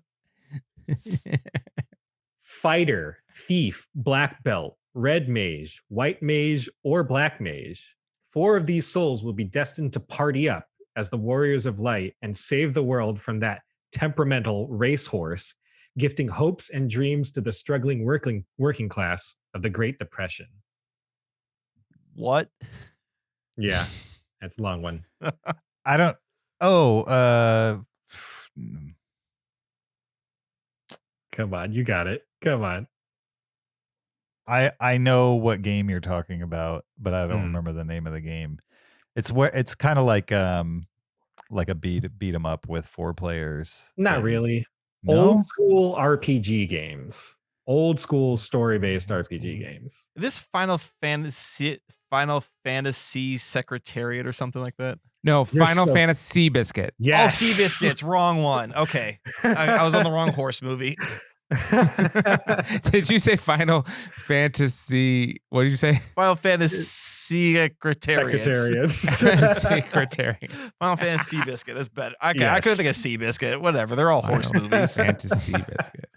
Fighter, thief, black belt, red mage, white mage, or black mage. 4 of these souls will be destined to party up as the warriors of light and save the world from that temperamental racehorse, gifting hopes and dreams to the struggling working class of the Great Depression. What? Yeah, that's a long one. I don't. Oh, Come on, you got it. Come on. I know what game you're talking about, but I don't Hmm. remember the name of the game. It's kind of like a beat 'em up with 4 players. Not really. No? Old school RPG games. Old school story-based Old RPG school. games. This Final Fantasy Secretariat or something like that? No, You're Final so- Fantasy Biscuit. Yes. Oh, Seabiscuits. Wrong one. Okay. I was on the wrong horse movie. Did you say Final Fantasy? What did you say? Final Fantasy Secretariat. Secretariat. Secretary. Final Fantasy Seabiscuit. That's better. Okay, I Yes. couldn't think of Seabiscuit. Whatever. They're all horse Final movies. Fantasy Biscuit.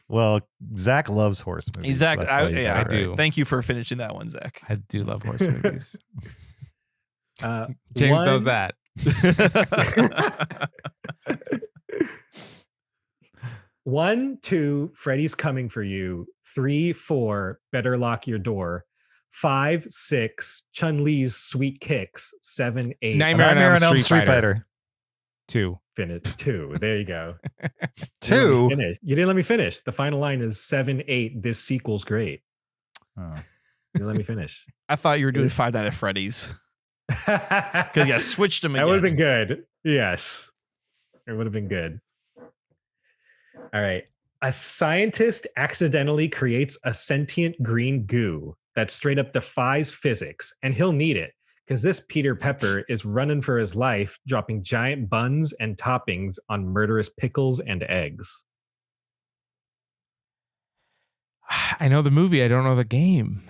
Well, Zach loves horse movies. Exactly. That's why you Yeah, got I it do. right. Thank you for finishing that one, Zach. I do love horse movies. Uh, James knows one- that. 1, 2, Freddy's coming for you. 3, 4, better lock your door. 5, 6, Chun-Li's sweet kicks. 7, 8. Nightmare on Nightmare on Elm Street Street Fighter. Fighter. 2. Finish 2. There you go. 2. You didn't let me finish. The final line is 7, 8. This sequel's great. Oh. You didn't let me finish. I thought you were doing Five Nights at Freddy's because you switched them again. That would have been good. Yes. It would have been good. All right. A scientist accidentally creates a sentient green goo that straight up defies physics, and he'll need it because this Peter Pepper is running for his life, dropping giant buns and toppings on murderous pickles and eggs. I know the movie. I don't know the game.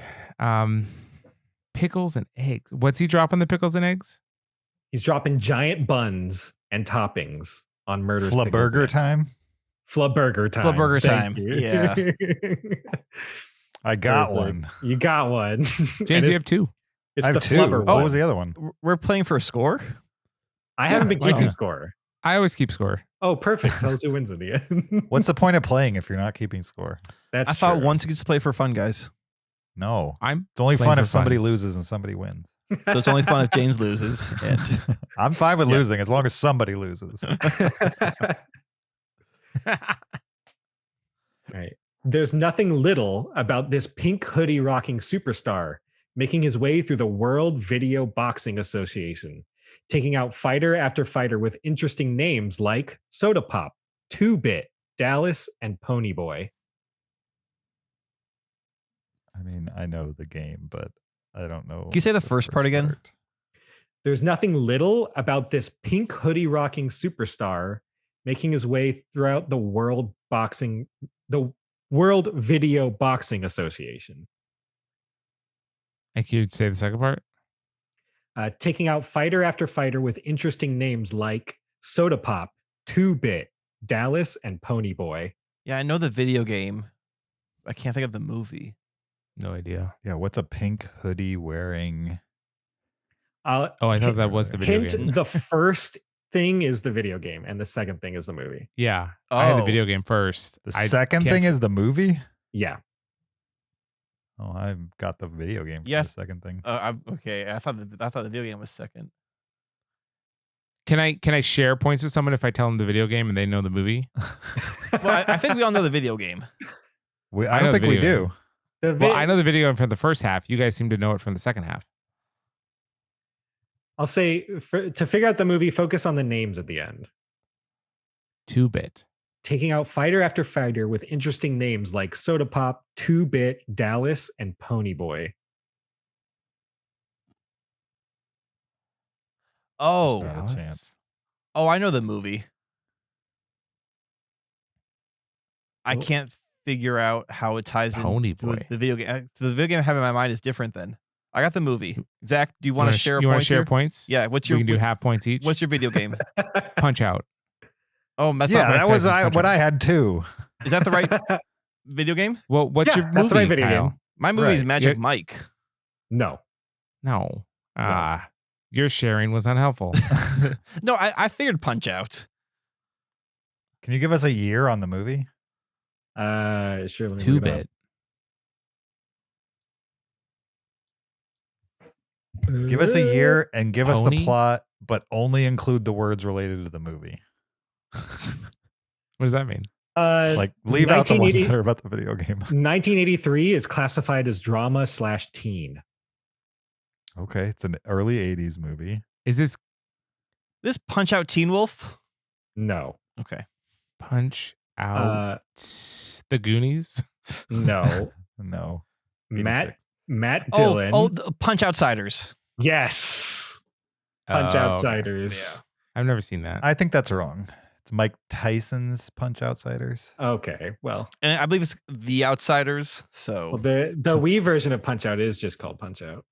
Pickles and eggs. What's he dropping the pickles and eggs? He's dropping giant buns and toppings on murderous pickles and Flubburger eggs. time. Flubburger time. Flubburger Thank time. you. Yeah. I got Perfect. one. You got one. James, you have 2. It's I have the 2. flubber What one. was the other one? We're playing for a score? I haven't been why keeping not? score. I always keep score. Oh, perfect. Tell us who wins in the end. What's the point of playing if you're not keeping score? That's I thought true. once gets to play for fun, guys. No. I'm It's only Playing fun for if somebody fun. loses and somebody wins. So it's only fun if James loses. And I'm fine with Yeah. losing as long as somebody loses. Right. There's nothing little about this pink hoodie rocking superstar. making his way through the World Video Boxing Association, taking out fighter after fighter with interesting names like Soda Pop, 2-Bit, Dallas, and Pony Boy. I mean, I know the game, but I don't know. Can you say the first part again? There's nothing little about this pink hoodie rocking superstar making his way throughout the World Video Boxing Association. And can you say the second part? Taking out fighter after fighter with interesting names like Soda Pop, 2-Bit, Dallas, and Pony Boy. Yeah, I know the video game. I can't think of the movie. No idea. Yeah, what's a pink hoodie wearing? I thought that was the video Hint, game. the first thing is the video game, and the second thing is the movie. Yeah, I had the video game first. The second thing is the movie? Yeah. Oh, I've got the video game for Yeah. the second thing. Okay. I thought the video game was second. Can I share points with someone if I tell them the video game and they know the movie? Well, I think we all know the video game. I don't know think the we video do. Well, I know the video game from the first half. You guys seem to know it from the second half. I'll say to figure out the movie, focus on the names at the end. 2-Bit. Taking out fighter after fighter with interesting names like Soda Pop, 2-Bit, Dallas, and Pony Boy. Oh, Not a chance. oh, I know the movie. I can't figure out how it ties in. Pony to Boy. The video game. The video game I have in my mind is different then. I got the movie. Zach, do you want to share a You point? want to share here? points? Yeah. What's We your can do half points each. What's your video game? Punch Out? Oh, that's Yeah, not that was Tyson's Punch what Out. I had too. Is that the right video game? Well, what's Yeah, your that's the right movie, video Kyle? game. My movie is Right. Magic Yeah. Mike. No. No. Your sharing was unhelpful. No, I figured Punch Out. Can you give us a year on the movie? Sure. Let me look it up. 2-Bit. Give us a year and give us the Pony? plot, but only include the words related to the movie. What does that mean? Like, leave out the ones 1980 that are about the video game. 1983 is classified as drama/teen. Okay, it's an early 80s movie. Is this This Punch Out Teen Wolf. No. Okay. Punch Out the Goonies? No. No. Matt Oh, Dillon. the Punch Outsiders. Yes. Punch Oh, okay. Outsiders. Yeah. I've never seen that. I think that's wrong. It's Mike Tyson's Punch Outsiders. Okay. Well, And I believe it's The Outsiders. So the Wii version of Punch Out is just called Punch Out.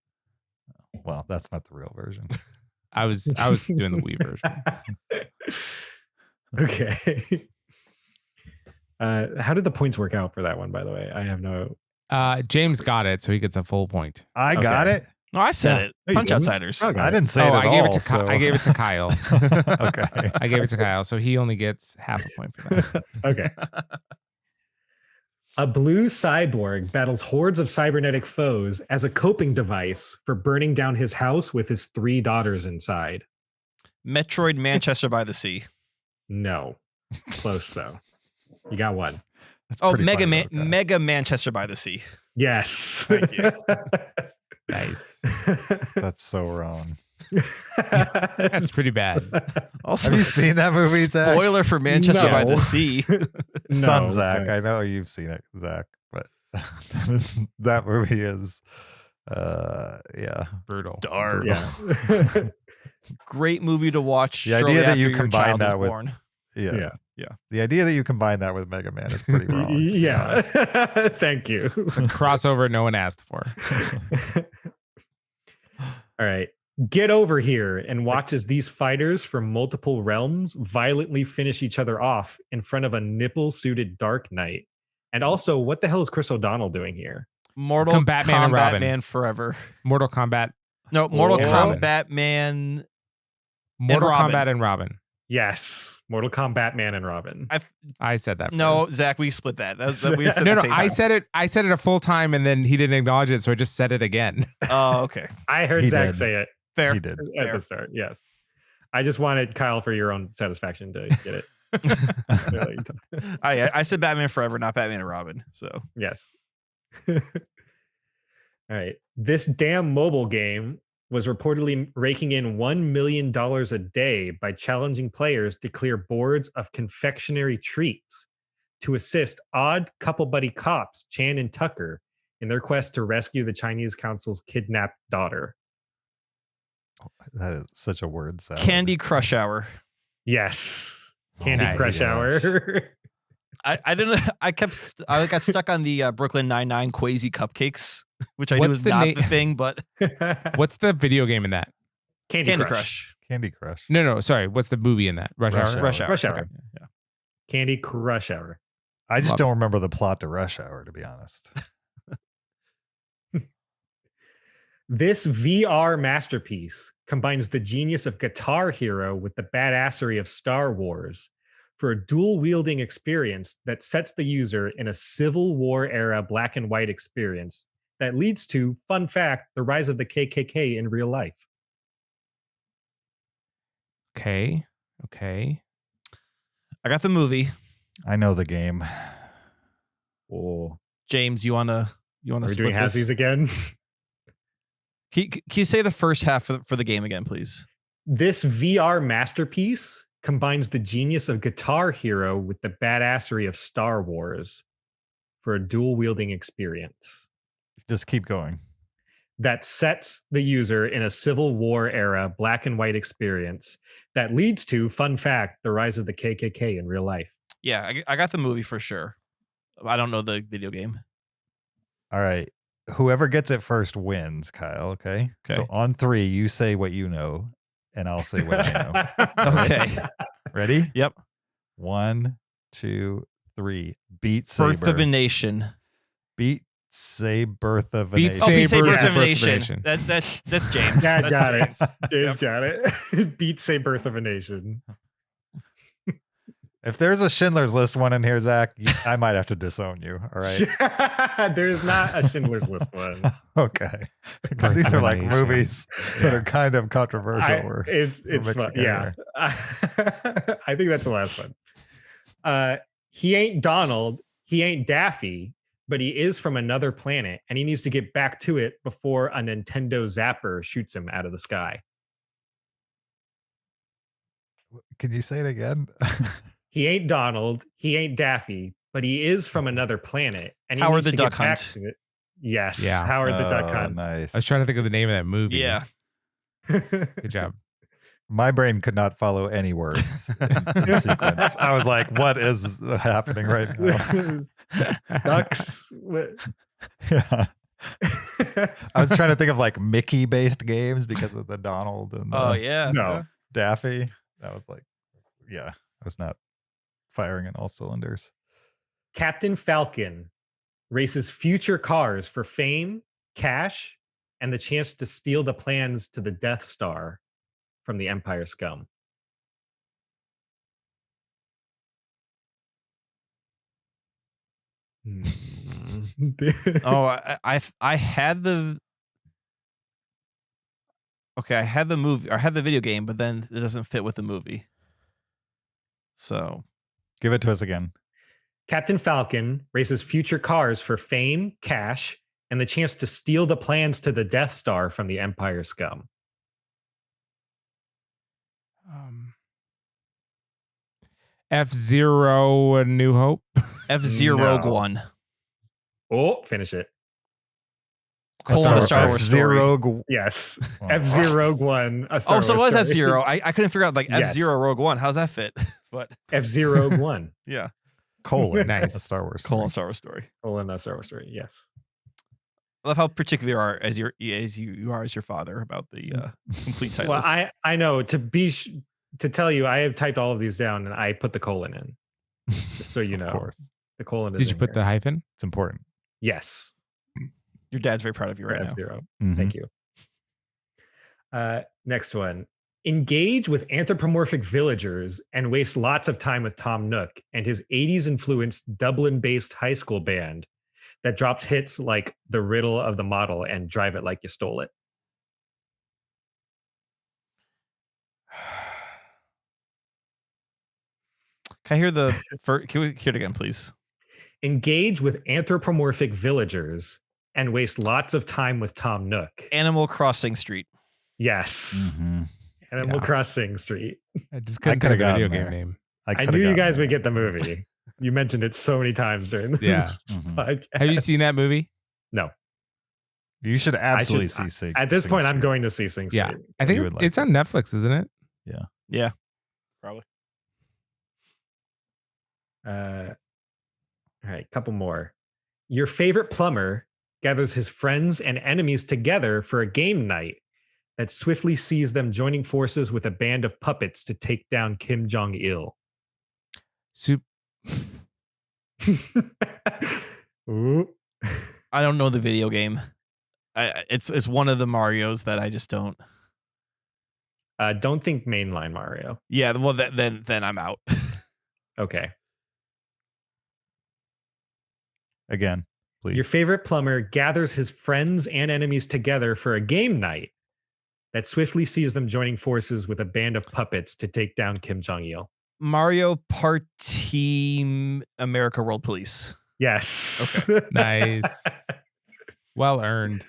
Well, that's not the real version. I was doing the Wii version. Okay. How did the points work out for that one, by the way? I have no. James got it, so he gets a full point. I got Okay. it. no, I said Yeah. it. No, you Punch didn't. Outsiders. Okay. I didn't say it Oh, at I gave all. it to so- I gave it to Kyle. Okay. I gave it to Kyle, so he only gets half a point for that. Okay. A blue cyborg battles hordes of cybernetic foes as a coping device for burning down his house with his 3 daughters inside. Metroid Manchester by the Sea. No. Close though. You got one. That's Oh, pretty Mega funny, though, okay. Mega Manchester by the Sea. Yes. Thank you. Nice. That's so wrong. That's pretty bad. Also, Have you seen that movie, Zach? spoiler for Manchester by No. the Sea. Son, No, Zach. but- I know you've seen it, Zach, but that movie is, yeah. Brutal. Dark. Yeah. Great movie to watch. The shortly idea that after you your combine child is that with- born. Yeah. Yeah. The idea that you combine that with Mega Man is pretty wrong. Yeah. Thank you. A crossover no one asked for. All right. Get over here and watch as these fighters from multiple realms violently finish each other off in front of a nipple-suited Dark Knight. And also, what the hell is Chris O'Donnell doing here? Mortal Come Batman and Kombat Robin. Man Forever. Mortal Kombat. No, Mortal Oh. Kombat Man. Mortal Robin. Kombat and Robin. Yes, Mortal Kombat Man and Robin. I said that. No, first. Zach, we split that. We said No, the no. same I time. said it. I said it a full time, and then he didn't acknowledge it, so I just said it again. Oh, okay. I heard He Zach did. say it Fair. He did. at Fair. the start. Yes. I just wanted Kyle for your own satisfaction to get it. I said Batman Forever, not Batman and Robin. So Yes. All right. This damn mobile game was reportedly raking in $1 million a day by challenging players to clear boards of confectionery treats to assist odd couple buddy cops Chan and Tucker in their quest to rescue the Chinese council's kidnapped daughter. That is such a word salad. Candy Crush Hour. Yes. Candy nice. Crush Hour. I didn't. I got stuck on the Brooklyn Nine-Nine Quasi cupcakes, which I knew was not the thing. But What's the video game in that? Candy Crush. Crush. Candy Crush. No, sorry. What's the movie in that? Rush Hour? Rush Hour. Rush Hour. Okay. Yeah. Candy Crush Hour. I just Love don't remember the plot to Rush Hour, to be honest. This VR masterpiece combines the genius of Guitar Hero with the badassery of Star Wars for a dual-wielding experience that sets the user in a Civil War era black and white experience that leads to, fun fact, the rise of the KKK in real life. Okay. I got the movie. I know the game. Oh, James, you wanna are we split doing this? halvesies again? Can you say the first half for the game again, please? This VR masterpiece combines the genius of Guitar Hero with the badassery of Star Wars for a dual-wielding experience Just keep going. that sets the user in a Civil War era black and white experience that leads to, fun fact, the rise of the KKK in real life. Yeah, I got the movie for sure. I don't know the video game. All right. Whoever gets it first wins, Kyle. Okay. Okay. So on 3, you say what you know, and I'll say what I know. Okay. Ready? Yep. 1, 2, 3. Beat Saber. Birth of a Nation. Beat say Birth of a Beat Nation. Oh, Beat Saber Saber is Birth of a Birth of a Nation. Nation. That's James. Yeah, That's got it. James. James got it. Beat Say Birth of a Nation. If there's a Schindler's List one in here, Zach, I might have to disown you. All right. There's not a Schindler's List one. Okay. Because these are like Combination. movies that are kind of controversial. It's mixing fun. it Yeah. I think that's the last one. He ain't Donald. He ain't Daffy, but he is from another planet, and he needs to get back to it before a Nintendo Zapper shoots him out of the sky. Can you say it again? He ain't Donald. He ain't Daffy, but he is from another planet, and he Howard needs the to Duck get back Hunt. to it. Yes, Yeah. Howard the Duck Oh, Hunt. Nice. I was trying to think of the name of that movie. Yeah. Good job. My brain could not follow any words in sequence. I was like, what is happening right now? Ducks. Yeah. I was trying to think of like Mickey based games because of the Donald and the Oh yeah. No. Daffy. I was like, yeah, I was not firing in all cylinders. Captain Falcon races future cars for fame, cash, and the chance to steal the plans to the Death Star from the Empire scum. Oh, I had the. Okay, I had the movie. I had the video game, but then it doesn't fit with the movie. So Give it to us again. Captain Falcon races future cars for fame, cash, and the chance to steal the plans to the Death Star from the Empire scum. F-Zero, A New Hope. F-Zero No. Rogue One. Oh, finish it. A Star Wars F-Zero. Yes. Oh. F-Zero Rogue One. A Star Oh, so it Wars was story. F-Zero. I couldn't figure out like Yes. F-Zero Rogue One. How's that fit? But F-Zero Rogue One. yeah, Colon. Nice. A Star Wars. Colon story. Star Wars story. A Star Wars story. Yes. I love how particular you are as you are as your father about the complete titles. Well, I know to tell you, I have typed all of these down and I put the colon in, just so you know. Of course. The colon is Did you in put here. the hyphen? It's important. Yes. Your dad's very proud of you For right now. F-Zero. Mhm. Thank you. Next one. Engage with anthropomorphic villagers and waste lots of time with Tom Nook and his 80s influenced Dublin based high school band that drops hits like The Riddle of the Model and Drive It Like You Stole It. Can I hear can we hear it again, please? Engage with anthropomorphic villagers and waste lots of time with Tom Nook? Animal Crossing Street. Yes. Mhm. Animal Crossing Street. I just couldn't coulda think of the video gotten game there. name. I knew you guys would get the movie. You mentioned it so many times during this Yeah. podcast. Have you seen that movie? No. You should absolutely see At Sing this point, I'm Street. going to see Sing Street. Yeah. I think You would like it's on Netflix, isn't it? Yeah, probably. All right, couple more. Your favorite plumber gathers his friends and enemies together for a game night that swiftly sees them joining forces with a band of puppets to take down Kim Jong-il. Soup. Ooh. I don't know the video game. It's one of the Marios that I just don't. Don't think mainline Mario. Yeah, well then I'm out. Okay. Again, please. Your favorite plumber gathers his friends and enemies together for a game night that swiftly sees them joining forces with a band of puppets to take down Kim Jong-il. Mario Party America World Police. Yes. Okay. Nice. Well earned.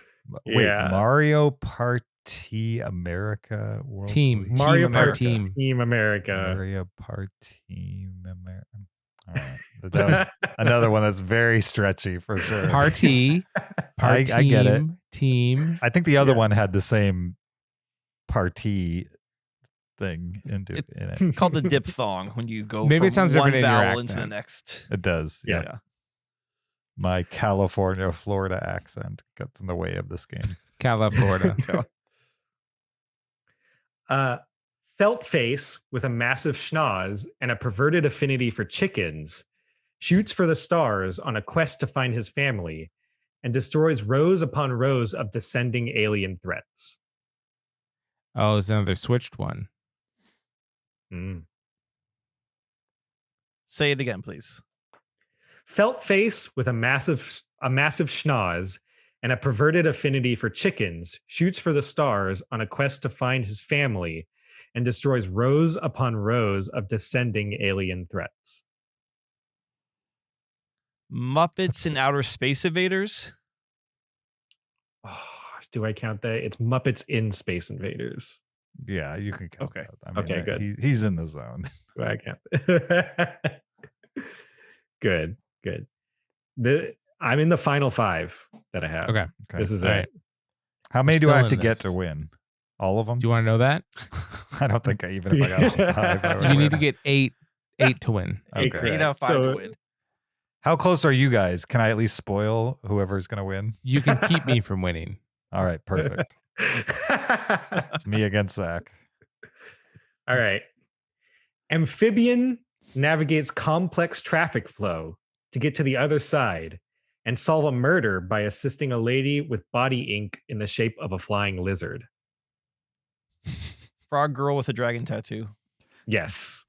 Wait, Yeah. Mario Party America World Team. Police? Mario Team Party America. Team. Team America. Mario Party America. All right. That was another one that's very stretchy for sure. Party. I get it. Team. I think the other Yeah. one had the same party thing in It's it. called the diphthong when you go Maybe from it sounds one different in your vowel into the accent. next. It does. Yeah. Yeah. My California, Florida accent gets in the way of this game. Cala, Florida. Felt face with a massive schnoz and a perverted affinity for chickens shoots for the stars on a quest to find his family and destroys rows upon rows of descending alien threats. Oh, it's another switched one. Mm. Say it again, please. Felt face with a massive schnoz and a perverted affinity for chickens shoots for the stars on a quest to find his family and destroys rows upon rows of descending alien threats. Muppets and Outer Space Invaders. Oh, do I count that? It's Muppets in Space Invaders. Yeah, you can count Okay. that. Okay, good. He's in the zone. Do I count? Good. I'm in the final 5 that I have. Okay. Okay. This is All it. right. How many We're do I have still to in get this. to win? All of them? Do you want to know that? I don't think even if I got all 5, I would You need win. to get 8 to win. Eight Okay. 8 out of 5 So- to win. How close are you guys? Can I at least spoil whoever's going to win? You can keep me from winning. All right, perfect. It's me against Zach. All right. Amphibian navigates complex traffic flow to get to the other side and solve a murder by assisting a lady with body ink in the shape of a flying lizard. Frog girl with a dragon tattoo. Yes.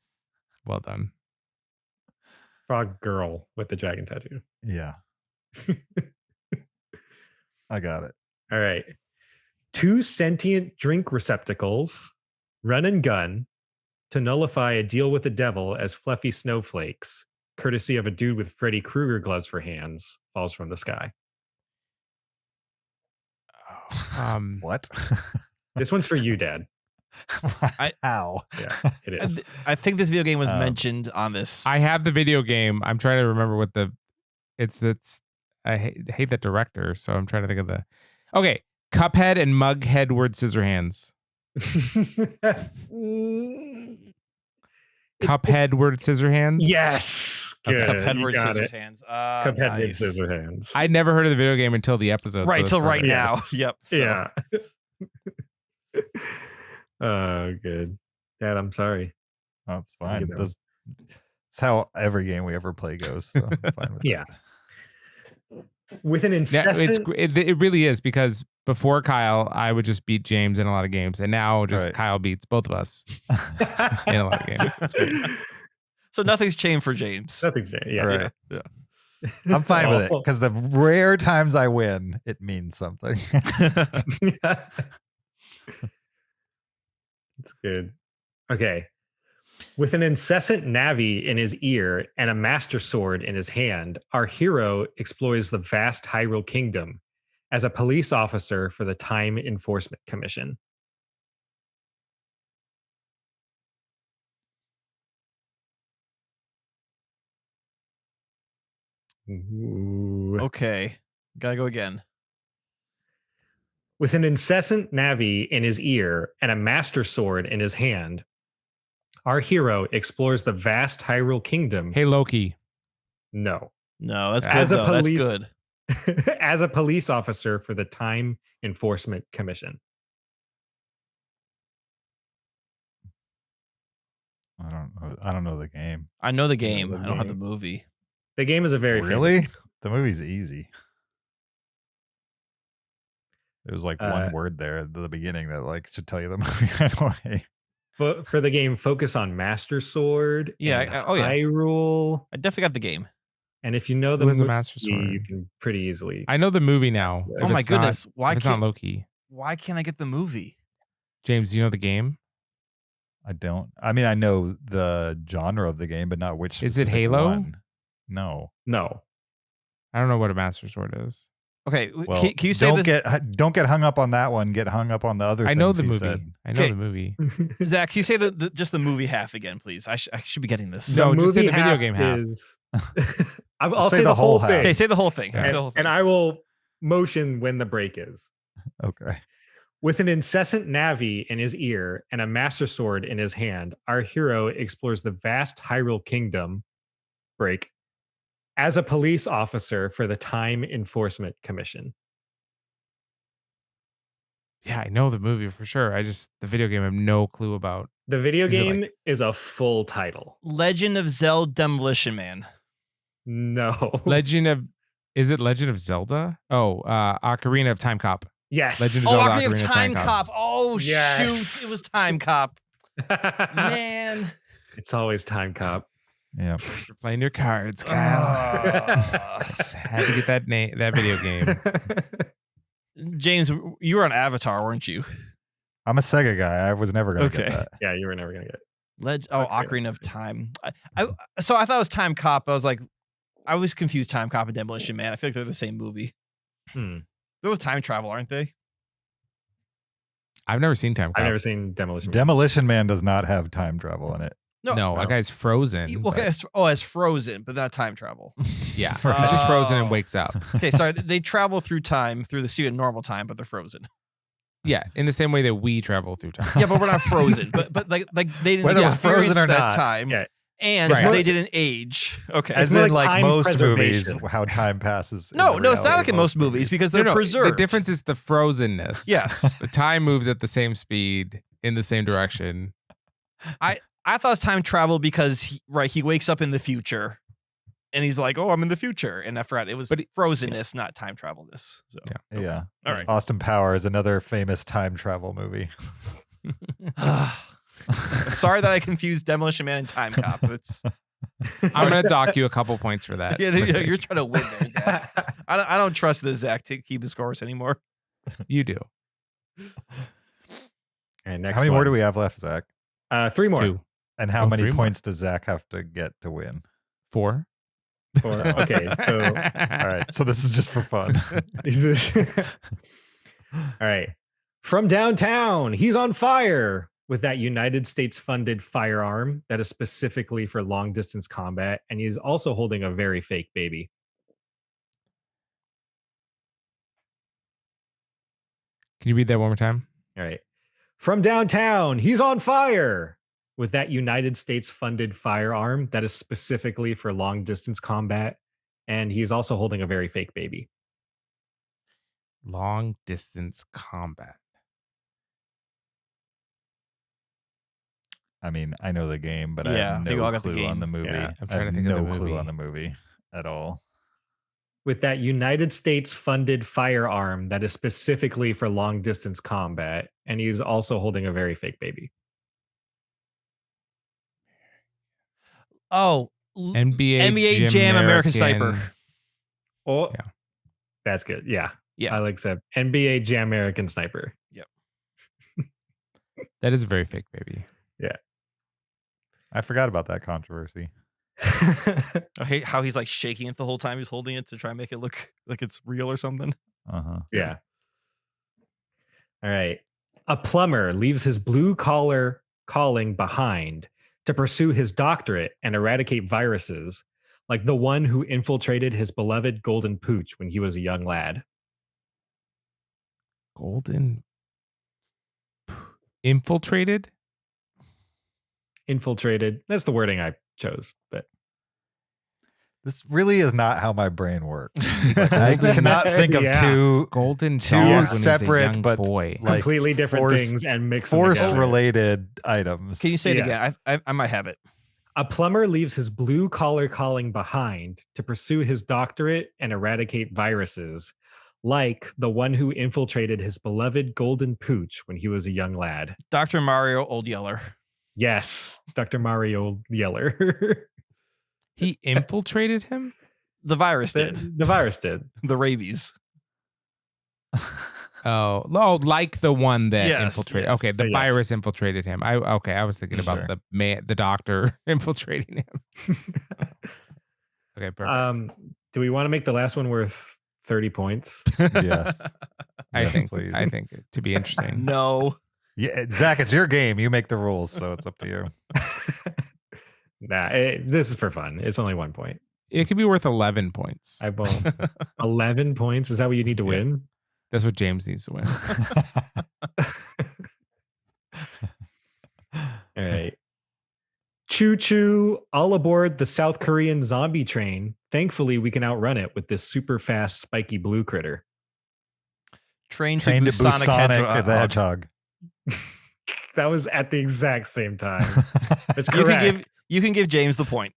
Well done. Frog girl with the dragon tattoo. Yeah, I got it. All right. 2 sentient drink receptacles run and gun to nullify a deal with the devil as fluffy snowflakes, courtesy of a dude with Freddy Krueger gloves for hands, falls from the sky. What? This one's for you, Dad. How? Yeah, it is. I think this video game was mentioned on this. I have the video game. I'm trying to remember what it's I hate that director, so I'm trying to think of the. Okay, Cuphead and Mug Headward Scissorhands. Cuphead Word Scissorhands. Yes. Good. Cuphead you word got scissors it. hands. Cuphead word Nice. scissors hands. I'd never heard of the video game until the episode. Right so till right that's now. Yep. So. Yeah. Oh, good. Dad, I'm sorry. Oh, it's fine. You know. That's how every game we ever play goes. So I'm fine with Yeah. it. With an Yeah, incessant. it really is, because before Kyle, I would just beat James in a lot of games, and now just Right. Kyle beats both of us in a lot of games. It's great. So nothing's changed for James. Nothing's yeah. Right. Yeah. I'm fine with it Oh. because the rare times I win, it means something. It's good. Okay. With an incessant Navi in his ear and a master sword in his hand, our hero explores the vast Hyrule kingdom, as a police officer for the Time Enforcement Commission. Ooh. Okay. Gotta go again. With an incessant navy in his ear and a master sword in his hand, our hero explores the vast Hyrule kingdom. Hey, Loki. No. No, that's good As a though. That's police- good. As a police officer for the Time Enforcement Commission. I don't know the game. I know the game. the I don't have the game. movie. The game is a very Really? famous. The movie's easy. There was like one word there at the beginning that like should tell you the movie right away. For the game, focus on Master Sword. Yeah, and oh, yeah. Hyrule. I definitely got the game. And if you know the Who has a movie, Master Sword? you can pretty easily. I know the movie now. Oh if Oh my it's not- goodness. Why if it's not can't Loki. why can't I get the movie? James, do you know the game? I don't. I mean, I know the genre of the game, but not which. Is it specific Halo? one. No. No. I don't know what a Master Sword is. Okay, Well, can you say don't this? don't get hung up on that one. Get hung up on the other. I know things the he movie. said. I know Okay. the movie. Zach, can you say just the movie half again, please? I should be getting this. No, just say movie the video half game half. Is, I'll say the whole half. thing. Okay, say the whole thing. Yeah. Say the whole thing. And I will motion when the break is. Okay. With an incessant navy in his ear and a master sword in his hand, our hero explores the vast Hyrule kingdom. Break. As a police officer for the Time Enforcement Commission. Yeah, I know the movie for sure. The video game I have no clue about. The video Is it game is a full title. Legend of Zelda Demolition Man. No. Is it Legend of Zelda? Oh, Ocarina of Time Cop. Yes. Legend Oh, Zelda Ocarina of Ocarina of Time Time Cop. Oh Yes. shoot, it was Time Cop. Man. It's always Time Cop. Yeah. You're playing your cards, Kyle. Just had to get that video game. James, you were on Avatar, weren't you? I'm a Sega guy. I was never gonna Okay. get that. Yeah, you were never gonna get it. Ocarina of Time. So I thought it was Time Cop. I was confused. Time Cop and Demolition Man. I feel like they're the same movie. They're with time travel, aren't they? I've never seen Time Cop. I've never seen Demolition Man. Demolition Man does not have time travel in it. No, that guy's frozen. Okay, but- as Frozen, but not time travel. yeah, he's just frozen and Oh. wakes up. Okay, sorry. They travel through time through the sea in normal time, but they're frozen. Yeah, in the same way that we travel through time. Yeah, but we're not frozen. But like they didn't Whether we're experience frozen or that not. time, Yeah. and Right. they didn't age. Okay. As more in, like like time most movies, preservation. how time passes. in no, the it's not reality like in of most movies because they're No, preserved. The difference is the frozenness. Yes. The time moves at the same speed in the same direction. I thought it was time travel because he wakes up in the future, and he's like, "Oh, I'm in the future," and I forgot it was frozenness, not time travelness. So Yeah. all right. Austin Powers, another famous time travel movie. Sorry that I confused Demolition Man and Time Cop. It's I'm gonna dock you a couple points for that. mistake. you're trying to win there, Zach. I don't trust this Zach to keep his scores anymore. You do. And next How many more one. do we have left, Zach? 3 more. 2, And how Oh, many 3 more. points does Zach have to get to win? 4. Okay, so All right. So this is just for fun. all right. From downtown, he's on fire with that United States funded firearm that is specifically for long distance combat. And he's also holding a very fake baby. Can you read that one more time? All right. From downtown, he's on fire with that United States funded firearm that is specifically for long distance combat. And he's also holding a very fake baby. Long distance combat. I mean, I know the game, but I Yeah, I have think we all no got the clue on game. the movie. Yeah. I'm I trying to have think of no the clue movie. on the movie at all. With that United States funded firearm that is specifically for long distance combat. And he's also holding a very fake baby. Oh, NBA Jam American Sniper. Oh, Yeah. That's good. Yeah. Yeah. I like that. NBA Jam American Sniper. That is a very fake baby. I forgot about that controversy. Okay, how he's like shaking it the whole time he's holding it to try and make it look like it's real or something. Yeah. All right. A plumber leaves his blue collar calling behind to pursue his doctorate and eradicate viruses, like the one who infiltrated his beloved golden pooch when he was a young lad. Golden infiltrated. Infiltrated. That's the wording I chose, but This really is not how my brain works. Like, I cannot think of Yeah. two Golden Two dog when he's a separate young but boy. like completely different forced- things and mix them forced together. related items. Can you say it Yeah. again? I might have it. A plumber leaves his blue collar calling behind to pursue his doctorate and eradicate viruses, like the one who infiltrated his beloved golden pooch when he was a young lad. Dr. Mario Old Yeller. Yes, Dr. Mario Yeller. He infiltrated him. The virus did. The virus did. The rabies. Oh, like the one that Yes, infiltrated. yes. Okay, the Yes. virus infiltrated him. I was thinking about Sure. the doctor infiltrating him. Okay, perfect. Do we want to make the last one worth 30 points? Yes. I Yes, think please. it to be interesting. No. Yeah, Zach, it's your game. You make the rules, so it's up to you. Nah, this is for fun. It's only 1 point. It could be worth 11 points. I won't. 11 points? Is that what you need to Yeah. win? That's what James needs to win. All right. Choo choo, all aboard the South Korean zombie train. Thankfully, we can outrun it with this super fast, spiky blue critter. Train to Trained to Busonic Busonic the Hedgehog. That was at the exact same time. That's You correct. can give James the point.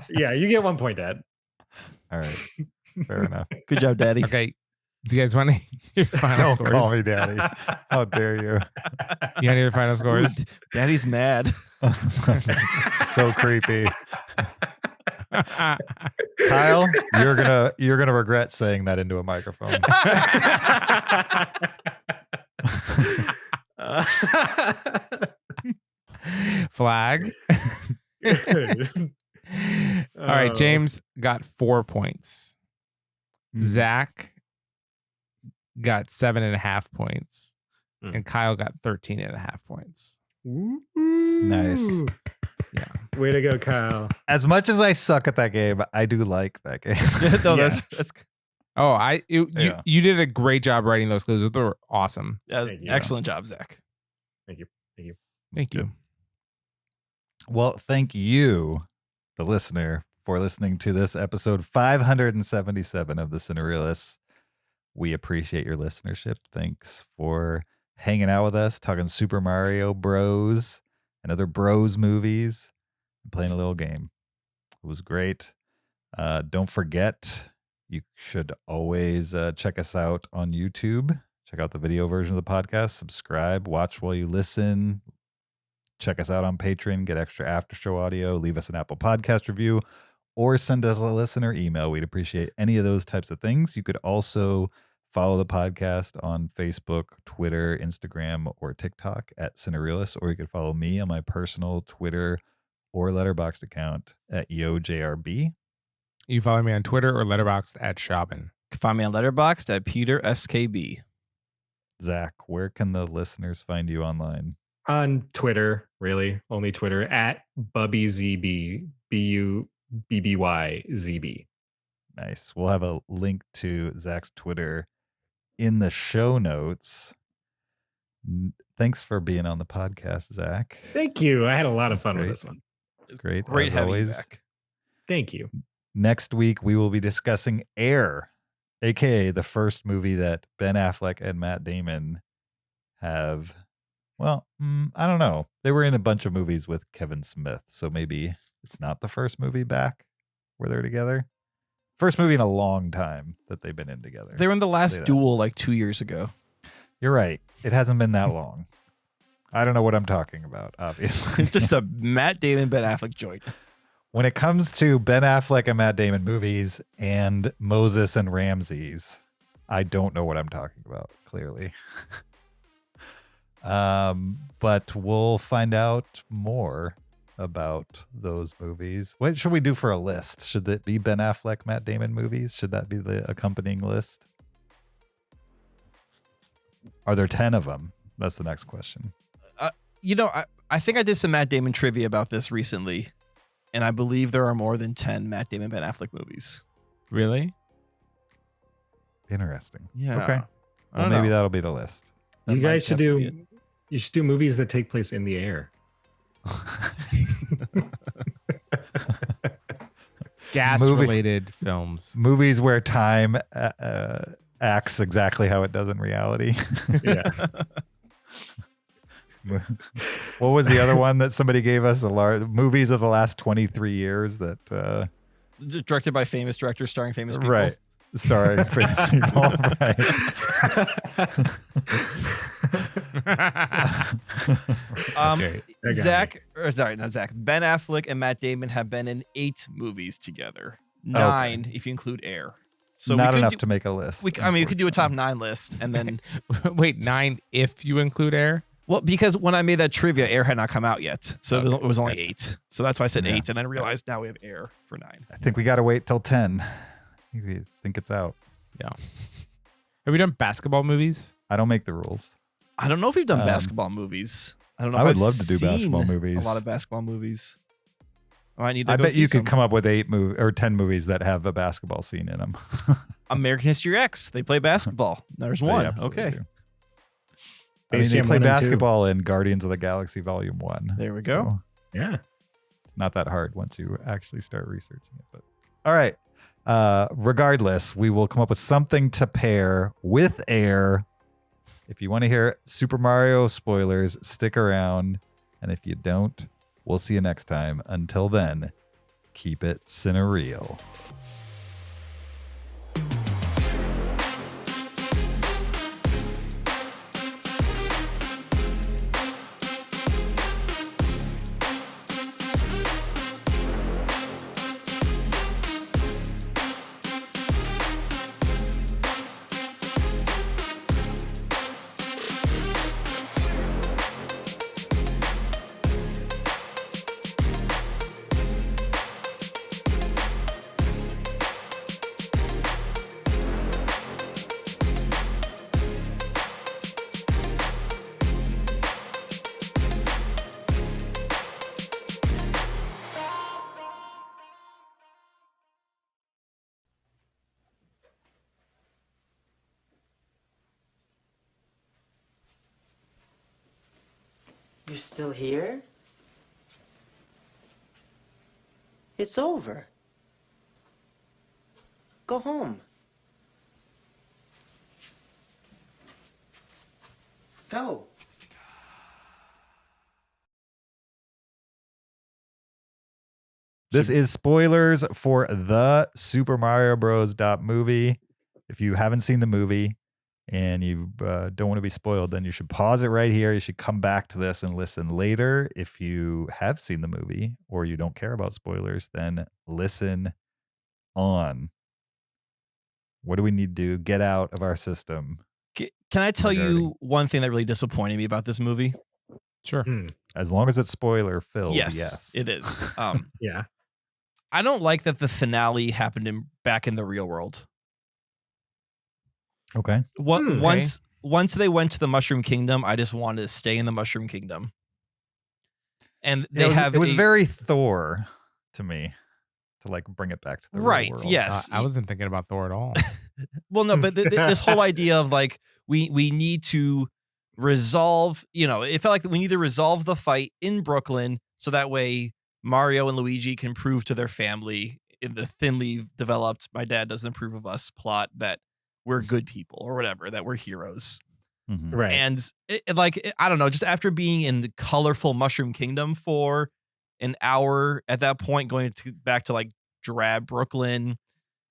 Yeah, you get 1 point, Dad. All right. Fair enough. Good job, Daddy. Okay, do you guys want to hear your final Don't scores? call me daddy. How dare you? You want to hear your final scores? Daddy's mad. So creepy. Kyle, you're gonna regret saying that into a microphone. Flag. All right, James got 4 points. Zach got 7.5 points. Mm. And Kyle got 13.5 points. Nice. Yeah. Way to go, Kyle. As much as I suck at that game, I do like that game. No, Yes. that's Oh, Yeah. you did a great job writing those clues. They were awesome. Thank you. excellent job, Zach. Thank you. Thank you. Well, thank you, the listener, for listening to this episode 577 of the Cinereelists. We appreciate your listenership. Thanks for hanging out with us, talking Super Mario Bros. And other Bros movies, and playing a little game. It was great. Don't forget, you should always check us out on YouTube. Check out the video version of the podcast. Subscribe, watch while you listen. Check us out on Patreon. Get extra after show audio. Leave us an Apple Podcast review, or send us a listener email. We'd appreciate any of those types of things. You could also follow the podcast on Facebook, Twitter, Instagram, or TikTok at Cinereelists, or you could follow me on my personal Twitter or Letterboxd account at YoJRB. You follow me on Twitter or Letterboxd at Shaubin. You can find me on Letterboxd at Peter SKB. Zach, where can the listeners find you online? On Twitter, really, only Twitter at BubbyZB, BUBBYZB. Nice. We'll have a link to Zach's Twitter in the show notes. Thanks for being on the podcast, Zach. Thank you. I had a lot of That's fun with great. this one. It's great. Great as having you always. back. Thank you. Next week, we will be discussing Air, aka the first movie that Ben Affleck and Matt Damon have. Well, I don't know. They were in a bunch of movies with Kevin Smith, so maybe it's not the first movie back where they're together. First movie in a long time that they've been in together. They were in the Say last that. duel like 2 years ago. You're right. It hasn't been that long. I don't know what I'm talking about, obviously. Just a Matt Damon, Ben Affleck joint. When it comes to Ben Affleck and Matt Damon movies and Moses and Ramses, I don't know what I'm talking about, clearly. But we'll find out more about those movies. What should we do for a list? Should it be Ben Affleck, Matt Damon movies? Should that be the accompanying list? Are there 10 of them? That's the next question. I think I did some Matt Damon trivia about this recently, and I believe there are more than 10 Matt Damon Ben Affleck movies. Really? Interesting. Yeah. Okay. I Well, don't maybe know. that'll be the list. That You might guys should definitely do. You should do movies that take place in the air. Gas-related films. Movies where time acts exactly how it does in reality. Yeah. What was the other one that somebody gave us? Movies of the last 23 years that Directed by famous directors, starring famous people. right, starring famous people. Right. great. Zach, or sorry, not Zach. Ben Affleck and Matt Damon have been in 8 movies together. 9 if you include Air. So not we could enough do, to make a list. we could do a top 9 list, and then Wait, 9 if you include Air? well, because when I made that trivia, Air had not come out yet, so it was only 8. So that's why I said Yeah. 8, and then realized now we have Air for 9. I think we got to wait till 10. We think it's out. Yeah. Have we done basketball movies? I don't make the rules. I don't know if we've done basketball movies. I don't know. I if would I've love to do basketball seen movies. A lot of basketball movies. Oh, I need to I go bet see you could some. come up with 10 movies that have a basketball scene in them. American History X. They play basketball. There's one. Okay. I mean, Space they Jam play 1 and 2. basketball in Guardians of the Galaxy Volume 1. There we go. So Yeah. it's not that hard once you actually start researching it. But all right. Regardless, we will come up with something to pair with Air. If you want to hear Super Mario spoilers, stick around. And if you don't, we'll see you next time. Until then, keep it cinereal. You're still here? It's over. Go home. Go. This is spoilers for the Super Mario Bros. Movie. If you haven't seen the movie and you don't want to be spoiled, then you should pause it right here. You should come back to this and listen later. If you have seen the movie or you don't care about spoilers, then listen on. What do we need to get out of our system? Can I tell Regarding- you one thing that really disappointed me about this movie? Sure. As long as it's spoiler filled, yes. It is. Yeah. I don't like that the finale happened back in the real world. Okay. Okay. Once they went to the Mushroom Kingdom, I just wanted to stay in the Mushroom Kingdom. And they it was very Thor to me to like bring it back to the right. real world. Yes. I wasn't thinking about Thor at all. Well, no, but this whole idea of like we need to resolve, it felt like we need to resolve the fight in Brooklyn so that way Mario and Luigi can prove to their family in the thinly developed "my dad doesn't approve of us" plot that we're good people or whatever, that we're heroes. Mhm. Right. And I don't know, just after being in the colorful Mushroom Kingdom for an hour at that point, going back to like drab Brooklyn,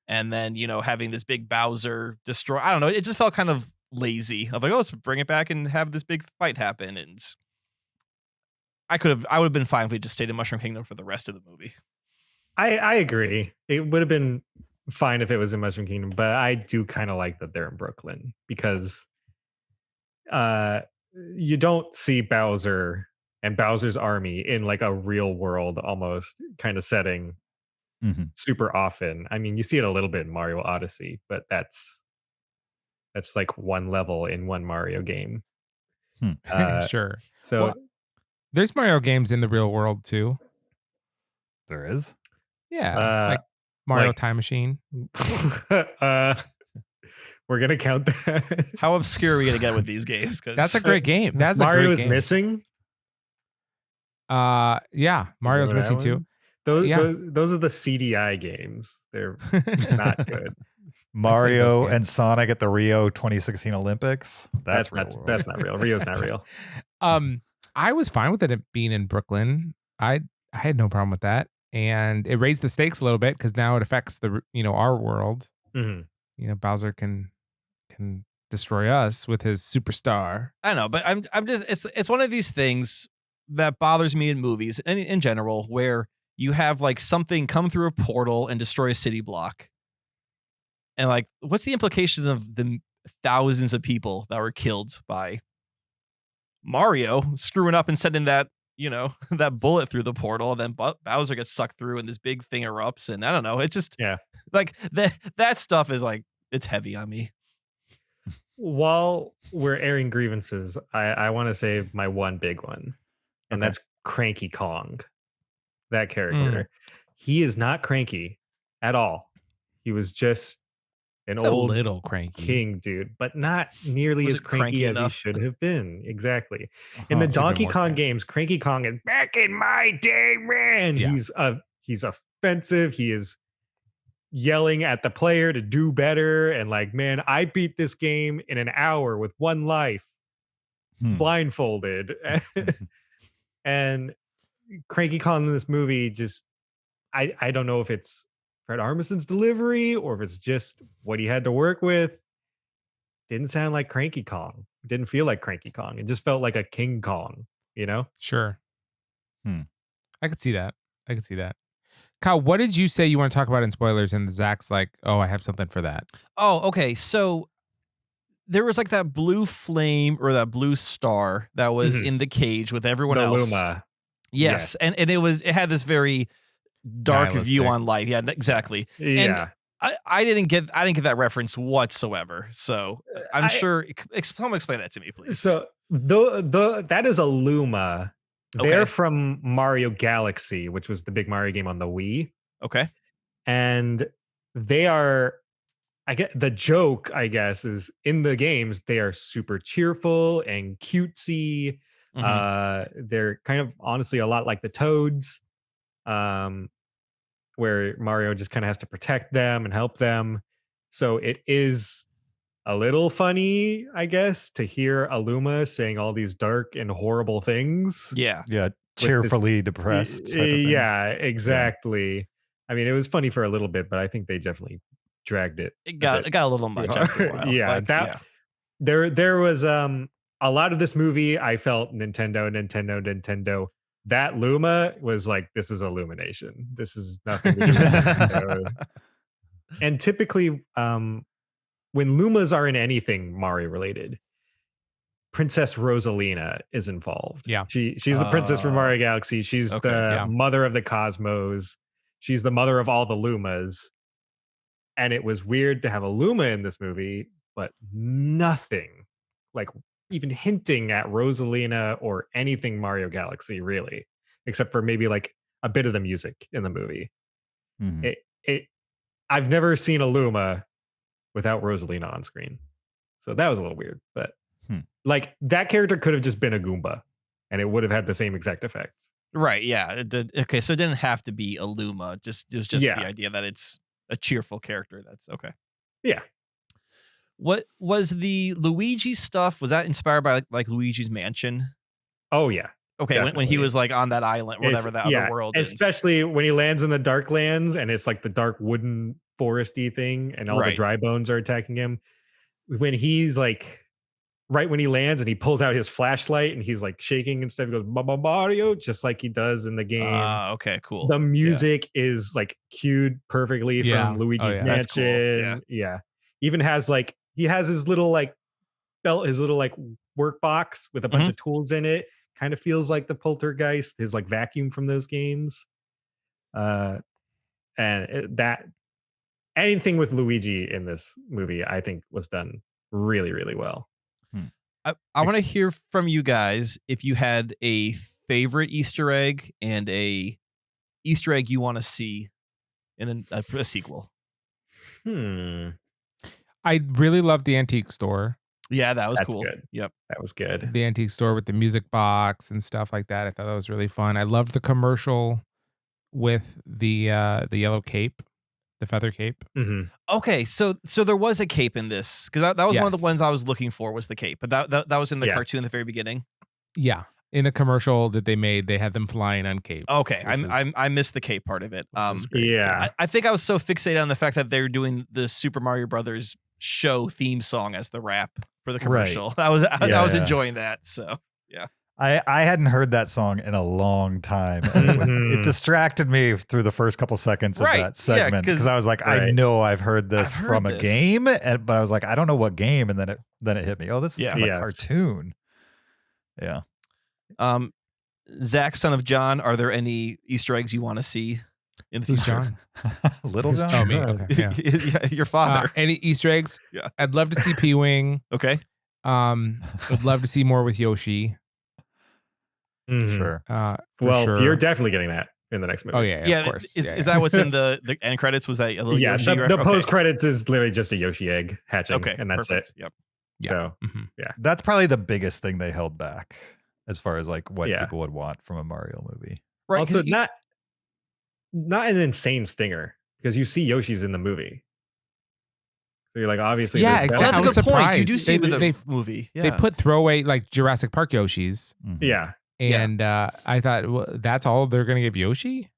and then having this big Bowser destroy. I don't know. It just felt kind of lazy. Of like, oh, let's bring it back and have this big fight happen. And I would have been fine if we just stayed in Mushroom Kingdom for the rest of the movie. I agree. It would have been fine if it was in Mushroom Kingdom, but I do kind of like that they're in Brooklyn because you don't see Bowser and Bowser's army in like a real world almost kind of setting Mhm. super often. I mean, you see it a little bit in Mario Odyssey, but that's That's like one level in one Mario game. Sure. So Well, there's Mario games in the real world too. There is. Yeah, like Mario like- Time Machine. we're gonna count that. How obscure are we gonna get with these games? Because That's a great game. That's a Mario great is game. missing. Yeah, Mario's Remember that missing too. one? Those, Yeah. those are the CDI games. They're not good. Mario games. and Sonic at the Rio 2016 Olympics. That's real world. That's not real. Rio's not real. I was fine with it being in Brooklyn. I had no problem with that, and it raised the stakes a little bit because now it affects the our world. Mhm. Bowser can destroy us with his superstar. I know, but I'm just it's one of these things that bothers me in movies and in general, where you have like something come through a portal and destroy a city block. And like, what's the implication of the thousands of people that were killed by Mario screwing up and sending that, that bullet through the portal, and then Bowser gets sucked through and this big thing erupts, and I don't know, it just like that stuff is like, it's heavy on me. While we're airing grievances, I want to say my one big one, and that's Cranky Kong. That character, he is not cranky at all. He was just an old little cranky king dude, but not nearly as cranky as he should have been. Exactly. In the Donkey Kong games, Cranky Kong is back in my day, man. Yeah. He's offensive. He is yelling at the player to do better, and like, man, I beat this game in an hour with one life, blindfolded. And Cranky Kong in this movie, just I don't know if it's Fred Armisen's delivery or if it's just what he had to work with. Didn't sound like Cranky Kong. Didn't feel like Cranky Kong. It just felt like a King Kong, Sure. I could see that. Kyle, what did you say you want to talk about in spoilers? And Zach's like, oh, I have something for that. Oh, okay. So there was like that blue flame or that blue star that was in the cage with everyone the else. Luma. Yes. And it had this very dark view on life. Yeah, exactly. Yeah. And I didn't get that reference whatsoever. So I'm sure someone explain that to me, please. So that is a Luma. They're from Mario Galaxy, which was the big Mario game on the Wii. Okay. And they are, the joke, I guess, is in the games, they are super cheerful and cutesy. They're kind of honestly a lot like the Toads, where Mario just kind of has to protect them and help them. So it is a little funny, I guess, to hear Aluma saying all these dark and horrible things. Yeah. Yeah. Cheerfully depressed. Type of thing. Yeah, exactly. Yeah. I mean, it was funny for a little bit, but I think they definitely dragged it. It got a little much after a while. Yeah, there was a lot of this movie I felt Nintendo. That Luma was like, this is Illumination. This is nothing to do with Nintendo. And typically, when Lumas are in anything Mario related, Princess Rosalina is involved. Yeah. She's the princess from Mario Galaxy. She's the mother of the cosmos. She's the mother of all the Lumas. And it was weird to have a Luma in this movie, but nothing like even hinting at Rosalina or anything Mario Galaxy, really, except for maybe like a bit of the music in the movie. I've never seen a Luma without Rosalina on screen. So that was a little weird, but like that character could have just been a Goomba and it would have had the same exact effect. Right. Yeah. Okay. So it didn't have to be a Luma. It was just the idea that it's a cheerful character. That's okay. Yeah. What was the Luigi stuff? Was that inspired by like Luigi's Mansion? Oh yeah. Okay, when he was like on that island, whatever that other world is. Especially when he lands in the dark lands and it's like the dark wooden foresty thing and all the dry bones are attacking him. When he's like, right when he lands and he pulls out his flashlight and he's like shaking and stuff, he goes, Mario, just like he does in the game. Okay, cool. The music is like cued perfectly from Luigi's Mansion. Cool. Yeah. Even has like, he has his little like belt, his little like work box with a bunch of tools in it. Kind of feels like the Poltergeist, his like vacuum from those games. And that anything with Luigi in this movie, I think was done really, really well. I want to hear from you guys if you had a favorite Easter egg and a Easter egg you want to see in a sequel. I really loved the antique store. Yeah, that was That's cool. good. Yep. That was good. The antique store with the music box and stuff like that. I thought that was really fun. I loved the commercial with the yellow cape, the feather cape. Mm-hmm. Okay, so there was a cape in this because that was one of the Yes. ones I was looking for was the cape, but that was in the cartoon at the very beginning. Yeah, in the commercial that they made, they had them flying on capes. Okay, I missed the cape part of it. Yeah. I think I was so fixated on the fact that they were doing the Super Mario Brothers show theme song as the rap for the commercial. I was enjoying that. So yeah. I hadn't heard that song in a long time. And it distracted me through the first couple seconds of that segment because I was like, I know I've heard this from a game, but I was like, I don't know what game, and then it hit me. Oh, this is from a cartoon. Yeah. Zach, son of John, are there any Easter eggs you want to see in the future? John? Little John? Oh, me. Okay. Yeah. Your father. Any Easter eggs? Yeah. I'd love to see P-Wing. Okay. I'd love to see more with Yoshi. Mm-hmm. Sure. Well, sure. you're definitely getting that in the next movie. Oh yeah, of course. Is that what's in the end credits? Was that a little Yoshi the reference? post credits is literally just a Yoshi egg hatching, Okay, and that's perfect. it. Yep. Yeah. So That's probably the biggest thing they held back as far as like what Yeah. people would want from a Mario movie. Right. also not an insane stinger because you see Yoshi's in the movie. So you're like, obviously, Yeah, there's exactly. That's a I was good point. You surprised. do see They- it in they- the movie. Yeah. They put throwaway like Jurassic Park Yoshis, Yeah. and I thought, well, that's all they're gonna give Yoshi.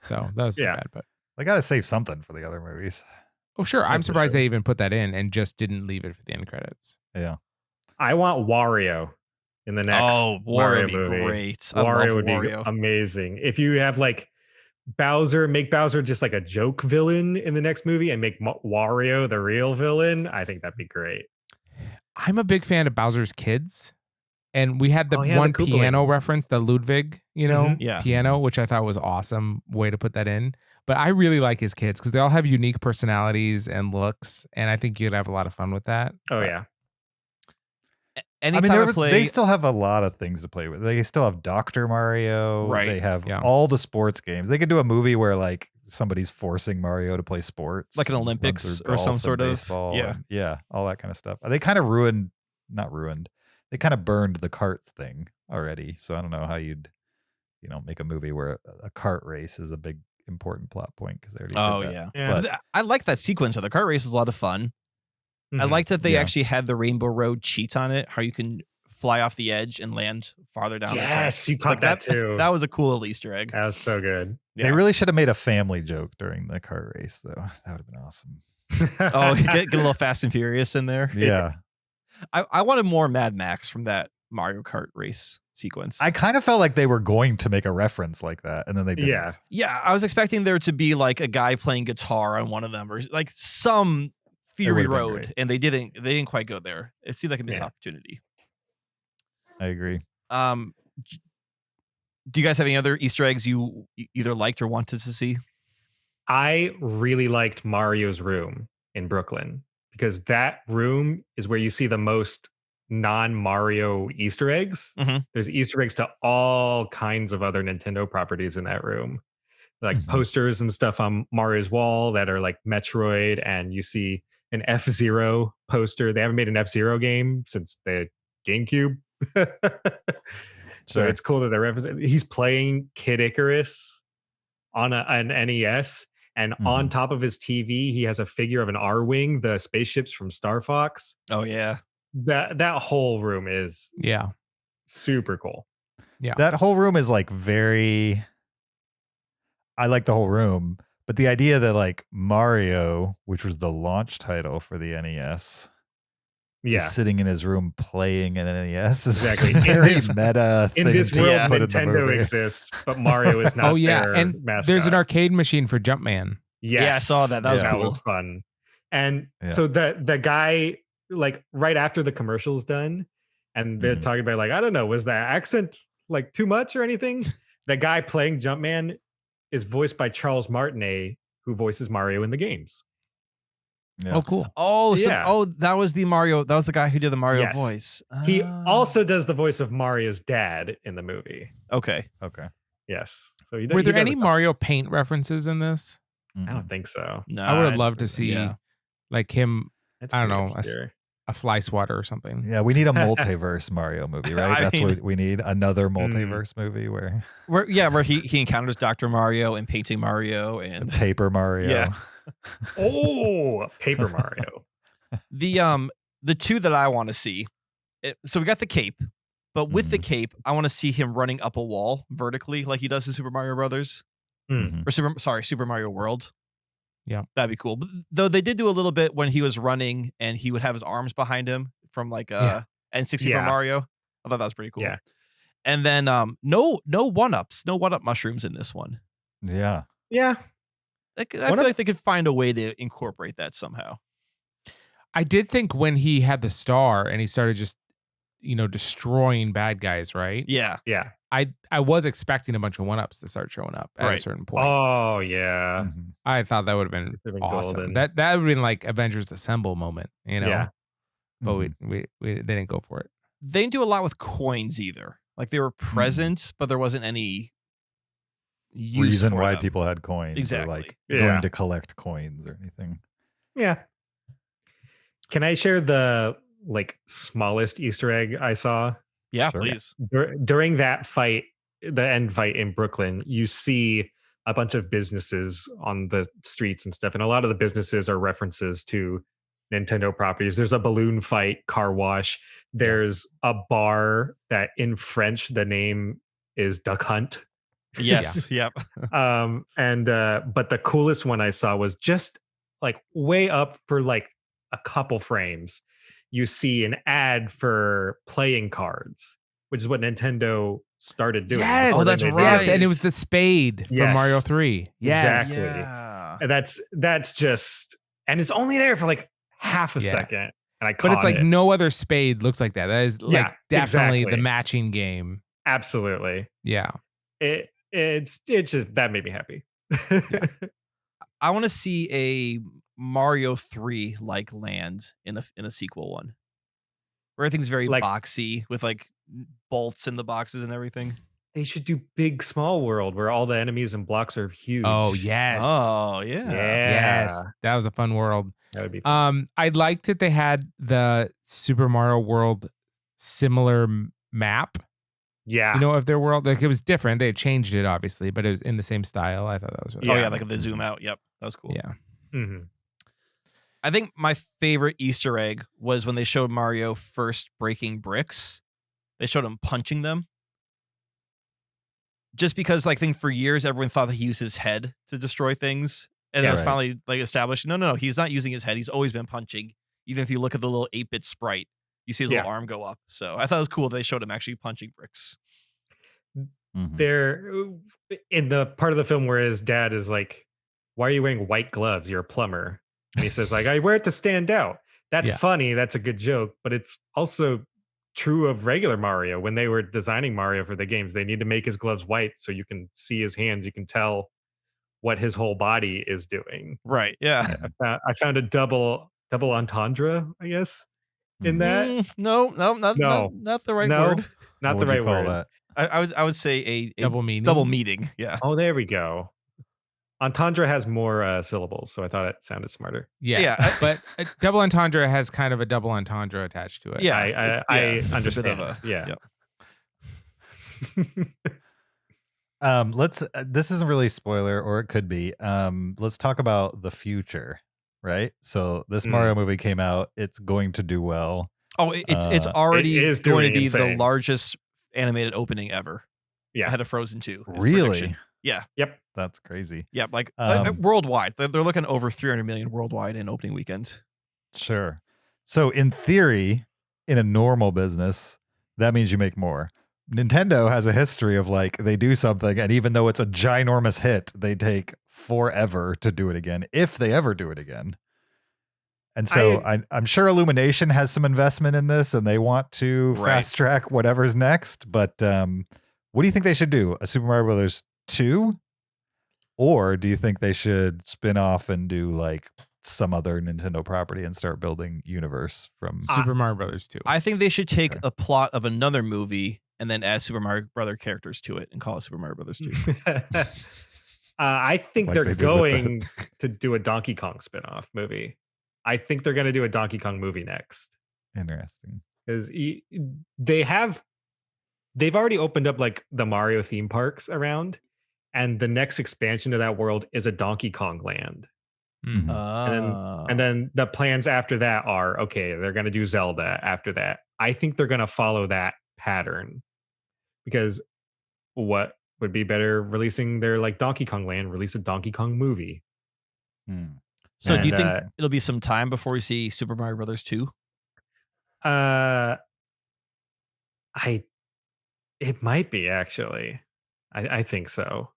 So that was too Yeah. bad. But They got to save something for the other movies. oh sure, I'm for surprised sure. they even put that in and just didn't leave it for the end credits. Yeah. I want Wario in the next Wario Mario would be movie. great. I Wario love would Wario. be amazing. If you have like make Bowser just like a joke villain in the next movie and make Wario the real villain, I think that'd be great. I'm a big fan of Bowser's Kids, and we had the Oh, yeah, the one Koopalings. piano reference, the Ludwig, Mhm. Yeah. piano, which I thought was awesome way to put that in. But I really like his kids because they all have unique personalities and looks, and I think you'd have a lot of fun with that. Oh But yeah. Anytime I play, they still have a lot of things to play with. They still have Dr. Mario. Right. They have Yeah. all the sports games. They could do a movie where like somebody's forcing Mario to play sports. Like an and run Olympics through or some golf and sort of- baseball yeah. and- yeah, all that kind of stuff. They kind of not ruined. They kind of burned the kart thing already. So I don't know how you'd, make a movie where a kart race is a big important plot point because they already did that. Yeah. But I like that sequence of the kart race. Is a lot of fun. I Mhm. like that they Yeah. actually had the Rainbow Road cheats on it. How you can fly off the edge and land farther down the track. Yes, you caught that too. That was a cool little Easter egg. That was so good. Yeah. they really should have made a family joke during the kart race, though. That would have been awesome. Oh, get a little Fast and Furious in there. Yeah. I wanted more Mad Max from that Mario Kart race sequence. I kind of felt like they were going to make a reference like that, and then they didn't. Yeah. Yeah, I was expecting there to be like a guy playing guitar on one of them, or like some Fury would've been Road, great. and they didn't quite go there. It seemed like a missed Yeah. opportunity. I agree. Do you guys have any other Easter eggs you either liked or wanted to see? I really liked Mario's room in Brooklyn because that room is where you see the most non-Mario Easter eggs. Mhm. There's Easter eggs to all kinds of other Nintendo properties in that room. Like Mhm. posters and stuff on Mario's wall that are like Metroid, and you see an F-Zero poster. They haven't made an F-Zero game since the GameCube. So Sure. it's cool that they're referencing. He's playing Kid Icarus on an NES, and on top of his TV, he has a figure of an R-Wing, the spaceships from Star Fox. Oh yeah, That whole room is Yeah. super cool. That whole room is like very. I like the whole room, but the idea that like Mario, which was the launch title for the NES, Yeah. is sitting in his room playing an NES is Exactly. a very In meta In thing this to world, put in the Nintendo movie. exists, but Mario is not. Oh yeah, their and mascot. there's an arcade machine for Jumpman. Yes. Yeah, I saw that. That was That cool. was fun. And Yeah. so the guy, like right after the commercial's done, and they're Mhm. talking about like, I don't know, was the accent like too much or anything? The guy playing Jumpman is voiced by Charles Martinet, who voices Mario in the games. Yeah. Oh, cool. Oh, so Yeah. that was the Mario. That was the guy who did the Mario Yes. voice. He Ah. also does the voice of Mario's dad in the movie. Okay. Okay. Yes. So he, Were he there does any a- Mario Paint references in this? I don't think so. No, I would have loved to see Yeah. like him, That's I don't pretty know, obscure. a fly swatter or something. Yeah, we need a multiverse Mario movie, right? I That's mean- what we need. Another multiverse movie where Where he encounters Dr. Mario and Painting Mario and Paper Mario. Yeah. Oh, Paper Mario. the two that I want to see. So we got the cape, but with the cape, I want to see him running up a wall vertically like he does in Super Mario Brothers. Mhm. Or Super Mario World. Yeah. That'd be cool. But, though they did do a little bit when he was running and he would have his arms behind him from like N64 Yeah. Mario. I thought that was pretty cool. Yeah. And then no one-ups, no one-up mushrooms in this one. Yeah. Yeah. I feel like they could find a way to incorporate that somehow. I did think when he had the star and he started just, destroying bad guys, right? Yeah. Yeah. I was expecting a bunch of one-ups to start showing up at a Right. certain point. Oh, yeah. Mhm. I thought that would have been Would've been awesome. golden. That would have been like Avengers Assemble moment, Yeah. But Mhm. we they didn't go for it. They didn't do a lot with coins either. Like they were present, but there wasn't any use Reason for why them. people had coins. Exactly. Or like Yeah. going to collect coins or anything. Yeah. Can I share the smallest Easter egg I saw? Yeah, Sure. please. During that fight, the end fight in Brooklyn, you see a bunch of businesses on the streets and stuff, and a lot of the businesses are references to Nintendo properties. There's a balloon fight, car wash. There's a bar that in French the name is Duck Hunt. Yes. Yep. But the coolest one I saw was just way up for a couple frames. You see an ad for playing cards, which is what Nintendo started doing. Yes. before Oh, that's they made right. Yes, and it was the spade from Yes. Mario 3. Yes. Exactly. Yeah. And that's just, and it's only there for half a Yeah. second. And I caught But it's like it. no other spade looks like that. That is definitely exactly. the matching game. Absolutely. Yeah. It's just, that made me happy. I want to see a Mario 3 like land in a sequel one. Where everything's very boxy with bolts in the boxes and everything. They should do Big Small World where all the enemies and blocks are huge. Oh, yes. Oh, yeah. Yes. That was a fun world. That would be fun. I liked that they had the Super Mario World similar map, Yeah. of their world. Like it was different. They had changed it obviously, but it was in the same style. I thought that was really Oh, cool. yeah. Like the zoom out. Yep. That was cool. Yeah. Mhm. I think my favorite Easter egg was when they showed Mario first breaking bricks. They showed him punching them. Just because, I think for years everyone thought that he used his head to destroy things, and Yeah, it was right. finally established. No, he's not using his head. He's always been punching. Even if you look at the little 8-bit sprite, you see his little arm go up. So I thought it was cool they showed him actually punching bricks. Mhm. There, in the part of the film where his dad is like, "Why are you wearing white gloves? You're a plumber." And he says, "I wear it to stand out." That's Yeah. funny. That's a good joke, but it's also true of regular Mario. When they were designing Mario for the games, they need to make his gloves white so you can see his hands. You can tell what his whole body is doing. Right. Yeah. I found a double entendre, I guess, in that. No, No. not the right No. word. Not What the would you right call word. that? I would say a Double meaning. Double meeting. Yeah. Oh, there we go. Entendre has more syllables, so I thought it sounded smarter. Yeah. Yeah, But a double entendre has kind of a double entendre attached to it. Yeah. I it's a bit understand. of a- Yeah. Yep. This isn't really a spoiler, or it could be. Let's talk about the future, right? So this Mario movie came out. It's going to do well. Oh, it's already It is going to doing be the insane. largest animated opening ever. Yeah. Ahead of Frozen 2. is Really? prediction. Yeah. Yep. That's crazy. Yeah. Um, Worldwide. They're looking over 300 million worldwide in opening weekend. Sure. So in theory, in a normal business, that means you make more. Nintendo has a history of they do something, and even though it's a ginormous hit, they take forever to do it again, if they ever do it again. And so I'm sure Illumination has some investment in this, and they want to Right. fast track whatever's next. But what do you think they should do? A Super Mario Brothers 2? Or do you think they should spin off and do some other Nintendo property and start building universe from. Super Mario Brothers 2. I think they should take Okay. a plot of another movie and then add Super Mario Brother characters to it and call it Super Mario Brothers 2. I think Like they're they did with going to do a Donkey Kong spinoff movie. I think they're going to do a Donkey Kong movie next. Interesting. Because they've already opened up like the Mario theme parks around, and the next expansion of that world is a Donkey Kong land. Mm. And then the plans after that are, okay, they're going to do Zelda after that. I think they're going to follow that pattern, because what would be better releasing their like Donkey Kong land, release a Donkey Kong movie. Hmm. So do you And, think it'll be some time before we see Super Mario Brothers 2? It might be actually. I think so.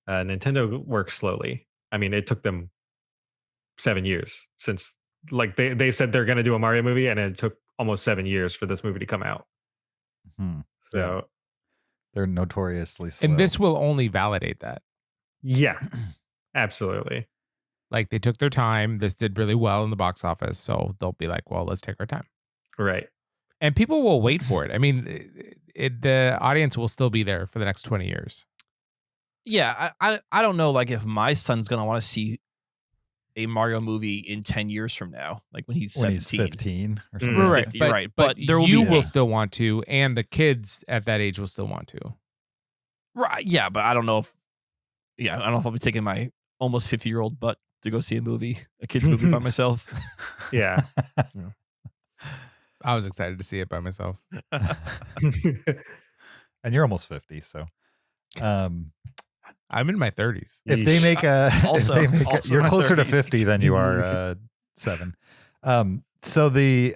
Nintendo works slowly. I mean, it took them 7 years since like they said they're going to do a Mario movie, and it took almost 7 years for this movie to come out. Hmm. So They're notoriously slow. And this will only validate that. yeah, absolutely. Like they took their time. This did really well in the box office. So they'll be like, well, let's take our time. Right. And people will wait for it. I mean, the audience will still be there for the next 20 years. Yeah, I don't know like if my son's going to want to see a Mario movie in 10 years from now, like when he's 17. 15 or Mm. something. Right, you're right. But there will you be will still want to, and the kids at that age will still want to. Right, yeah, but I don't know if I'll be taking my almost 50-year-old butt to go see a kid's movie by myself. Yeah. I was excited to see it by myself. And you're almost 50, so I'm in my 30s. if they make a Also- if they make also you're my closer to 30s. 50 than you are 7. So the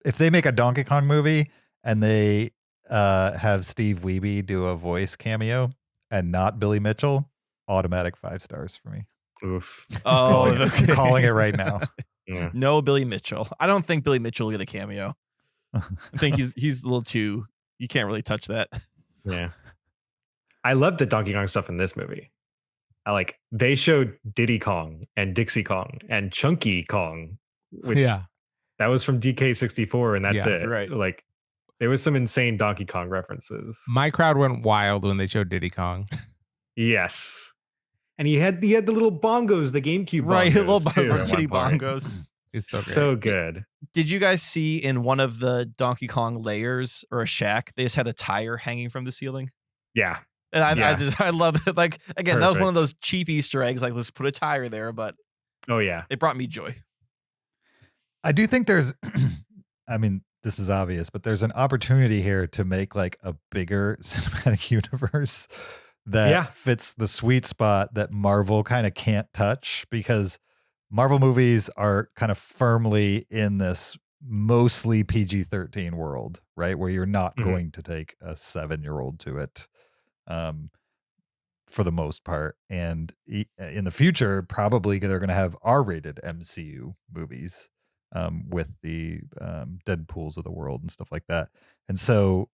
if they make a Donkey Kong movie and they have Steve Wiebe do a voice cameo and not Billy Mitchell, automatic 5 stars for me. Oof. Oh, I'm calling it right now. Yeah. No Billy Mitchell. I don't think Billy Mitchell will get a cameo. I think he's a little too. You can't really touch that. Yeah. I love the Donkey Kong stuff in this movie. They showed Diddy Kong and Dixie Kong and Chunky Kong, which that was from DK64, and that's Yeah, it. right. Like there was some insane Donkey Kong references. My crowd went wild when they showed Diddy Kong. Yes. And he had the little bongos, the GameCube Right, bongos, little too, at kitty one point. bongos. It's so great. So good. Did you guys see in one of the Donkey Kong layers or a shack, they just had a tire hanging from the ceiling? Yeah. And I love it. Like, again, that was one of Perfect. those cheap Easter eggs. Like, let's put a tire there, but Oh yeah. it brought me joy. I do think there's I mean, this is obvious, but there's an opportunity here to make like a bigger cinematic universe that fits the sweet spot that Marvel kind of can't touch, because Marvel movies are kind of firmly in this mostly PG-13 world, right? Where you're not Mhm. going to take a 7-year-old to it for the most part. And in the future, probably they're going to have R-rated MCU movies with the Deadpools of the world and stuff like that. And so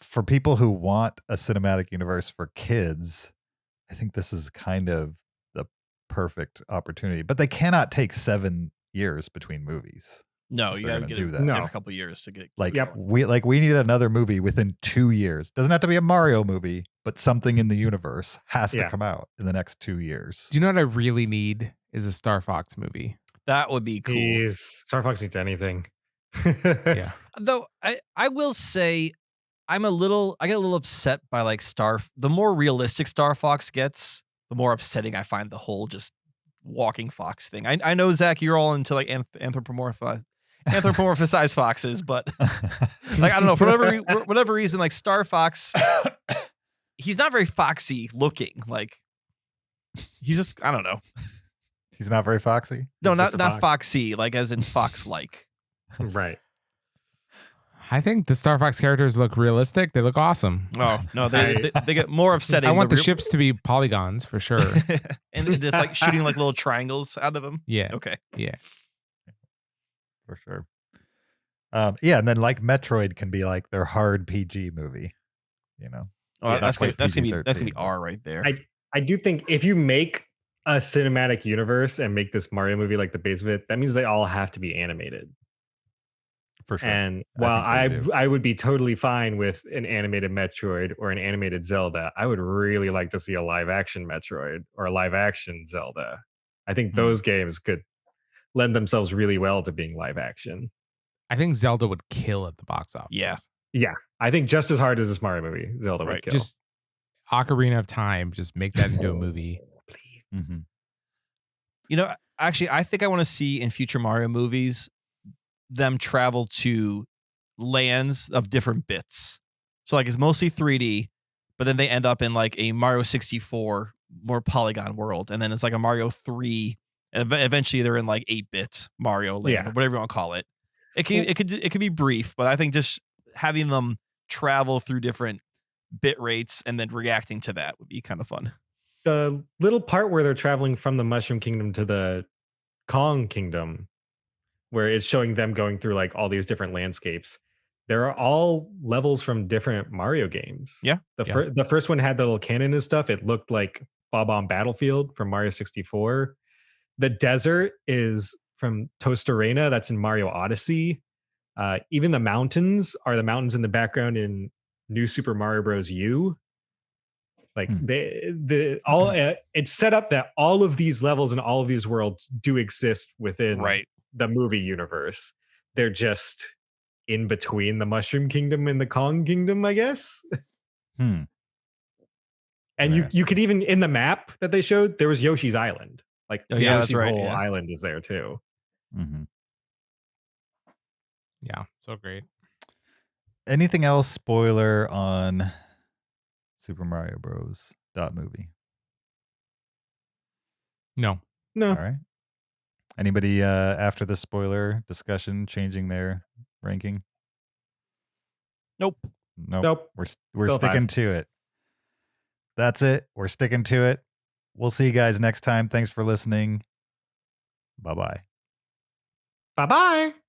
for people who want a cinematic universe for kids, I think this is kind of the perfect opportunity. But they cannot take 7 years between movies. No, if you they're got to gonna get do it that. No. every couple of years to get Like Yep. we need another movie within 2 years. Doesn't have to be a Mario movie, but something in the universe has to Yeah. come out in the next 2 years. Do you know what I really need is a Star Fox movie? That would be cool. He's Star Fox needs anything. Yeah. Though I will say I get a little upset by like the more realistic Star Fox gets, the more upsetting I find the whole just walking fox thing. I know, Zach, you're all into like anthropomorphized foxes, but like I don't know, for whatever reason, like Star Fox, he's not very foxy looking. Like he's just, I don't know. He's not very foxy. No, He's just a not fox. foxy, like as in fox like. Right. I think the Star Fox characters look realistic. They look awesome. Oh no, they get more upsetting. I want the real- ships to be polygons for sure. and just like shooting like little triangles out of them. Yeah. Okay. Yeah. For sure. Yeah, and then like Metroid can be like their hard PG movie, you know. Oh, Yeah, that's like gonna be PG-13. R right there. I do think if you make a cinematic universe and make this Mario movie like the base of it, that means they all have to be animated. For sure. And I while think they do. I would be totally fine with an animated Metroid or an animated Zelda, I would really like to see a live action Metroid or a live action Zelda. I think those games could lend themselves really well to being live action. I think Zelda would kill at the box office. Yeah. Yeah, I think just as hard as this Mario movie, Zelda would Right. kill. Just Ocarina of Time, just make that into a movie. Mm-hmm. You know, actually, I think I want to see in future Mario movies them travel to lands of different bits. So like it's mostly 3D, but then they end up in like a Mario 64 more polygon world, and then it's like a Mario 3, and eventually they're in like 8-bit Mario land or whatever you want to call it. It could be brief, but I think just having them travel through different bit rates and then reacting to that would be kind of fun. The little part where they're traveling from the Mushroom Kingdom to the Kong Kingdom, where it's showing them going through like all these different landscapes. There are all levels from different Mario games. Yeah. The first one had the little cannon and stuff. It looked like Bob-omb Battlefield from Mario 64. The desert is from Tostarena. That's in Mario Odyssey. Even the mountains are the mountains in the background in New Super Mario Bros. U. Like it's set up that all of these levels and all of these worlds do exist within the movie universe. They're just in between the Mushroom Kingdom and the Kong Kingdom, I guess. And you could even, in the map that they showed, there was Yoshi's Island. Like Yoshi's whole island is there too. Mm-hmm. Yeah, so great. Anything else spoiler on Super Mario Bros. Movie? No. All right. Anybody after the spoiler discussion changing their ranking? Nope. We're sticking to it. That's it. We're sticking to it. We'll see you guys next time. Thanks for listening. Bye-bye. Bye-bye.